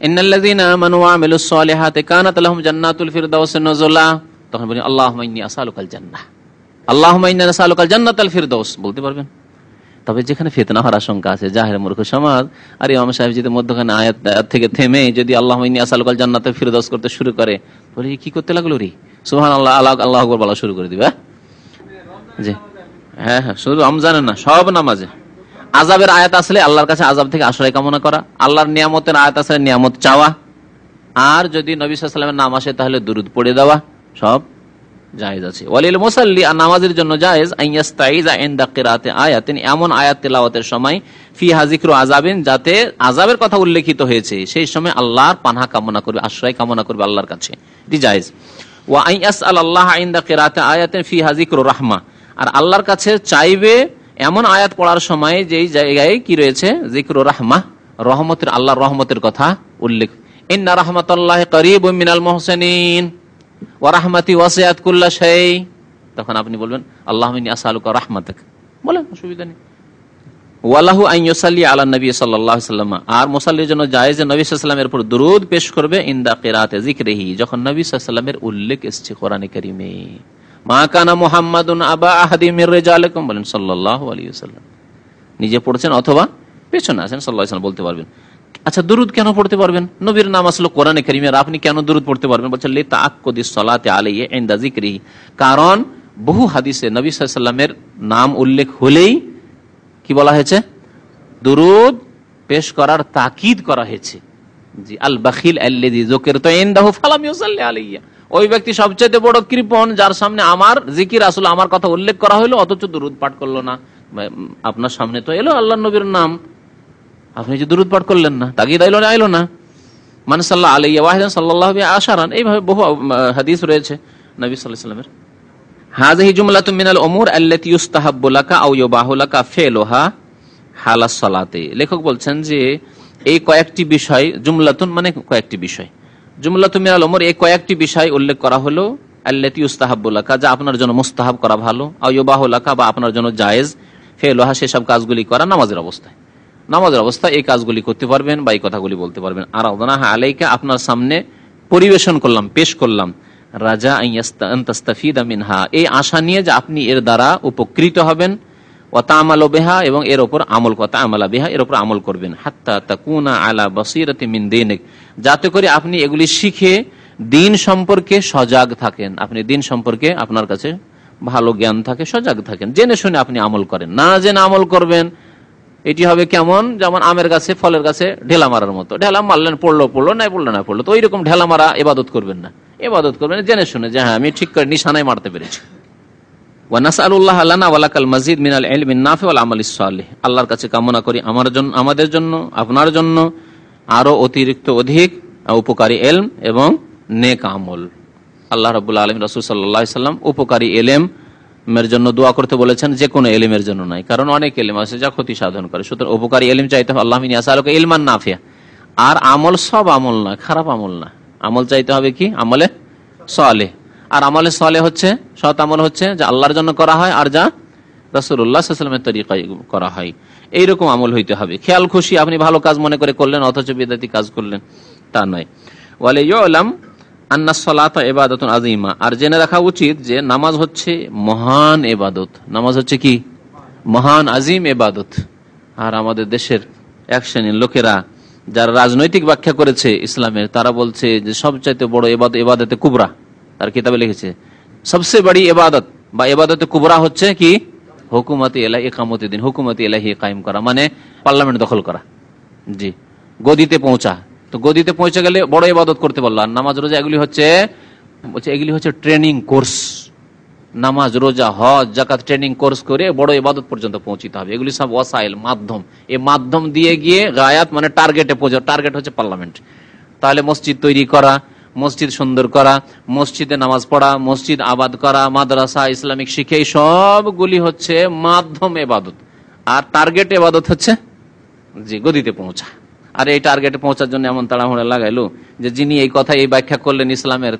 ইন্নাল্লাযীনা আমানু ওয়া আমিলুস সালিহাতি কানাত লাহুম জান্নাতুল ফিরদাউস নুজুলা, তখন বলেন আল্লাহুম্মা ইন্নী আসআলুকাল জান্নাহ, আল্লাহুম্মা ইন্নী আসআলুকাল জান্নাতাল ফিরদাউস বলতে পারবেন। তবে যেখানে ফিতনা হওয়ার আশঙ্কা আছে, জাহের মূর্খ সমাজ আর ইমাম সাহেব যদি মধ্যখানে আয়াত থেকে থেমে যদি আল্লাহুম্মা ইন্নী আসআলুকাল জান্নাতাল ফিরদাউস করতে শুরু করে, বলে কি করতে লাগলো রে, সুবহানাল্লাহ আল্লাহু আকবার বলা শুরু করে দিবে। জি হ্যাঁ হ্যাঁ, শুধু রমজানে না, সব নামাজে আযাবের আয়াত আসলে আল্লাহর কাছে আযাব থেকে আশ্রয় কামনা করা, আল্লাহর নিয়ামতের আয়াত আসলে নিয়ামত চাওয়া, আর যদি নবী সাল্লাল্লাহু আলাইহি ওয়াসাল্লামের নাম আসে তাহলে দুরূদ পড়ে দেওয়া, সব জায়েজ আছে। ওয়ালিল মুসাল্লি, আর নামাজের জন্য জায়েজ আইয়াস্তাইযা ইনদা কিরাআতি আয়াতিন, এমন আয়াত তেলাওয়াতের সময় ফিহা যিকরু আযাবিন, যাতে আযাবের কথা উল্লেখিত হয়েছে সেই সময় আল্লাহর পানাহ কামনা করবে, আশ্রয় কামনা করবে আল্লাহর কাছে, এটি জায়েজ। ওয়া আইয়াসআল আল্লাহ ইনদা কিরাআতি আয়াতিন ফিহা যিকরু রাহমা, আর আল্লাহর কাছে চাইবে এমন আয়াত পড়ার সময় যেই জায়গায় কি রয়েছে যিকরু রাহমা, রহমতের, আল্লাহর রহমতের কথা উল্লেখ। ইন্না রাহমাতাল্লাহি করিবুম মিনাল মুহসিনিন ওয়া রাহমাতি ওয়াসিআত কুল্লা শাই, তখন আপনি বলবেন আল্লাহুম্মা ইন্নী আসআলুকা রাহমাতাক, বলেন, অসুবিধা নেই। ওয়ালাহু আন ইউসাল্লি আলা নবী সাল্লাল্লাহু আলাইহি ওয়াসাল্লাম, আর মুসাল্লির জন্য জায়েজ নবী সাল্লাল্লাহু আলাইহি ওয়াসাল্লামের উপর দুরূদ পেশ করবে ইনদা কিরাআতি যিকরিহি, যখন নবী সাল্লাল্লাহু আলাইহি ওয়াসাল্লামের উল্লেখ এসেছে কোরআনে কারীমে। মা কানা মুহাম্মাদুন আবা আহাদি মির রিজালিকুম, বলেন সাল্লাল্লাহু আলাইহি ওয়াসাল্লাম, নিজে পড়ছেন অথবা পেছনে আছেন সাল্লাল্লাহু আলাইহি ওয়াসাল্লাম বলতে পারবেন। আচ্ছা, দুরূদ কেন পড়তে পারবেন? নবীর নাম আসলে কোরআনে কারীমে, আর আপনি কেন দুরূদ পড়তে পারবেন? বলছেন লি তাআক্কুদিস সালাতি আলাইহি ইনদা যিকরিহি, কারণ বহু হাদিসে নবী সাল্লাল্লাহু আলাইহি ওয়াসাল্লামের নাম উল্লেখ হলেই কি বলা হয়েছে, দুরূদ পেশ করার তাকিদ করা হয়েছে। জি, আল বাখিল আল্লাযী যুকিরতু ইনদাহু ফালাম ইউসাল্লি আলাইহি, ওই ব্যক্তি সবচেয়ে বড় কৃপণ যার সামনে আমার জিকির, আসলে আমার কথা উল্লেখ করা হলো অথচ দুরূদ পাঠ করলো না। আপনার সামনে তো এলো আল্লাহর নবীর নাম, আপনি যে দুরূদ পাঠ করলেন না, তাকিদ আইলো না। মান সাল্লা আলাইহি ওয়াহিদান সাল্লাল্লাহু বিহি আশারান, এইভাবে বহু হাদিস রয়েছে নবী সাল্লাল্লাহু আলাইহি ওয়াসাল্লামের। হাযিহি জুমলাতুম মিনাল উমুর আল্লাতী ইউস্তাহাব্বু লাকা আও ইউবাহু লাকা ফিলুহা হালাস সালাতে। লেখক বলছেন যে এই কয়েকটি বিষয়, জুমলাতুন মানে কয়েকটি বিষয়, জুমলাতুম মিনাল উমুর, এই কয়েকটি বিষয় উল্লেখ করা হলো আল্লাতী ইউস্তাহাব্বু লাকা, যা আপনার জন্য মুস্তাহাব করা ভালো, আও ইউবাহু লাকা বা আপনার জন্য জায়েজ, ফিলুহা সেসব কাজগুলি করা নামাজের অবস্থায়, নামাজের অবস্থায় এই কাজগুলি করতে পারবেন বা এই কথাগুলি বলতে পারবেন। আর আরাদনাহা আলাইকা, আপনার সামনে পরিবেশন করলাম, পেশ করলাম, রাজা আন তাস্তাফিদা মিনহা, এই আশা নিয়ে যে আপনি এর দ্বারা উপকৃত হবেন, ওয়া তা'মালু বিহা, এবং এর উপর আমল করতে, আমালা বিহা, এর উপর আমল করবেন, হাত্তা তাকুনা আলা বাসীরাতি মিন দীনিক, যাতে করে আপনি এগুলি শিখে দ্বীন সম্পর্কে সজাগ থাকেন, আপনি দ্বীন সম্পর্কে আপনার কাছে ভালো জ্ঞান থাকে, সজাগ থাকেন, জেনে শুনে আপনি আমল করেন, না জেনে আমল করবেন। এটি হবে কেমন, যেমন আমের গাছে, ফলের গাছে ঢেলা মারার মতো, ঢেলা মারলেন, পড়লো নাই পড়লো না পড়লো, তো ওইরকম ঢেলা মারা ইবাদত করবেন না, ইবাদত করবেন জেনে শুনে যে হ্যাঁ আমি ঠিক করে নিশানায় মারতে পেরেছি। ওয়া নাসআলুল্লাহ লানা ওয়া লাকাল মাজিদ মিনাল ইলমিন নাফি ওয়াল আমালিস সালিহ, আল্লাহর কাছে কামনা করি আমার জন্য, আমাদের জন্য, আপনার জন্য আরো অতিরিক্ত অধিক উপকারী ইলম এবং নেক আমল। আল্লাহ রাব্বুল আলামিন রাসূল সাল্লাল্লাহু আলাইহি ওয়াসাল্লাম উপকারী ইলমের জন্য দোয়া করতে বলেছেন, যে কোনো ইলমের জন্য নয়, কারণ অনেক ইলম আছে যা ক্ষতি সাধন করে, সুতরাং উপকারী ইলম চাইতে হবে, আল্লাহুম্মা ইন্নী আসআলুকা ইলমান নাফিয়া। আর আমল সব আমল না, খারাপ আমল না, আমল চাইতে হবে কি, আমলে সালেহ। আর আমলে সালেহ হচ্ছে, সৎ আমল হচ্ছে যা আল্লাহর জন্য করা হয় আর যা রাসূলুল্লাহ সাল্লাল্লাহু আলাইহি ওয়াসাল্লামের তরিকায় করা হয়, এইরকম আমল হইতে হবে। খেয়াল খুশি আপনি ভালো কাজ মনে করে করলেন অথচ বিদআতি কাজ করলেন, তা নয়। ওয়ালা ইউলাম আন্নাস সালাতা ইবাদাতুন আযীমা, আর জেনে রাখা উচিত যে নামাজ হচ্ছে মহান ইবাদত। নামাজ হচ্ছে কি? মহান আজিম ইবাদত। আর আমাদের দেশের এক শ্রেণীর লোকেরা যারা রাজনৈতিক ব্যাখ্যা করেছে ইসলামের, তারা বলছে যে সবচাইতে বড় ইবাদত ইবাদতে কুবরা। তার কিতাবে লিখেছে সবচেয়ে বড় ইবাদত বা ইবাদতে কুবরা হচ্ছে কি? হুকুমতে ইলাহি ইকামতে দিন, হুকুমতে ইলাহি কায়েম করা, মানে পার্লামেন্ট দখল করা। জি, গদিতে পৌঁছা। তো গদিতে পৌঁছে গেলে বড় ইবাদত করতে পারলো। আর নামাজ রোজা এগুলি হচ্ছে ট্রেনিং কোর্স। নামাজ রোজা হজ জাকাত ট্রেনিং কোর্স করে বড় ইবাদত পর্যন্ত পৌঁছিতে হবে। এগুলি সব ওয়াসাইল, মাধ্যম। এই মাধ্যম দিয়ে গিয়ে গায়াত মানে টার্গেটে পৌঁছা। টার্গেট হচ্ছে পার্লামেন্ট। তাহলে মসজিদ তৈরি করা, মসজিদ সুন্দর করা, মসজিদে নামাজ পড়া, মসজিদ আবাদ করা, মাদ্রাসা, ইসলামিক শিক্ষা, এই সবগুলি হচ্ছে মাধ্যম ইবাদত। আর টার্গেট ইবাদত হচ্ছে জি গদিতে পৌঁছা। আর এই টার্গেটে পৌঁছার জন্য এমন তাড়াহুড়া লাগাইলো যে যিনি এই কথা এই ব্যাখ্যা করলেন ইসলামের,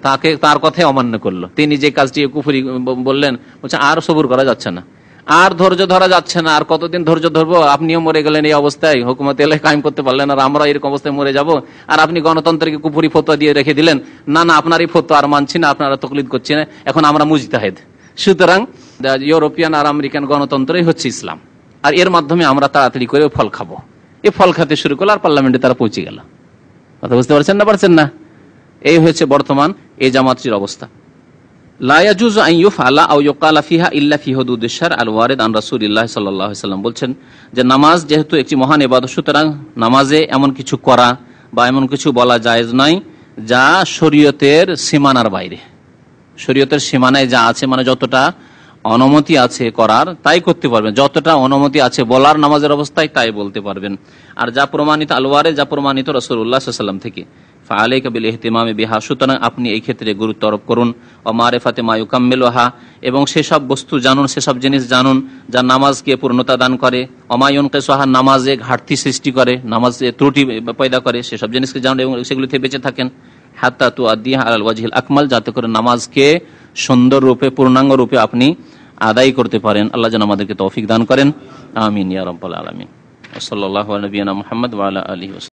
তার কথাই অমান্য করলো। তিনি যে কাজটি কুফরি বললেন, বলছে আর সবুর করা যাচ্ছে না, আর ধৈর্য ধরা যাচ্ছে না, আর কতদিন ধৈর্য ধরবো? আপনিও মরে গেলেন এই অবস্থায়, হুকুমত এলাহি কায়েম করতে পারলেন, আর আমরা এরকম অবস্থায় মরে যাব। আর আপনি গণতন্ত্রকে কুফরি ফতোয়া দিয়ে রেখে দিলেন। না না, আপনার এই ফতোয়া আর মানছি না, আপনারা তকলিদ করছি না, এখন আমরা মুজতাহিদ। সুতরাং ইউরোপিয়ান আর আমেরিকান গণতন্ত্রই হচ্ছে ইসলাম, আর এর মাধ্যমে আমরা তাড়াতাড়ি করে ফল খাবো। এই ফল খেতে শুরু করলো, আর পার্লামেন্টে তারা পৌঁছে গেল। কথা বুঝতে পারছেন না? পারছেন না? এই হয়েছে বর্তমান এই জামাতটির অবস্থা। লা ইয়াজুজু আন ইউফআলা আও ইউকালা ফিহা ইল্লা ফি হুদুদিশ শারআ আল ওয়ারিদ আন রাসূলিল্লাহ সাল্লাল্লাহু আলাইহি ওয়াসাল্লাম বলছেন যে নামাজ যেহেতু একটি মহান ইবাদত, সুতরাং নামাজে এমন কিছু করা বা এমন কিছু বলা জায়েজ নয় যা শরীয়তের সীমানার বাইরে। শরীয়তের সীমানায় যা আছে, মানে যতটা অনুমতি আছে করার তাই করতে পারবেন, যতটা অনুমতি আছে বলার নামাজের অবস্থায় তাই বলতে পারবেন। আর যা প্রমাণিত আলওয়ারে, যা প্রমাণিত রাসূলুল্লাহ সাল্লাল্লাহু আলাইহি ওয়াসাল্লাম থেকে, ফাআলাইকা বিল ইহতিমামি বিহা, সুতরাং আপনি এই ক্ষেত্রে গুরুত্ব আরোপ করুন। ও মারিফাতে মা ইউকাম্মিলুহা, এবং সেসব বস্তু জানুন, সেসব জিনিস জানুন যা নামাজকে পূর্ণতা দান করে। ওমা ইউনকিসুহা, নামাজে ঘাটতি সৃষ্টি করে, নামাজে ত্রুটি পয়দা করে, সেসব জিনিসকে জানুন এবং সেগুলি থেকে বেঁচে থাকেন। হাত্তা তুআদ্দিহা আলাল ওয়াজহিল আকমাল, যাতে করে নামাজকে সুন্দর রূপে, পূর্ণাঙ্গ রূপে আপনি আদায় করতে পারেন। আল্লাহ যেন আমাদেরকে তৌফিক দান করেন। আমিন ইয়া রাব্বাল আলামিন। সাল্লাল্লাহু আলা নবিয়িনা মুহাম্মদ ওয়া আলা আলিহি ওয়া